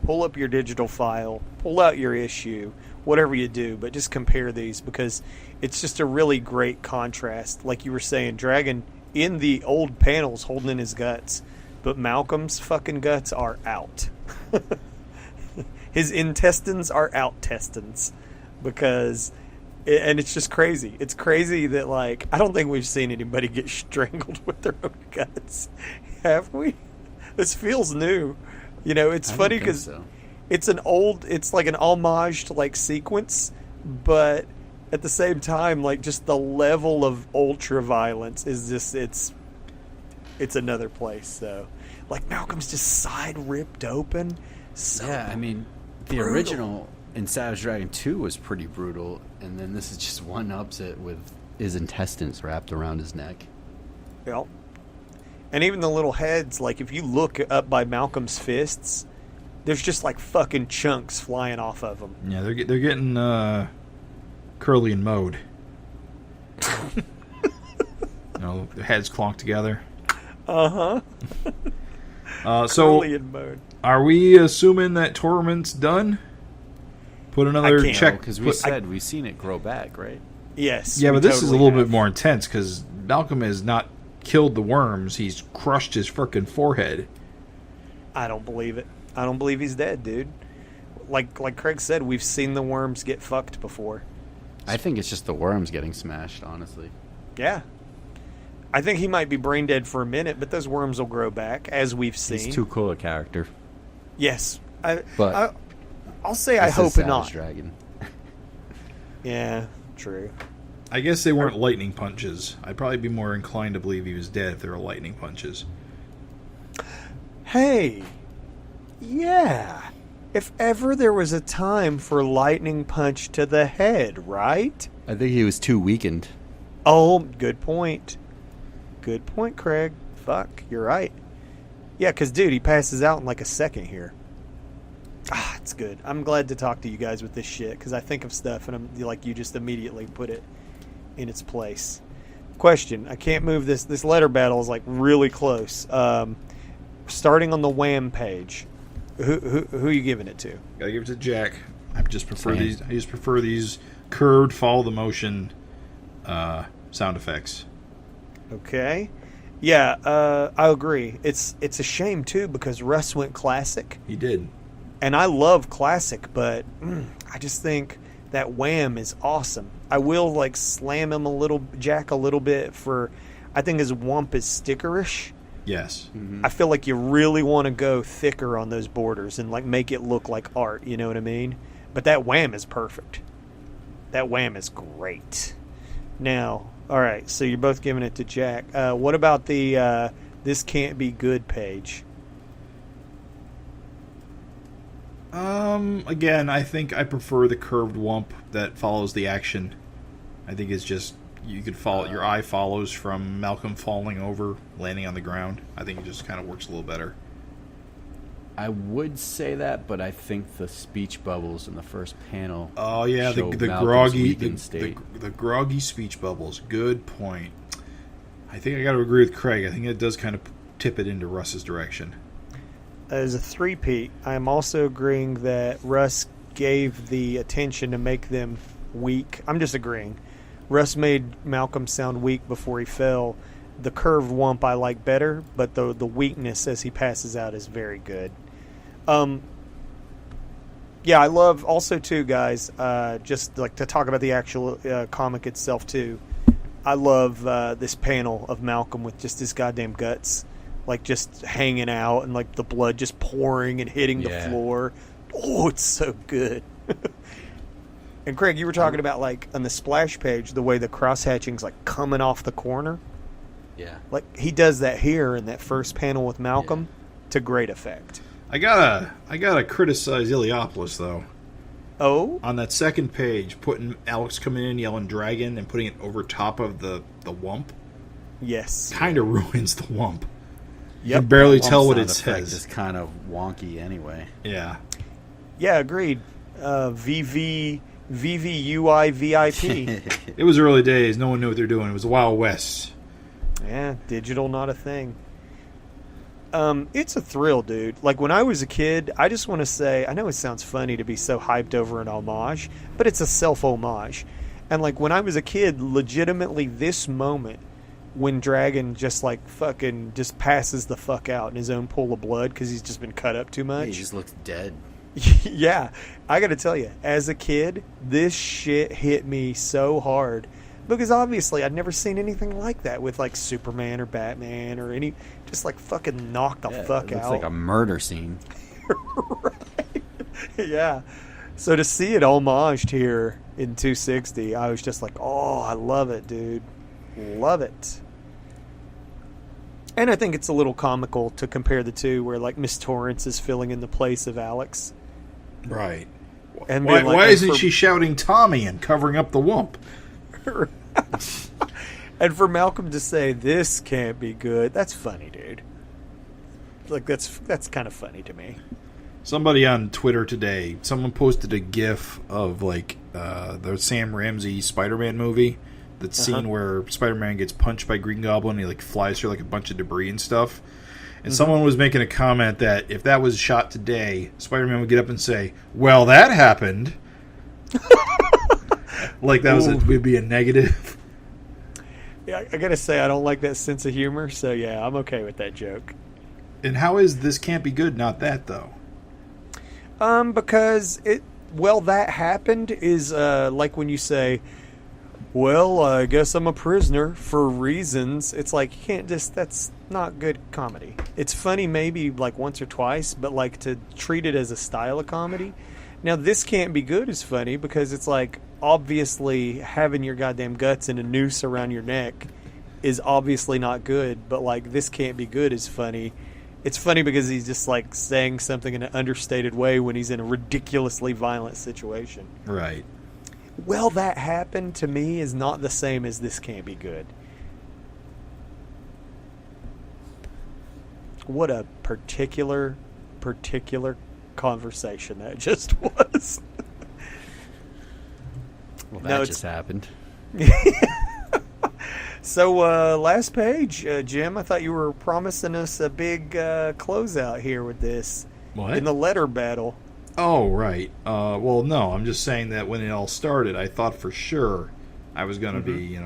pull up your digital file, pull out your issue, whatever you do, but just compare these because it's just a really great contrast. Like you were saying, Dragon in the old panels holding in his guts, but Malcolm's fucking guts are out. His intestines are out-testines because And it's just crazy. It's crazy that, like, I don't think we've seen anybody get strangled with their own guts. Have we? This feels new. You know, it's funny because it's it's like an homage to, like, sequence, but at the same time, like, just the level of ultra violence is just, it's another place. So, like, Malcolm's just side ripped open. So yeah, I mean, the brutal. original in Savage Dragon 2 was pretty brutal, and then this is just one-ups it with his intestines wrapped around his neck. Yeah. And even the little heads, like, if you look up by Malcolm's fists, there's just, like, fucking chunks flying off of them. Yeah, they're getting curly and mowed. You know, their heads clonked together. Uh-huh. So, Curly and mode. are we assuming that Torment's done? Put another can't, check. Because we said we've seen it grow back, right? Yes. Yeah, we but this is a totally little have. bit more intense because Malcolm has not killed the worms. He's crushed his frickin' forehead. I don't believe it. I don't believe he's dead, dude. Like Craig said, we've seen the worms get fucked before. I think it's just the worms getting smashed, honestly. Yeah. I think he might be brain dead for a minute, but those worms will grow back, as we've seen. He's too cool a character. Yes. But I'll say I this is hope Savage not. Dragon. Yeah, true. I guess they weren't lightning punches. I'd probably be more inclined to believe he was dead if they were lightning punches. Hey, yeah. If ever there was a time for lightning punch to the head, right? I think he was too weakened. Oh, good point. Good point, Craig. Fuck, you're right. Yeah, because, dude, he passes out in like a second here. Ah, it's good. I'm glad to talk to you guys with this shit because I think of stuff and I'm like, you just immediately put it in its place. Question: I can't move this. This letter battle is like really close. Starting on the Wham page, who are you giving it to? Gotta give it to Jack. I just prefer Same. these. I just prefer these curved, follow the motion sound effects. Okay, yeah, I agree. It's a shame too because Rus went classic, He did. and I love classic, but I just think that Wham is awesome. I will like slam him Jack a little bit for. I think his wump is stickerish. Yes. I feel like you really want to go thicker on those borders and like make it look like art, you know what I mean? But that Wham is perfect. That Wham is great. Now, all right, so you're both giving it to Jack. What about the this can't be good page? Again, I think I prefer the curved wump that follows the action. I think it's just you could follow your eye follows from Malcolm falling over, landing on the ground. I think it just kind of works a little better. I would say that, but I think the speech bubbles in the first panel. Oh yeah, show the Malcolm's groggy weakened state. the groggy speech bubbles. Good point. I think I got to agree with Craig. I think it does kind of tip it into Russ's direction. As a three-peat, I'm also agreeing that Rus gave the attention to make them weak. I'm just agreeing. Rus made Malcolm sound weak before he fell. The curved wump I like better, but the weakness as he passes out is very good. Yeah, I love also too, guys. Just like to talk about the actual comic itself too. I love this panel of Malcolm with just his goddamn guts, like just hanging out and like the blood just pouring and hitting the floor. Oh, it's so good. And Craig, you were talking about like on the splash page, the way the cross hatching's like coming off the corner. Yeah. Like he does that here in that first panel with Malcolm to great effect. I gotta criticize Iliopolis though. Oh, On that second page, putting Alex coming in yelling dragon and putting it over top of the wump yes. kind of ruins the wump. You Yep. can barely Wump tell what sound it effect says. is kind of wonky anyway. Yeah. Yeah, agreed. VVUIVIP. It was early days. No one knew what they were doing. It was the Wild West. Yeah, digital, not a thing. It's a thrill, dude. Like, when I was a kid, I just want to say, I know it sounds funny to be so hyped over an homage, but it's a self-homage. And, like, when I was a kid, legitimately this moment, when Dragon just, like, fucking just passes the fuck out in his own pool of blood because he's just been cut up too much. He just looks dead. Yeah, I got to tell you, as a kid, this shit hit me so hard because obviously I'd never seen anything like that with like Superman or Batman or any just like fucking knock the fuck it looks out. like a murder scene. Right. Yeah. So to see it homaged here in 260, I was just like, oh, I love it, dude. Love it. And I think it's a little comical to compare the two where like Miss Torrance is filling in the place of Alex. Right. And Why isn't she shouting Tommy and covering up the wump? And for Malcolm to say this can't be good, that's funny, dude. Like that's kind of funny to me. Somebody on Twitter today, someone posted a GIF of like the Sam Raimi Spider-Man movie. That scene where Spider-Man gets punched by Green Goblin and he like flies through like a bunch of debris and stuff. And someone was making a comment that if that was shot today, Spider-Man would get up and say, "Well, that happened." Like that would be a negative. Yeah, I gotta say I don't like that sense of humor, so yeah, I'm okay with that joke. And how is this can't be good, not that though? Because that happened is like when you say, well, I guess I'm a prisoner for reasons. It's like you can't that's not good comedy. It's funny maybe like once or twice, but like to treat it as a style of comedy. Now this can't be good is funny because it's like obviously having your goddamn guts in a noose around your neck is obviously not good, but like this can't be good is funny. It's funny because he's just like saying something in an understated way when he's in a ridiculously violent situation. Right. Well, that happened to me is not the same as this can't be good. What a particular conversation that just was. Well, that just happened. So, last page, Jim, I thought you were promising us a big closeout here with this. What? In the letter battle. Oh, right. Well, no, I'm just saying that when it all started, I thought for sure I was going to be,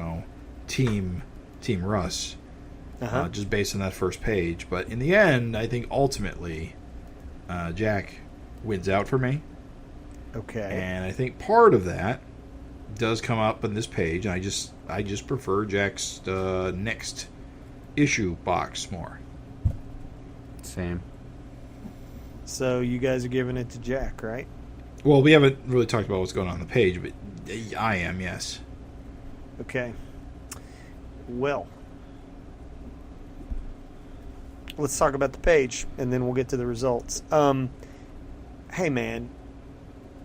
Team Rus, just based on that first page. But in the end, I think ultimately Jack wins out for me. Okay. And I think part of that does come up in this page, and I just prefer Jack's next issue box more. Same. So you guys are giving it to Jack, right? Well, we haven't really talked about what's going on the page, but I am, yes. Okay. Well, let's talk about the page, and then we'll get to the results. Hey, man.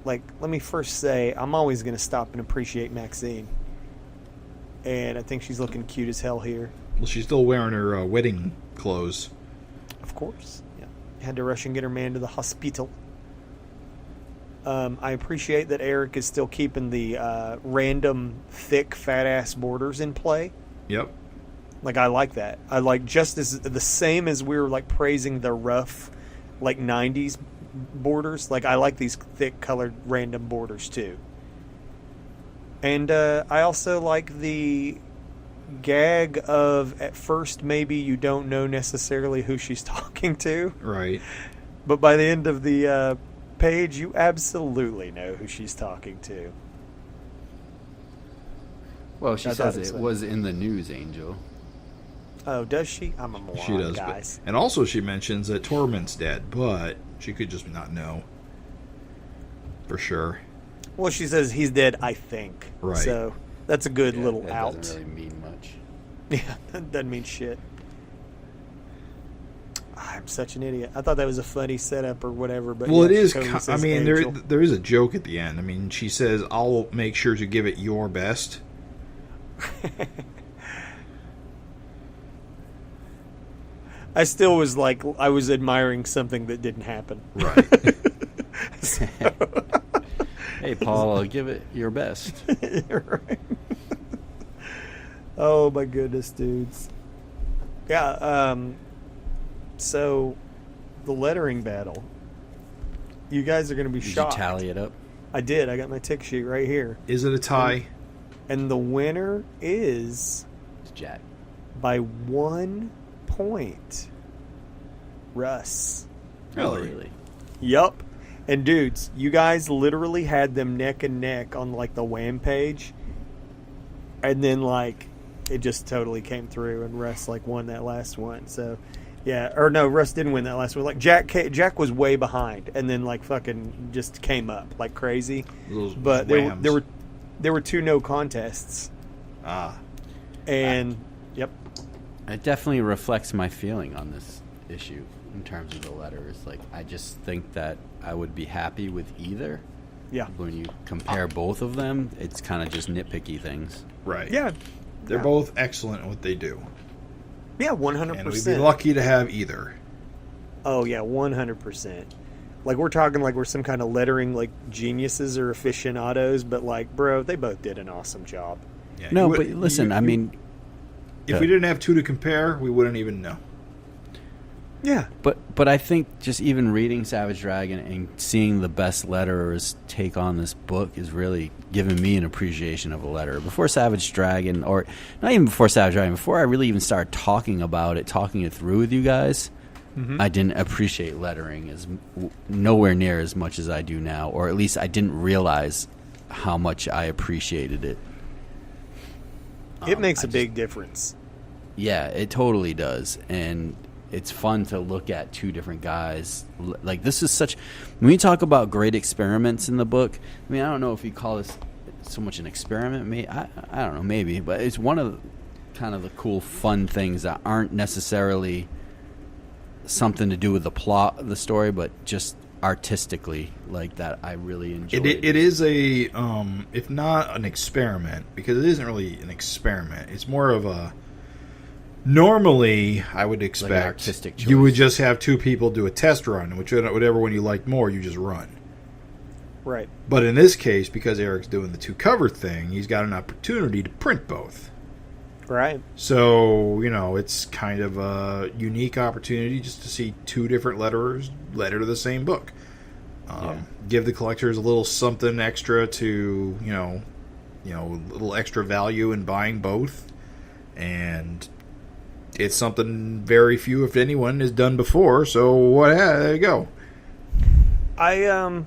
Like, let me first say, I'm always going to stop and appreciate Maxine. And I think she's looking cute as hell here. Well, she's still wearing her wedding clothes. Of course. Yeah. Had to rush and get her man to the hospital. I appreciate that Erik is still keeping the random, thick, fat-ass borders in play. Yep. Like, I like that. I like just as the same as we were, like, praising the rough, like, 90s borders. Like, I like these thick, colored, random borders, too. And I also like the gag of, at first, maybe you don't know necessarily who she's talking to. Right. But by the end of the page, you absolutely know who she's talking to. Well, she says it was in the news, Angel. Oh, does she? I'm a moron, she does, guys. and also she mentions that Torment's dead, but she could just not know for sure. Well, she says he's dead, I think. Right. So that's a good little that out. doesn't really mean much. Yeah, that doesn't mean shit. I'm such an idiot. I thought that was a funny setup or whatever. But well, yeah, it is. totally I mean, there is a joke at the end. I mean, she says, "I'll make sure to give it your best." I still was like, I was admiring something that didn't happen. Right. Hey, Paul, give it your best. You're right. Oh my goodness, dudes. Yeah. So, the lettering battle. You guys are going to be shocked. Did you tally it up? I did. I got my tick sheet right here. Is it a tie? And the winner is It's Jack. by 1 point. Rus. Really? Yup. And dudes, you guys literally had them neck and neck on like the Wham page, and then like it just totally came through, and Rus like won that last one. So yeah, or no, Rus didn't win that last one. Like Jack was way behind, and then like fucking just came up like crazy. But there were 2 no contests. And yep, it definitely reflects my feeling on this issue in terms of the letters. Like, I just think that I would be happy with either. Yeah. When you compare both of them, it's kind of just nitpicky things. Right. Yeah. They're both excellent at what they do. Yeah, 100%. And we'd be lucky to have either. Oh, yeah, 100%. Like, we're talking like we're some kind of lettering, like, geniuses or aficionados, but, like, bro, they both did an awesome job. Yeah, no, but listen, I mean... If we didn't have 2 to compare, we wouldn't even know. Yeah. But I think just even reading Savage Dragon and seeing the best letterers take on this book is really giving me an appreciation of a letterer. Before Savage Dragon, or not even before Savage Dragon, before I really even started talking about it, talking it through with you guys, I didn't appreciate lettering as nowhere near as much as I do now, or at least I didn't realize how much I appreciated it. It makes a big difference. Yeah, it totally does. And it's fun to look at 2 different guys. Like, this is such... When we talk about great experiments in the book, I mean, I don't know if you call this so much an experiment. I don't know, maybe. But it's one of kind of the cool, fun things that aren't necessarily something to do with the plot of the story, but just artistically, like, that I really enjoy. It is a, if not an experiment, because it isn't really an experiment. It's more of a... Normally, I would expect like an artistic choice. You would just have 2 people do a test run, whichever one you liked more, you just run. Right. But in this case, because Erik's doing the 2 cover thing, he's got an opportunity to print both. Right. So, it's kind of a unique opportunity just to see 2 different letterers letter to the same book. Give the collectors a little something extra to, a little extra value in buying both. And it's something very few, if anyone, has done before. So, there you go. I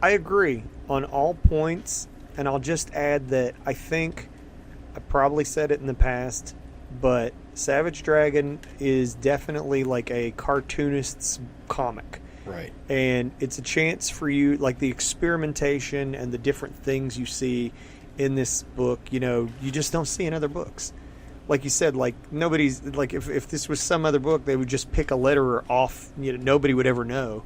agree on all points, and I'll just add that I think I probably said it in the past, but Savage Dragon is definitely like a cartoonist's comic. Right. And it's a chance for you, like the experimentation and the different things you see in this book, you just don't see in other books. Like you said, like nobody's, like if this was some other book, they would just pick a letterer off, nobody would ever know.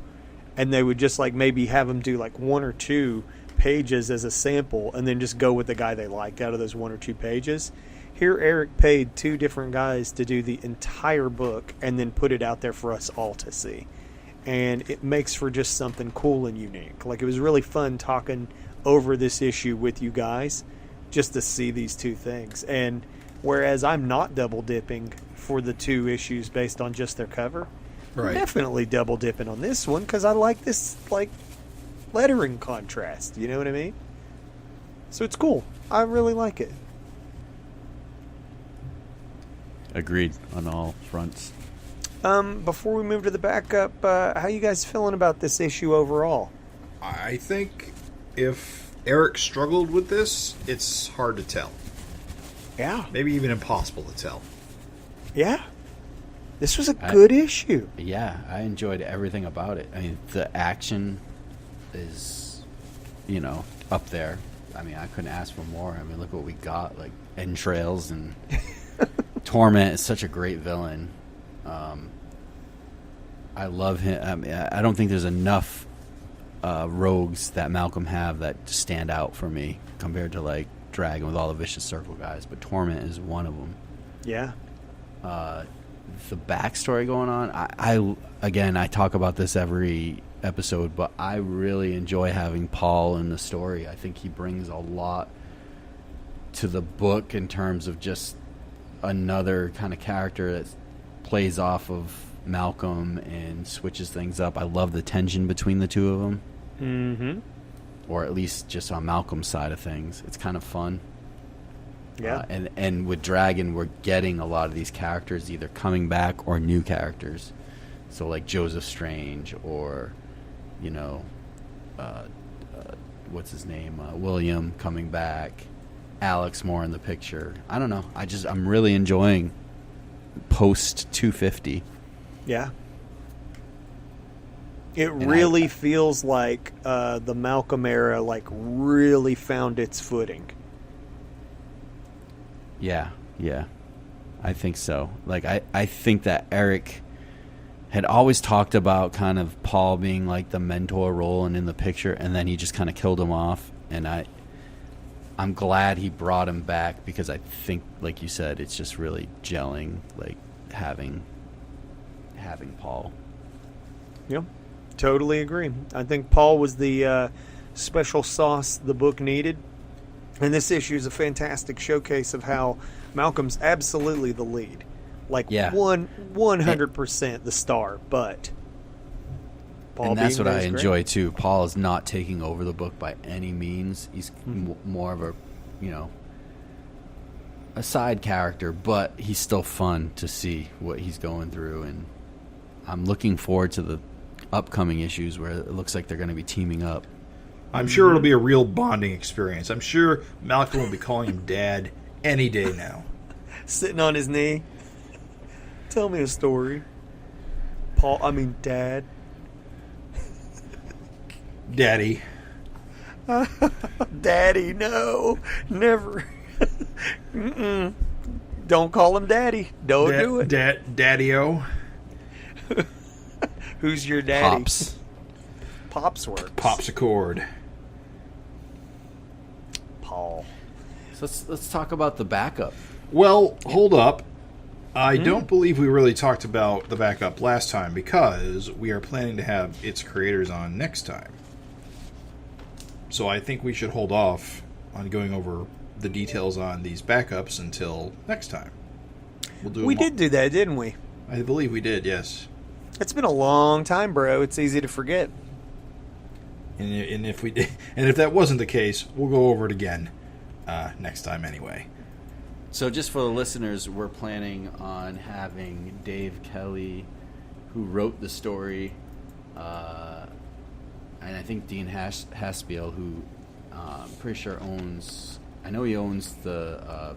And they would just like maybe have them do like 1 or 2 pages as a sample and then just go with the guy they liked out of those 1 or 2 pages. Here, Erik paid 2 different guys to do the entire book and then put it out there for us all to see. And it makes for just something cool and unique. Like, it was really fun talking over this issue with you guys just to see these 2 things. And whereas I'm not double dipping for the 2 issues based on just their cover, right. I'm definitely double dipping on this one because I like this, like, lettering contrast. You know what I mean? So it's cool. I really like it. Agreed on all fronts. Before we move to the backup, how you guys feeling about this issue overall? I think if Erik struggled with this, it's hard to tell. Yeah. Maybe even impossible to tell. Yeah. This was a good issue. Yeah, I enjoyed everything about it. I mean, the action is, up there. I mean, I couldn't ask for more. I mean, look what we got. Like, Entrails and Torment is such a great villain. I love him. I mean, I don't think there's enough rogues that Malcolm have that stand out for me compared to, like, Dragon with all the Vicious Circle guys. But Torment is one of them. Yeah. The backstory going on, I talk about this every episode, but I really enjoy having Paul in the story. I think he brings a lot to the book in terms of just another kind of character that plays off of Malcolm and switches things up. I love the tension between the 2 of them. Mm-hmm. Or at least just on Malcolm's side of things. It's kind of fun. Yeah. And with Dragon, we're getting a lot of these characters either coming back or new characters. So like Joseph Strange or, what's his name, William coming back, Alex more in the picture. I don't know. I'm really enjoying post 250. Yeah. It really feels like the Malcolm era really found its footing. Yeah. I think so. I think that Erik had always talked about kind of Paul being like the mentor role and in the picture, and then he just kind of killed him off. And I'm glad he brought him back, because I think, like you said, it's just really gelling, like having Paul. Yep, totally agree. I think Paul was the special sauce the book needed, and this issue is a fantastic showcase of how Malcolm's absolutely the lead. 100% the star, but Paul, and that's what I enjoy too. Paul is not taking over the book by any means. He's more of a side character, but he's still fun to see what he's going through, and I'm looking forward to the upcoming issues where it looks like they're going to be teaming up. I'm sure it'll be a real bonding experience. I'm sure Malcolm will be calling him Dad any day now. Sitting on his knee. Tell me a story. Dad. Daddy. Daddy, no. Never. Don't call him Daddy. Don't do it. Daddy-o. Who's your daddy? Pops. Pops works. Pops Accord. Paul. So let's talk about the backup. Well, hold up. I don't believe we really talked about the backup last time, because we are planning to have its creators on next time. So I think we should hold off on going over the details on these backups until next time. We did do that, didn't we? I believe we did, yes. It's been a long time, bro. It's easy to forget. And if we did, and if that wasn't the case, we'll go over it again next time anyway. So just for the listeners, we're planning on having Dave Kelly, who wrote the story, and I think Dean Haspiel, who I'm pretty sure owns... I know he owns the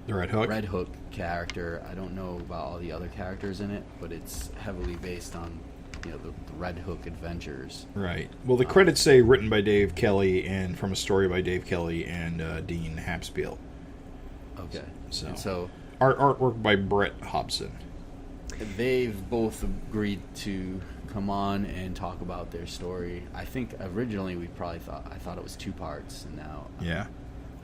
Red Hook? Red Hook character. I don't know about all the other characters in it, but it's heavily based on the Red Hook adventures. Right. Well, the credits say written by Dave Kelly and from a story by Dave Kelly and Dean Haspiel. Okay. So artwork by Brett Hobson. They've both agreed to come on and talk about their story. I think originally I thought it was 2 parts, and now Yeah.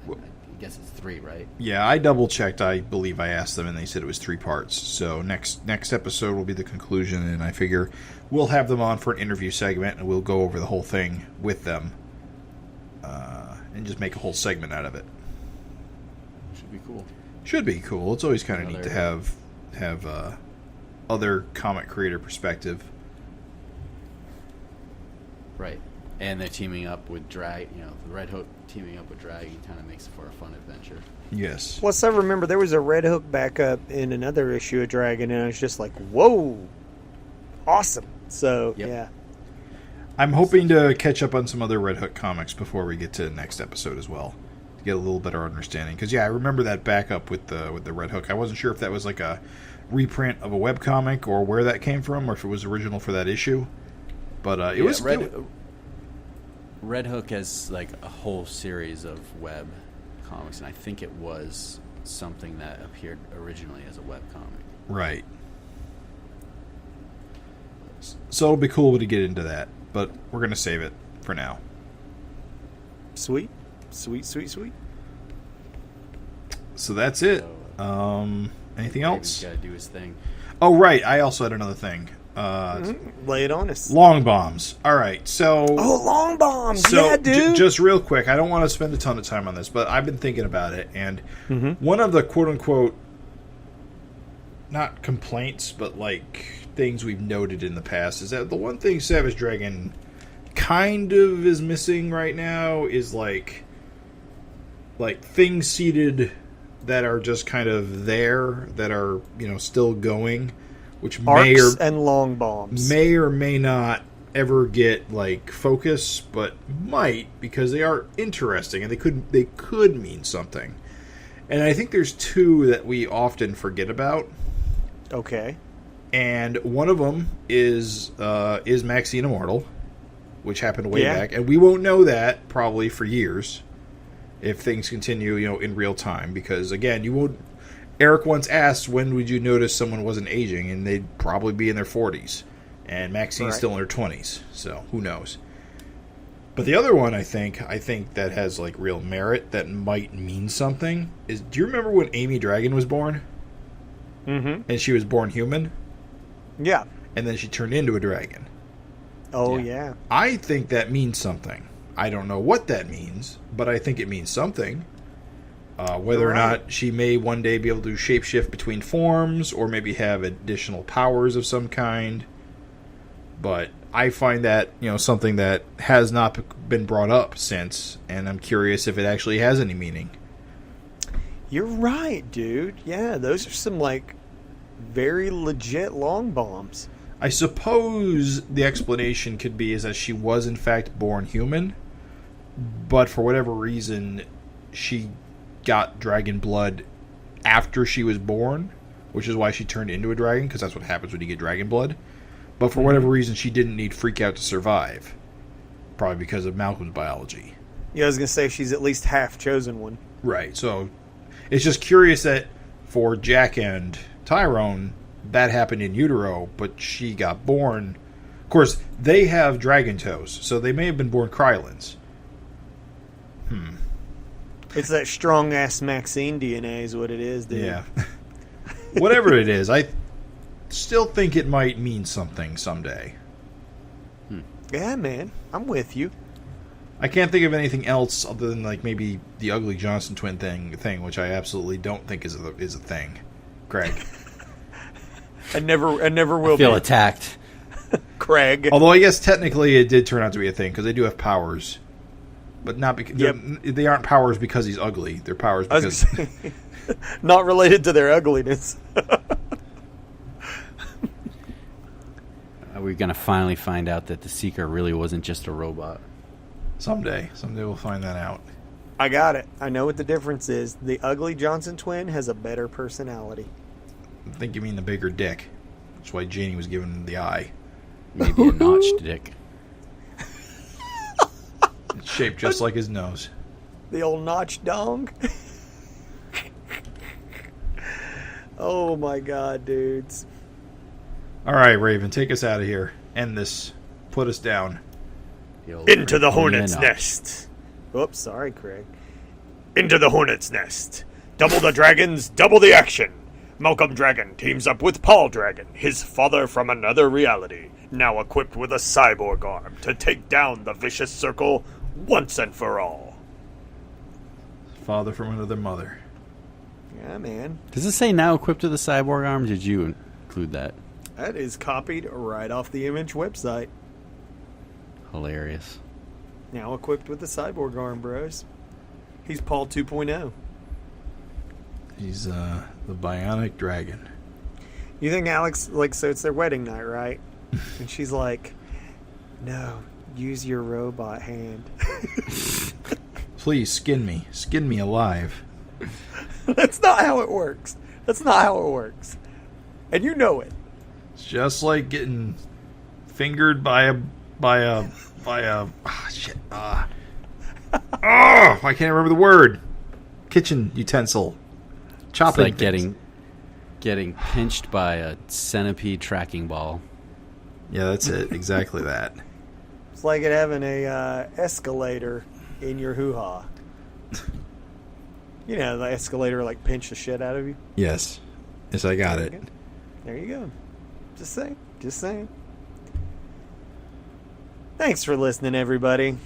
I guess it's 3, right? Yeah, I double checked. I believe I asked them, and they said it was 3 parts. So next episode will be the conclusion, and I figure we'll have them on for an interview segment, and we'll go over the whole thing with them, and just make a whole segment out of it. Should be cool. It's always kind of neat to have other comic creator perspective. Right. And they're teaming up with the Red Hook teaming up with Dragon kind of makes it for a fun adventure. Yes. Plus, I remember there was a Red Hook backup in another issue of Dragon, and I was just like, whoa, awesome. So, yeah. I'm hoping to catch up on some other Red Hook comics before we get to the next episode as well, to get a little better understanding. Because, I remember that backup with the Red Hook. I wasn't sure if that was like a reprint of a webcomic or where that came from, or if it was original for that issue. But it was... Red Hook has like a whole series of web comics, and I think it was something that appeared originally as a web comic. Right. So it'll be cool to get into that, but we're going to save it for now. Sweet. Sweet, sweet, sweet. So that's it. Anything else? He's got to do his thing. Oh, right. I also had another thing. Lay it on us. Long bombs. All right, so... Oh, long bombs! So, yeah, dude! Just real quick, I don't want to spend a ton of time on this, but I've been thinking about it, and one of the quote-unquote, not complaints, but like things we've noted in the past, is that the one thing Savage Dragon kind of is missing right now is like things seated that are just kind of there, that are, still going, which Arcs and long bombs may or may not ever get like focus, but might, because they are interesting and they could mean something. And I think there's two that we often forget about. Okay. And one of them is Maxine Immortal, which happened way back, and we won't know that probably for years if things continue, in real time. Because again, you won't. Erik once asked, "When would you notice someone wasn't aging?" And they'd probably be in their 40s, and Maxine's still in her 20s. So who knows? But the other one, I think that has like real merit that might mean something is. Do you remember when Amy Dragon was born? Mm-hmm. And she was born human. Yeah. And then she turned into a dragon. Oh, yeah. I think that means something. I don't know what that means, but I think it means something. Whether or not she may one day be able to shapeshift between forms or maybe have additional powers of some kind. But I find that, something that has not been brought up since, and I'm curious if it actually has any meaning. You're right, dude. Yeah, those are some, very legit long bombs. I suppose the explanation could be is that she was in fact born human, but for whatever reason, she got dragon blood after she was born, which is why she turned into a dragon, because that's what happens when you get dragon blood. But for whatever reason, she didn't need freak out to survive, probably because of Malcolm's biology. Yeah, I was going to say she's at least half chosen one. Right, so it's just curious that for Jack and Tyrone, that happened in utero, but she got born. Of course, they have dragon toes, so they may have been born Krylons. It's that strong-ass Maxine DNA is what it is, dude. Yeah. Whatever it is, I still think it might mean something someday. Yeah, man. I'm with you. I can't think of anything else other than maybe the ugly Johnson twin thing, which I absolutely don't think is a thing. Craig. I never will feel be. attacked. Craig. Although I guess technically it did turn out to be a thing because they do have powers, but not because they aren't powers because he's ugly. They're powers because not related to their ugliness. We're gonna finally find out that the Seeker really wasn't just a robot. Someday we'll find that out. I got it. I know what the difference is. The ugly Johnson twin has a better personality. I think you mean the bigger dick. That's why Janie was given the eye. Maybe a notched dick. It's shaped just like his nose. The old notch dong. Oh my god, dudes. All right, Raven, take us out of here. End this. Put us down. Into the hornet's nest. Oops, sorry, Craig. Into the hornet's nest. Double the dragons, double the action. Malcolm Dragon teams up with Paul Dragon, his father from another reality, now equipped with a cyborg arm to take down the vicious circle once and for all. Father from another mother. Yeah, man. Does it say now equipped with a cyborg arm? Did you include that? That is copied right off the Image website. Hilarious. Now equipped with the cyborg arm, bros. He's Paul 2.0. He's the bionic dragon. You think Alex, so it's their wedding night, right? And she's like, no, use your robot hand. Please skin me. Skin me alive. That's not how it works. That's not how it works. And you know it. It's just like getting fingered by a shit. I can't remember the word. Kitchen utensil. Chopping. It's like getting pinched by a centipede tracking ball. Yeah, that's it. Exactly that. It's like it having a escalator in your hoo-ha. You know, the escalator pinch the shit out of you. Yes. Yes, I got it. There you go. Just saying. Thanks for listening, everybody.